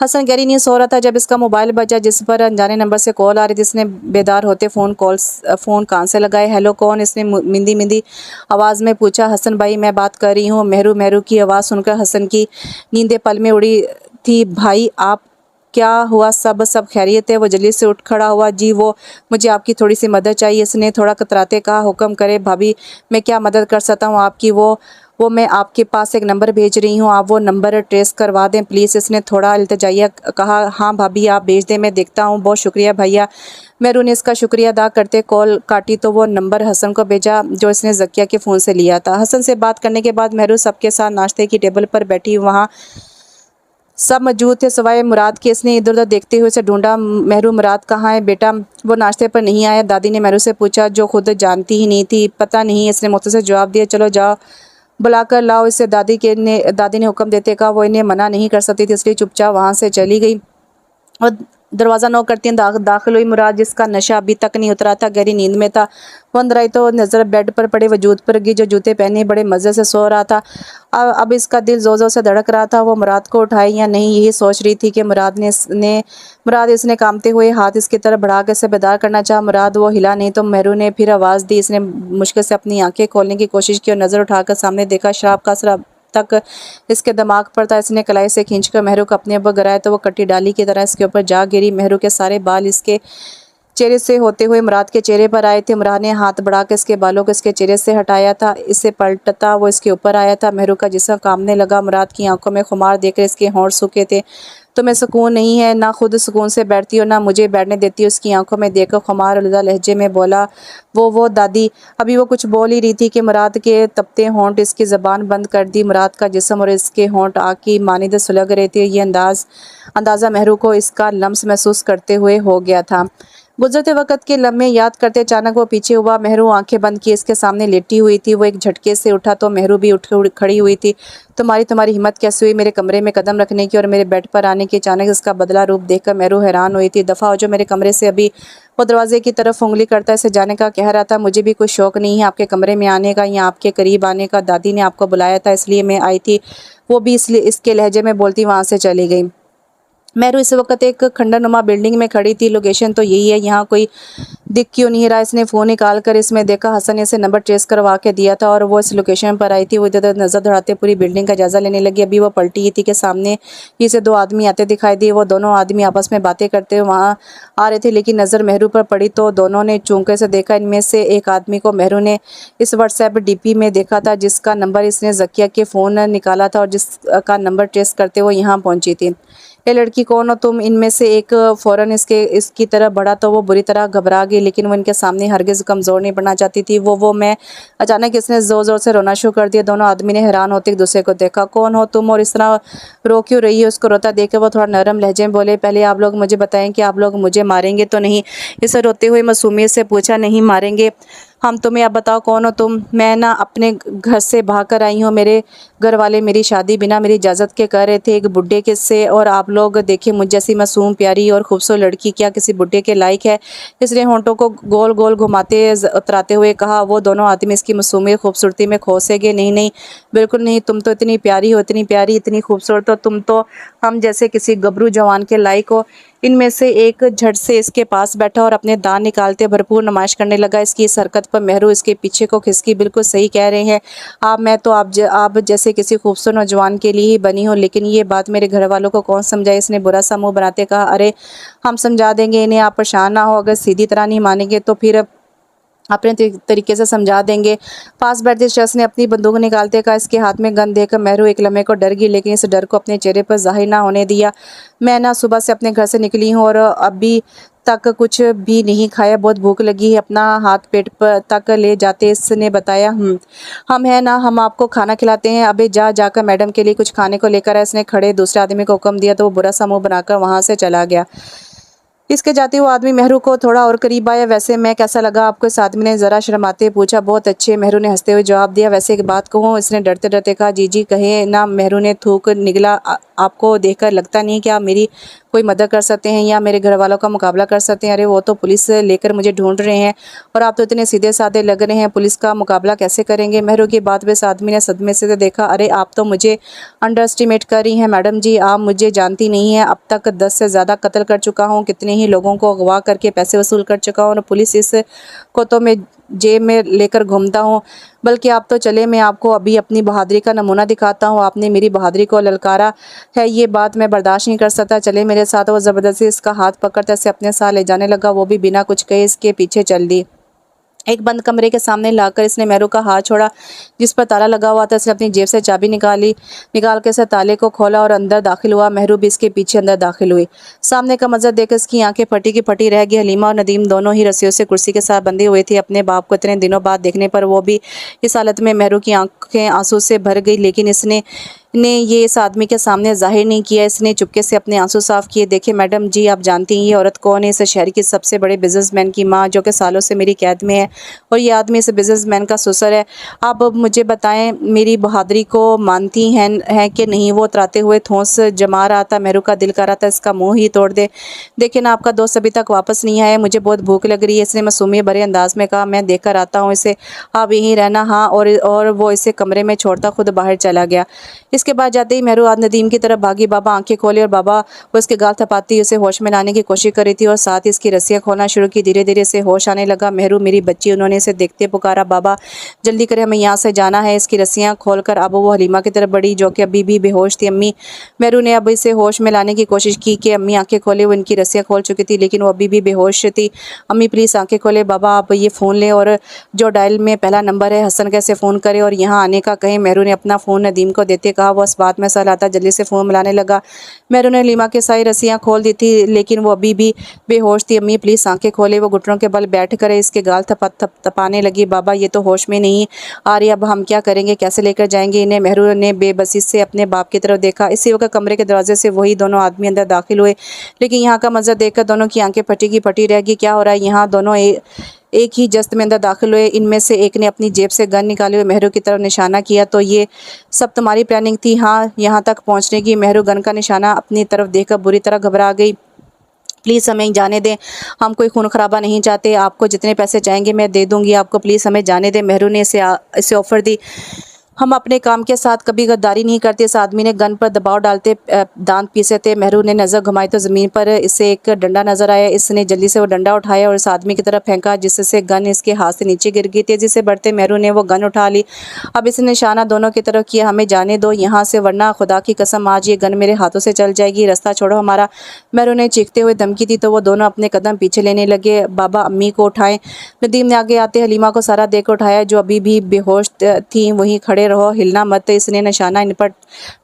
हसन गहरी नींद सो रहा था जब इसका मोबाइल बजा, जिस पर अनजाने नंबर से कॉल आ रही थी। इसने बेदार होते फ़ोन कान से लगाए। हेलो, कौन? इसने मिंदी मिंदी आवाज़ में पूछा। हसन भाई, मैं बात कर रही हूँ। मेहरू की आवाज़ सुनकर हसन की नींदें पल में उड़ी थी। भाई आप, क्या हुआ? सब खैरियत है? वो जल्दी से उठ खड़ा हुआ। जी, वो मुझे आपकी थोड़ी सी मदद चाहिए। इसने थोड़ा कतराते कहा। हुक्म करे भाभी, मैं क्या मदद कर सकता हूँ आपकी? वो मैं आपके पास एक नंबर भेज रही हूँ, आप वो नंबर ट्रेस करवा दें प्लीज़। इसने थोड़ा इल्तिजाइया कहा। हाँ भाभी, आप भेज दें, मैं देखता हूँ। बहुत शुक्रिया भैया। मेहरू ने इसका शुक्रिया अदा करते कॉल काटी, तो वो नंबर हसन को भेजा जो इसने ज़किया के फ़ोन से लिया था। हसन से बात करने के बाद मेहरू सबके साथ नाश्ते की टेबल पर बैठी। वहाँ सब मौजूद थे सिवाय मुराद के। इसने इधर उधर देखते हुए उसे ढूंढा। मेहरू, मुराद कहाँ है बेटा? वो नाश्ते पर नहीं आया। दादी ने मेहरू से पूछा, जो खुद जानती ही नहीं थी। पता नहीं, इसने मुख्तसर जवाब दिया। चलो जाओ, बुलाकर लाओ इसे। दादी ने हुक्म देते कहा। वो इन्हें मना नहीं कर सकती थी, इसलिए चुपचाप वहाँ से चली गई और दरवाज़ा नॉक करती दाखिल हुई मुराद, जिसका नशा अभी तक नहीं उतरा था, गहरी नींद में था। वो अंदर आई तो नज़र बेड पर पड़े वजूद पर गई, जो जूते पहने बड़े मज़े से सो रहा था। अब इसका दिल ज़ोर ज़ोर से धड़क रहा था। वो मुराद को उठाए या नहीं, यही सोच रही थी कि मुराद इसने कांपते हुए हाथ इसकी तरफ बढ़ा के इसे बेदार करना चाहा। मुराद वो हिला नहीं, तो मेहरू ने फिर आवाज़ दी। इसने मुश्किल से अपनी आंखें खोलने की कोशिश की और नज़र उठाकर सामने देखा। शराब का असर तक इसके दिमाग पर था। इसने कलाई से खींचकर मेहरू को अपने ऊपर गिराया, तो वो कट्टी डाली की तरह इसके ऊपर जा गिरी। मेहरू के सारे बाल इसके चेहरे से होते हुए मुराद के चेहरे पर आए थे। मुराद ने हाथ बढ़ा के इसके बालों को इसके चेहरे से हटाया था। इसे पलटता वो इसके ऊपर आया था। मेहरू का जिस्म कांपने लगा। मुराद की आंखों में खुमार देखकर इसके होंठ सूखे थे। तुम्हें सुकून नहीं है? ना खुद सुकून से बैठती हो, ना मुझे बैठने देती हो। उसकी आंखों में देखकर खुमार अलुदा लहजे में बोला। वो दादी। अभी वो कुछ बोल ही रही थी कि मुराद के तपते होंठ इसकी ज़बान बंद कर दी। मुराद का जिस्म और इसके होंठ आग की मानिंद सुलग रहे थे। ये अंदाज़ा मेहरू को इसका लम्स महसूस करते हुए हो गया था। गुजरते वक्त के लम्हे याद करते अचानक वो पीछे हुआ। मेहरू आंखें बंद किए इसके सामने लेटी हुई थी। वो एक झटके से उठा तो मेहरू भी उठ खड़ी हुई थी। तुम्हारी हिम्मत कैसे हुई मेरे कमरे में कदम रखने की और मेरे बेड पर आने की? अचानक इसका बदला रूप देखकर मेहरू हैरान हुई थी। दफ़ा हो जो मेरे कमरे से। अभी वो दरवाजे की तरफ उंगली करता इसे जाने का कह रहा था। मुझे भी कोई शौक़ नहीं है आपके कमरे में आने का या आपके करीब आने का। दादी ने आपको बुलाया था इसलिए मैं आई थी। वो भी इसलिए इसके लहजे में बोलती वहाँ से चली गई। मेहरू इस वक्त एक खंडरनुमा बिल्डिंग में खड़ी थी। लोकेशन तो यही है, यहाँ कोई दिख क्यों नहीं रहा? इसने फ़ोन निकाल कर इसमें देखा। हसन ने इसे नंबर ट्रेस करवा के दिया था और वो इस लोकेशन पर आई थी। वो इधर नज़र दौड़ाते पूरी बिल्डिंग का जायज़ा लेने लगी। अभी वो पलटी ही थी कि सामने इसे दो आदमी आते दिखाई दिए। वो दोनों आदमी आपस में बातें करते हुए वहाँ आ रहे थे, लेकिन नज़र मेहरू पर पड़ी तो दोनों ने चौंके से देखा। इनमें से एक आदमी को मेहरू ने इस व्हाट्सएप डीपी में देखा था, जिसका नंबर इसने ज़किया के फ़ोन निकाला था और जिसका नंबर ट्रेस करते हुए यहाँ पहुँची थी। ये लड़की कौन हो तुम? इनमें से एक फ़ौरन इसकी तरफ बढ़ा तो वो बुरी तरह घबरा गई, लेकिन वो इनके सामने हरगिज़ कमज़ोर नहीं पड़ना चाहती थी। वो मैं। अचानक इसने ज़ोर ज़ोर से रोना शुरू कर दिया। दोनों आदमी ने हैरान होते एक दूसरे को देखा। कौन हो तुम और इस तरह रो क्यों रही है? उसको रोता देख के वो थोड़ा नरम लहजे में बोले, पहले आप लोग मुझे बताएं कि आप लोग मुझे मारेंगे तो नहीं? इसे रोते हुए मासूमियत से पूछा। नहीं मारेंगे हम तुम्हें। अब बताओ कौन हो तुम? मैं ना अपने घर से भाग कर आई हूँ। मेरे घर वाले मेरी शादी बिना मेरी इजाज़त के कर रहे थे एक बुड्ढे के से, और आप लोग देखिए मुझ जैसी मासूम प्यारी और खूबसूरत लड़की क्या किसी बुड्ढे के लायक है? इसने होंठों को गोल गोल घुमाते उतराते हुए कहा। वो दोनों आदमी इसकी मासूमियत खूबसूरती में खो से गए। नहीं नहीं, बिल्कुल नहीं। तुम तो इतनी प्यारी हो, इतनी प्यारी, इतनी खूबसूरत हो। तुम तो हम जैसे किसी गबरू जवान के लायक हो। ان میں سے ایک جھٹ سے اس کے پاس بیٹھا اور اپنے دانت نکالتے بھرپور نمائش کرنے لگا۔ اس کی اس حرکت پر مہرو اس کے پیچھے کو کھسکی۔ بالکل صحیح کہہ رہے ہیں آپ، میں تو آپ جیسے کسی خوبصورت نوجوان کے لیے ہی بنی ہوں، لیکن یہ بات میرے گھر والوں کو کون سمجھائے؟ اس نے برا سا منہ بناتے کہا۔ ارے ہم سمجھا دیں گے انہیں، آپ پریشان نہ ہو، اگر سیدھی طرح نہیں مانیں گے تو پھر اپنے طریقے سے سمجھا دیں گے۔ پاس بیٹھتے شخص نے اپنی بندوق نکالتے کہا۔ اس کے ہاتھ میں گن دیکھ کر مہرو ایک لمحے کو ڈر گئی، لیکن اس ڈر کو اپنے چہرے پر ظاہر نہ ہونے دیا۔ میں نہ صبح سے اپنے گھر سے نکلی ہوں اور ابھی تک کچھ بھی نہیں کھایا، بہت بھوک لگی ہے۔ اپنا ہاتھ پیٹ تک لے جاتے اس نے بتایا۔ ہم ہیں نا، ہم آپ کو کھانا کھلاتے ہیں۔ ابے جا کر میڈم کے لیے کچھ کھانے کو لے کر آئے۔ اس نے کھڑے دوسرے آدمی کو حکم دیا تو وہ برا سا منہ بنا کر وہاں سے چلا گیا۔ اس کے جاتے وہ آدمی مہرو کو تھوڑا اور قریب آیا۔ ویسے میں کیسا لگا آپ کو؟ اس آدمی نے ذرا شرماتے پوچھا۔ بہت اچھے، مہرو نے ہنستے ہوئے جواب دیا۔ ویسے ایک بات کہوں؟ اس نے ڈرتے ڈرتے کہا۔ جی کہیں نا، مہرو نے تھوک نگلا۔ آپ کو دیکھ کر لگتا نہیں کہ آپ میری کوئی مدد کر سکتے ہیں یا میرے گھر والوں کا مقابلہ کر سکتے ہیں؟ ارے وہ تو پولیس لے کر مجھے ڈھونڈ رہے ہیں اور آپ تو اتنے سیدھے سادے لگ رہے ہیں، پولیس کا مقابلہ کیسے کریں گے؟ مہرو کی بات پہ اس آدمی نے صدمے سے دیکھا۔ ارے آپ تو مجھے انڈر اسٹیمیٹ کر رہی ہیں میڈم جی، آپ مجھے جانتی نہیں ہیں۔ اب تک 10 سے زیادہ قتل کر چکا ہوں، کتنے ہی لوگوں کو اغوا کر کے پیسے وصول کر چکا ہوں اور پولیس اس کو تو میں جیب میں لے کر گھومتا ہوں۔ بلکہ آپ تو چلے، میں آپ کو ابھی اپنی بہادری کا نمونہ دکھاتا ہوں۔ آپ نے میری بہادری کو للکارا ہے، یہ بات میں برداشت نہیں کر سکتا، چلے میرے ساتھ۔ وہ زبردستی اس کا ہاتھ پکڑ کر اسے اپنے ساتھ لے جانے لگا، وہ بھی بنا کچھ کہے اس کے پیچھے چل دی۔ ایک بند کمرے کے سامنے لا کر اس نے مہرو کا ہاتھ چھوڑا جس پر تالا لگا ہوا تھا۔ اس نے اپنی جیب سے چابی نکال کے اسے تالے کو کھولا اور اندر داخل ہوا۔ مہرو بھی اس کے پیچھے اندر داخل ہوئی۔ سامنے کا منظر دیکھ کر اس کی آنکھیں پھٹی کی پھٹی رہ گئی۔ حلیمہ اور ندیم دونوں ہی رسیوں سے کرسی کے ساتھ بندھے ہوئے تھے۔ اپنے باپ کو اتنے دنوں بعد دیکھنے پر وہ بھی اس حالت میں مہرو کی آنکھیں آنسو سے بھر گئی، لیکن اس نے یہ اس آدمی کے سامنے ظاہر نہیں کیا۔ اس نے چپکے سے اپنے آنسو صاف کیے۔ دیکھیں میڈم جی، آپ جانتی ہیں یہ عورت کون ہے؟ اس شہر کی سب سے بڑے بزنس مین کی ماں، جو کہ سالوں سے میری قید میں ہے، اور یہ آدمی اس بزنس مین کا سسر ہے۔ آپ اب مجھے بتائیں، میری بہادری کو مانتی ہیں کہ نہیں؟ وہ اتراتے ہوئے ٹھونس جما رہا تھا۔ مہرو کا دل کر رہا تھا اس کا منہ ہی توڑ دے۔ دیکھیں نا، آپ کا دوست ابھی تک واپس نہیں آیا، مجھے بہت بھوک لگ رہی ہے، اس نے معصومیت بھرے انداز میں کہا۔ میں دیکھ کر آتا ہوں اسے، آپ یہیں رہنا۔ ہاں، اور وہ اسے کمرے میں چھوڑتا خود باہر چلا گیا۔ اس کے بعد جاتے ہی مہرو ندیم کی طرف بھاگی۔ بابا آنکھیں کھولے، اور بابا وہ اس کے گال تھپاتی اسے ہوش میں لانے کی کوشش کر رہی تھی اور ساتھ ہی اس کی رسیاں کھولنا شروع کی۔ دھیرے دھیرے اسے ہوش آنے لگا۔ مہرو میری بچی، انہوں نے اسے دیکھتے پکارا۔ بابا جلدی کرے، ہمیں یہاں سے جانا ہے۔ اس کی رسیاں کھول کر اب وہ حلیمہ کی طرف بڑھی جو کہ ابھی بھی بے ہوش تھی۔ امی، مہرو نے اب اسے ہوش میں لانے کی کوشش کی کہ امی آنکھیں کھولے۔ وہ ان کی رسیاں کھول چکی تھی لیکن وہ ابھی بھی بے ہوش تھی۔ امی پلیز آنکھیں کھولے۔ بابا آپ یہ فون لیں اور جو ڈائل میں پہلا نمبر ہے حسن کا، اسے فون کرے اور یہاں آنے کا کہیں۔ مہرو نے اپنا فون ندیم کو دیتے کہا۔ وہ اس بات میں سہل آتا جلدی سے فون ملانے لگا۔ مہرو نے حلیمہ کے ساری رسیاں کھول دی تھی لیکن وہ ابھی بھی بے ہوش تھی۔ امی پلیز آنکھیں کھولے۔ وہ گھٹنوں کے بل بیٹھ کر اس کے گال تپانے لگی۔ بابا یہ تو ہوش میں نہیں آ رہی، اب ہم کیا کریں گے؟ کیسے لے کر جائیں گے انہیں؟ مہرو نے بے بسی سے اپنے باپ کی طرف دیکھا۔ اسی وقت کمرے کے دروازے سے وہی دونوں آدمی اندر داخل ہوئے، لیکن یہاں کا منظر دیکھ کر دونوں کی آنکھیں پھٹی کی پھٹی رہ گئی۔ کیا ہو رہا ہے یہاں؟ دونوں ایک ہی جست میں اندر داخل ہوئے۔ ان میں سے ایک نے اپنی جیب سے گن نکالے ہوئے مہرو کی طرف نشانہ کیا۔ تو یہ سب تمہاری پلاننگ تھی؟ ہاں، یہاں تک پہنچنے کی۔ مہرو گن کا نشانہ اپنی طرف دیکھ کر بری طرح گھبرا گئی۔ پلیز ہمیں جانے دیں، ہم کوئی خون خرابہ نہیں چاہتے، آپ کو جتنے پیسے چاہیں گے میں دے دوں گی آپ کو، پلیز ہمیں جانے دیں۔ مہرو نے اسے آفر دی۔ ہم اپنے کام کے ساتھ کبھی غداری نہیں کرتے۔ اس آدمی نے گن پر دباؤ ڈالتے دانت پیسے تھے۔ مہرو نے نظر گھمائی تو زمین پر اسے ایک ڈنڈا نظر آیا۔ اس نے جلدی سے وہ ڈنڈا اٹھایا اور اس آدمی کی طرف پھینکا جس سے گن اس کے ہاتھ سے نیچے گر گئی۔ تیزی سے بڑھتے مہرو نے وہ گن اٹھا لی۔ اب اس نے نشانہ دونوں کی طرف کیا۔ ہمیں جانے دو یہاں سے، ورنہ خدا کی قسم آج یہ گن میرے ہاتھوں سے چل جائے گی، رستہ چھوڑو ہمارا۔ مہرو نے چیختے ہوئے دھمکی دی تو وہ دونوں اپنے قدم پیچھے لینے لگے۔ بابا امی کو اٹھائیں۔ ندیم نے آگے آتے حلیمہ کو سارا دے کر اٹھایا جو ابھی بھی بے ہوش تھیں۔ وہیں کھڑے رہو، ہلنا مت۔ اس نے نشانہ ان پر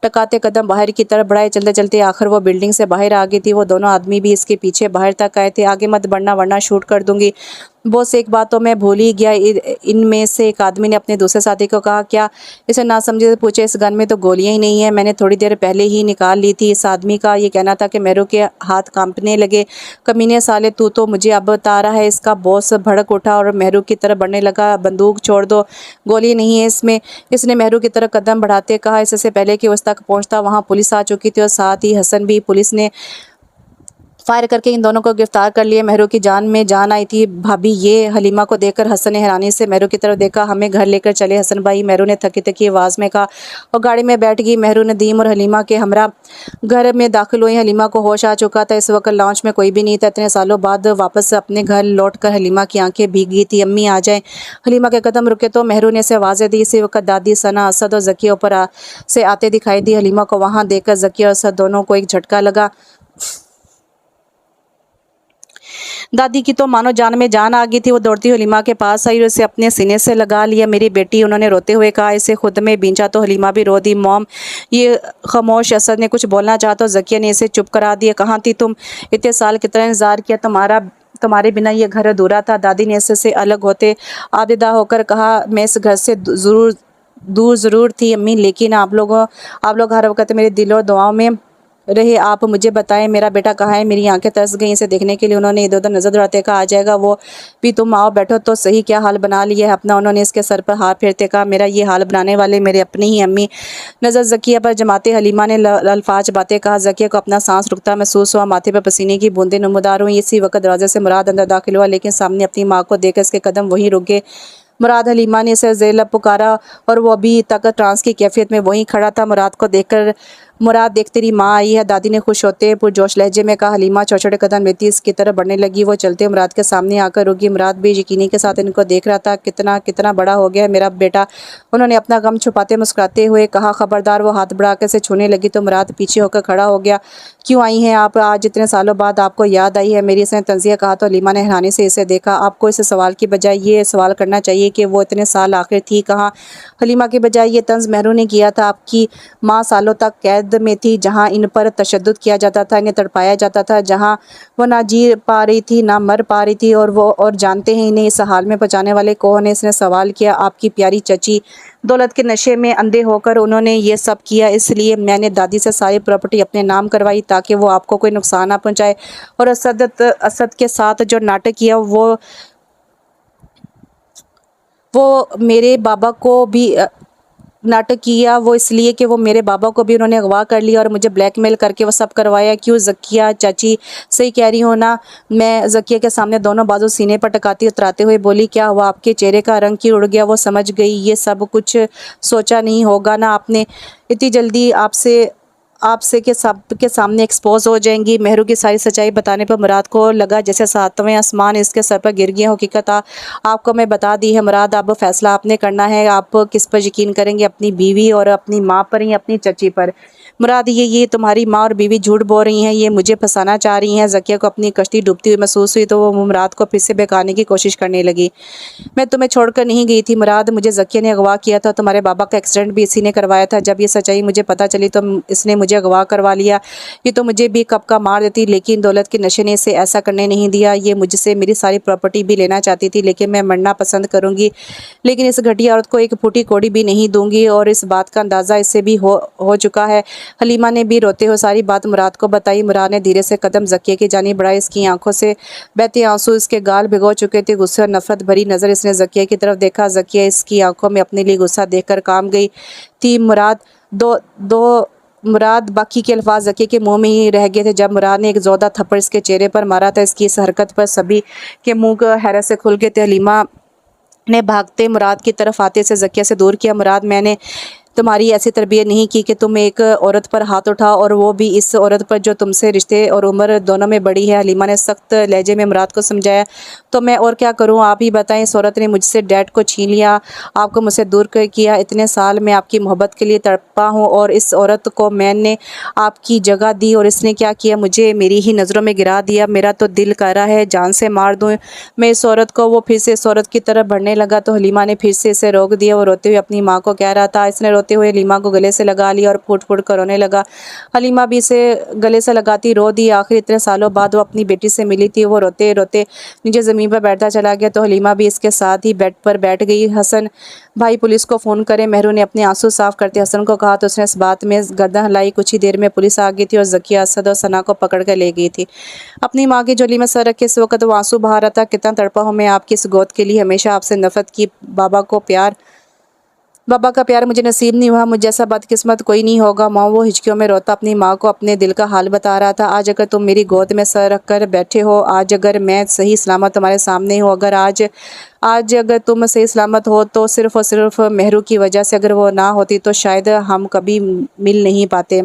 ٹکاتے قدم باہر کی طرف بڑھائے۔ چلتے چلتے آخر وہ بلڈنگ سے باہر آ گئی تھی۔ وہ دونوں آدمی بھی اس کے پیچھے باہر تک آئے تھے۔ آگے مت بڑھنا ورنہ شوٹ کر دوں گی۔ بوس ایک بات تو میں بھول ہی گیا، ان میں سے ایک آدمی نے اپنے دوسرے ساتھی کو کہا۔ کیا؟ اسے نہ سمجھے سے پوچھے۔ اس گن میں تو گولیاں ہی نہیں ہیں، میں نے تھوڑی دیر پہلے ہی نکال لی تھی۔ اس آدمی کا یہ کہنا تھا کہ مہرو کے ہاتھ کانپنے لگے۔ کمینے سالے، تو مجھے اب بتا رہا ہے؟ اس کا باس بھڑک اٹھا اور مہرو کی طرف بڑھنے لگا۔ بندوق چھوڑ دو، گولی نہیں ہے اس میں، اس نے مہرو کی طرف قدم بڑھاتے کہا۔ اس سے پہلے کہ اس تک پہنچتا وہاں پولیس آ چکی تھی اور ساتھ ہی حسن بھی۔ پولیس نے फायर करके इन दोनों को गिरफ्तार कर लिया। मेहरू की जान में जान आई थी भाभी ये। हलीमा को देखकर हसन ने हैरानी से मेहरू की तरफ देखा। हमें घर लेकर चले हसन भाई, मेहरू ने थकी थकी आवाज़ में कहा और गाड़ी में बैठ गई। मेहरू नदीम और हलीमा के हमरा घर में दाखिल हुई। हलीमा को होश आ चुका था। इस वक्त लॉन्च में कोई भी नहीं था। इतने सालों बाद वापस अपने घर लौट कर हलीमा की आंखें भीग गई थी। अम्मी आ जाएं। हलीमा के कदम रुके तो मेहरू ने से आवाज़ें दी। इसी वक्त दादी, सना, असद और जकिया ऊपर से आते दिखाई दी। हलीमा को वहाँ देखकर जकिया और असद दोनों को एक झटका लगा। दादी की तो मानो जान में जान आ गई थी। वो दौड़ती हुई हलीमा के पास आई और उसे अपने सीने से लगा लिया। मेरी बेटी, उन्होंने रोते हुए कहा। इसे खुद में बींचा तो हलीमा भी रो दी। मॉम, ये खामोश। असद ने कुछ बोलना चाहा तो जकिया ने इसे चुप करा दिया। कहाँ थी तुम? इतने साल कितना इंतजार किया तुम्हारे बिना ये घर अधूरा था। दादी ने इससे अलग होते आबिदा होकर कहा। मैं इस घर से दूर ज़रूर थी अम्मी, लेकिन आप लोग हर वक्त मेरे दिल और दुआओं में रहे। आप मुझे बताएं मेरा बेटा कहाँ है? मेरी आंखें तरस गई इसे देखने के लिए। उन्होंने इधर उधर नजर दौड़ाते कहा, आ जाएगा वो भी, तुम आओ बैठो तो सही। क्या हाल बना लिया है अपना? उन्होंने इसके सर पर हाथ फेरते कहा, मेरा ये हाल बनाने वाले मेरे अपने ही अम्मी। नजर जकिया पर जमाते हलीमा ने अल्फाज बातें कहा। जकिया को अपना सांस रुकता महसूस हुआ। माथे पर पसीने की बूंदें नमदार हुई। इसी वक्त दरवाजे से मुराद अंदर दाखिल हुआ, लेकिन सामने अपनी माँ को देखकर इसके कदम वहीं रुक गए। मुराद, हलीमा ने इसे ज़ेलब पुकारा और वो अभी तक ट्रांस की कैफियत में वहीं खड़ा था। मुराद को देखकर, मुराद देख तेरी माँ आई है, दादी ने खुश होते पुरजोश लहजे में कहा। हलीमा छोटे छोटे कदम लेती इसकी तरफ बढ़ने लगी। वो चलते मुराद के सामने आकर रुकी। मुराद भी यकीनी के साथ इनको देख रहा था। कितना कितना बड़ा हो गया है मेरा बेटा, उन्होंने अपना गम छुपाते मुस्कुराते हुए कहा। खबरदार, वो हाथ बढ़ाकर से छूने लगी तो मुराद पीछे होकर खड़ा हो गया। क्यों आई हैं आप? आज इतने सालों बाद आपको याद आई है मेरी? इसने तंजिया कहा तो हलीमा ने हैरानी से इसे देखा। आपको इस सवाल की बजाय ये सवाल करना चाहिए कि वो इतने साल आखिर थी कहाँ। हलीमा की बजाय ये तंज मेहरू ने किया था। आपकी माँ सालों तक कैद में थी, जहाँ इन पर तशद्दुद किया जाता था, इन्हें तड़पाया जाता था, जहाँ वो ना जी पा रही थी ना मर पा रही थी। और जानते हैं इन्हें इस हाल में पहुँचाने वाले कौन है? इसने सवाल किया। आपकी प्यारी चची। दौलत के नशे में अंधे होकर उन्होंने ये सब किया, इसलिए मैंने दादी से सारी प्रॉपर्टी अपने नाम करवाई ताकि वो आपको कोई नुकसान ना पहुँचाए। और असद के साथ जो नाटक किया वो मेरे बाबा को भी नाटक किया, वो इसलिए कि वो मेरे बाबा को भी उन्होंने अगवा कर लिया और मुझे ब्लैकमेल करके वो सब करवाया। क्यों जकिया चाची? सही कह रही हो ना? मैं जकिया के सामने दोनों बाजू सीने पर टकाती उतराते हुए बोली, क्या हुआ? आपके चेहरे का रंग क्यों उड़ गया? वो समझ गई। ये सब कुछ सोचा नहीं होगा ना आपने? इतनी जल्दी आपसे के सामने एक्सपोज हो जाएंगी। मेहरू की सारी सच्चाई बताने पर मुराद को लगा जैसे सातवें आसमान इसके सर पर गिर गया। हकीकत आपको मैं बता दी है मुराद, अब फैसला आपने करना है। आप किस पर यकीन करेंगे, अपनी बीवी और अपनी माँ पर या अपनी चची पर? मुराद, ये तुम्हारी माँ और बीवी झूठ बोल रही हैं, ये मुझे फंसाना चाह रही हैं। जकिया को अपनी कश्ती डूबती हुई महसूस हुई तो वो मुराद को फिर से बहकाने की कोशिश करने लगी। मैं तुम्हें छोड़कर नहीं गई थी मुराद, मुझे जकिया ने अगवा किया था। तुम्हारे बाबा का एक्सीडेंट भी इसी ने करवाया था। जब ये सच्चाई मुझे पता चली तो इसने मुझे अगवा करवा लिया। ये तो मुझे भी कब का मार देती, लेकिन दौलत के नशे ने इसे ऐसा करने नहीं दिया। ये मुझसे मेरी सारी प्रॉपर्टी भी लेना चाहती थी, लेकिन मैं मरना पसंद करूंगी, लेकिन इस घटिया औरत को एक फूटी कौड़ी भी नहीं दूंगी। और इस बात का अंदाज़ा इससे भी हो चुका है। हलीमा ने भी रोते हुए सारी बात मुराद को बताई। मुराद ने धीरे से कदम जकिया की जानिब बढ़ाए। इसकी आंखों से बहते आंसू इसके गाल भिगो चुके थे। गुस्से और नफरत भरी नज़र इसने जकिया की तरफ देखा। जकिया इसकी आंखों में अपने लिए गुस्सा देखकर काम गई थी। मुराद बाकी के अल्फाज जकिया के मुंह में ही रह गए थे। जब मुराद ने एक जोरदार थप्पड़ इसके चेहरे पर मारा था, इसकी इस हरकत पर सभी के मुंह हैरत से खुल गए थे। हलीमा ने भागते मुराद की तरफ आते से जकिया से दूर किया। मुराद, मैंने तुम्हारी ऐसी तरबियत नहीं की कि तुम एक औरत पर हाथ उठाओ, और वो भी इस औरत पर जो तुमसे रिश्ते और उम्र दोनों में बड़ी है। हलीमा ने सख्त लहजे में मुराद को समझाया। तो मैं और क्या करूं, आप ही बताएं। इस औरत ने मुझसे डैड को छीन लिया, आपको मुझसे दूर किया। इतने साल मैं आपकी मोहब्बत के लिए तड़पा हूं और इस औरत को मैंने आपकी जगह दी, और इसने क्या किया, मुझे मेरी ही नज़रों में गिरा दिया। मेरा तो दिल कर रहा है जान से मार दूँ मैं इस औरत को। वो फिर से इस औरत की तरफ बढ़ने लगा तो हलीमा ने फिर से इसे रोक दिया। वो रोते हुए अपनी माँ को कह रहा था। इसने रोते हुए हलीमा को गले से लगा लिया और फूट फूट कर रोने लगा। हलीमा भी इसे गले से लगाती रो दी। आखिर इतने सालों बाद वो अपनी बेटी से मिली थी। वो रोते रोते नीचे ज़मीन पर बैठता चला गया तो हलीमा भी इसके साथ ही बेड पर बैठ गई। हसन भाई, पुलिस को फ़ोन करें, मेहरू ने अपने आंसू साफ करते हसन को कहा तो उसने इस बात में गर्दन हिलाई। कुछ ही देर में पुलिस आ गई थी और जकिया, असद और सना को पकड़ कर ले गई थी। अपनी माँ की झोली में सर रख के इस वक्त वो आंसू बहा रहा था। कितना तड़पा हूँ मैं आपकी इस गोद के लिए, हमेशा आपसे नफरत की, बाबा को प्यार बाबा का प्यार मुझे नसीब नहीं हुआ, मुझ जैसा बदकिस्मत कोई नहीं होगा। माँ वो हिचकियों में रोता अपनी माँ को अपने दिल का हाल बता रहा था। आज अगर तुम मेरी गोद में सर रख कर बैठे हो, आज अगर मैं सही सलामत तुम्हारे सामने हूँ, अगर आज आज अगर तुम सही सलामत हो तो सिर्फ़ और सिर्फ मेहरू की वजह से, अगर वो ना होती तो शायद हम कभी मिल नहीं पाते।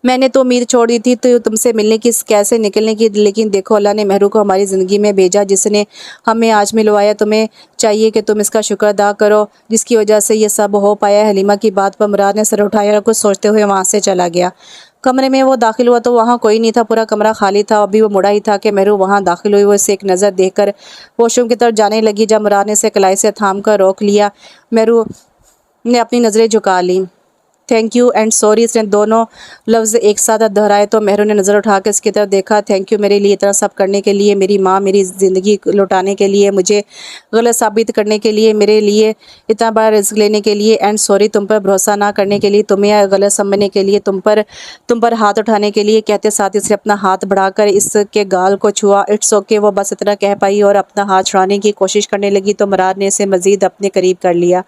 मैंने तो उम्मीद छोड़ दी थी तो तुमसे मिलने की, कैसे निकलने की, लेकिन देखो अल्लाह ने मेहरू को हमारी ज़िंदगी में भेजा, जिसने हमें आज मिलवाया। तुम्हें चाहिए कि तुम इसका शुक्र अदा करो, जिसकी वजह से ये सब हो पाया। हलीमा की बात पर मुराद ने सर उठाया और कुछ सोचते हुए वहाँ से चला गया। कमरे में वो दाखिल हुआ तो वहाँ कोई नहीं था, पूरा कमरा खाली था। अभी वो मुड़ा ही था कि मेहरू वहाँ दाखिल हुई। वो इसे एक नज़र देखकर वॉशरूम की तरफ जाने लगी, जब मुराद ने इसे कलाई से थाम कर रोक लिया। मेहरू ने अपनी नज़रें झुका ली। थैंक यू एंड सॉरी, इसने दोनों लफ्ज़ एक साथ दोहराए तो मेहरू ने नज़र उठा कर इसकी तरफ देखा। थैंक यू मेरे लिए इतना सब करने के लिए, मेरी माँ, मेरी ज़िंदगी लौटाने के लिए, मुझे गलत साबित करने के लिए, मेरे लिए इतना बड़ा रिस्क लेने के लिए, एंड सॉरी तुम पर भरोसा ना करने के लिए, तुम्हें गलत समझने के लिए, तुम पर हाथ उठाने के लिए। कहते साथ इसने अपना हाथ बढ़ाकर इसके गाल को छुआ। इट्स ओके, वो बस इतना कह पाई और अपना हाथ छुड़ाने की कोशिश करने लगी तो मुराद ने इसे मज़ीद अपने करीब कर लिया।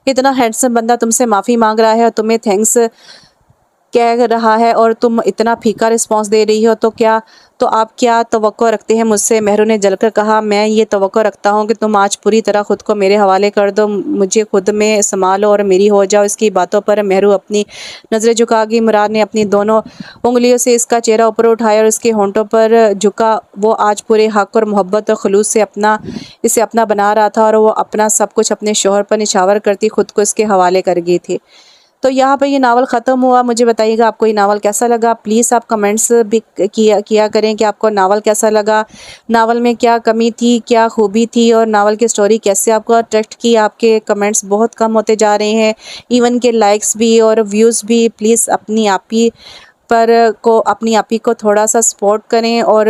इतना हैंडसम बंदा तुमसे माफ़ी मांग रहा है और तुम्हें थैंक्स कह रहा है और तुम इतना फीका रिस्पांस दे रही हो, तो आप क्या तवक्को रखते हैं मुझसे? मेहरू ने जलकर कहा, मैं ये तवक्को रखता हूँ कि तुम आज पूरी तरह खुद को मेरे हवाले कर दो, मुझे खुद में संभालो और मेरी हो जाओ। इसकी बातों पर मेहरू अपनी नज़रें झुका गई। मुराद ने अपनी दोनों उंगलियों से इसका चेहरा ऊपर उठाया और इसके होंठों पर झुका। वो आज पूरे हक और मोहब्बत और खलूस से इसे अपना बना रहा था और वो अपना सब कुछ अपने शौहर पर निछावर करती खुद को इसके हवाले कर गई थी। तो यहाँ पर ये नावल ख़त्म हुआ। मुझे बताइएगा आपको ये नावल कैसा लगा। प्लीज़ आप कमेंट्स भी किया करें कि आपको नावल कैसा लगा, नावल में क्या कमी थी, क्या खूबी थी और नावल की स्टोरी कैसे आपको अट्रैक्ट की। आपके कमेंट्स बहुत कम होते जा रहे हैं, इवन के लाइक्स भी और व्यूज़ भी। प्लीज़ अपनी आप ही को थोड़ा सा सपोर्ट करें और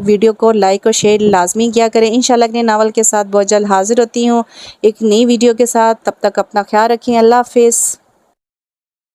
वीडियो को लाइक और शेयर लाजमी किया करें। इंशाल्लाह अगले नावल के साथ बहुत जल्द हाज़िर होती हूँ एक नई वीडियो के साथ। तब तक अपना ख्याल रखें। अल्लाह हाफ़िज़।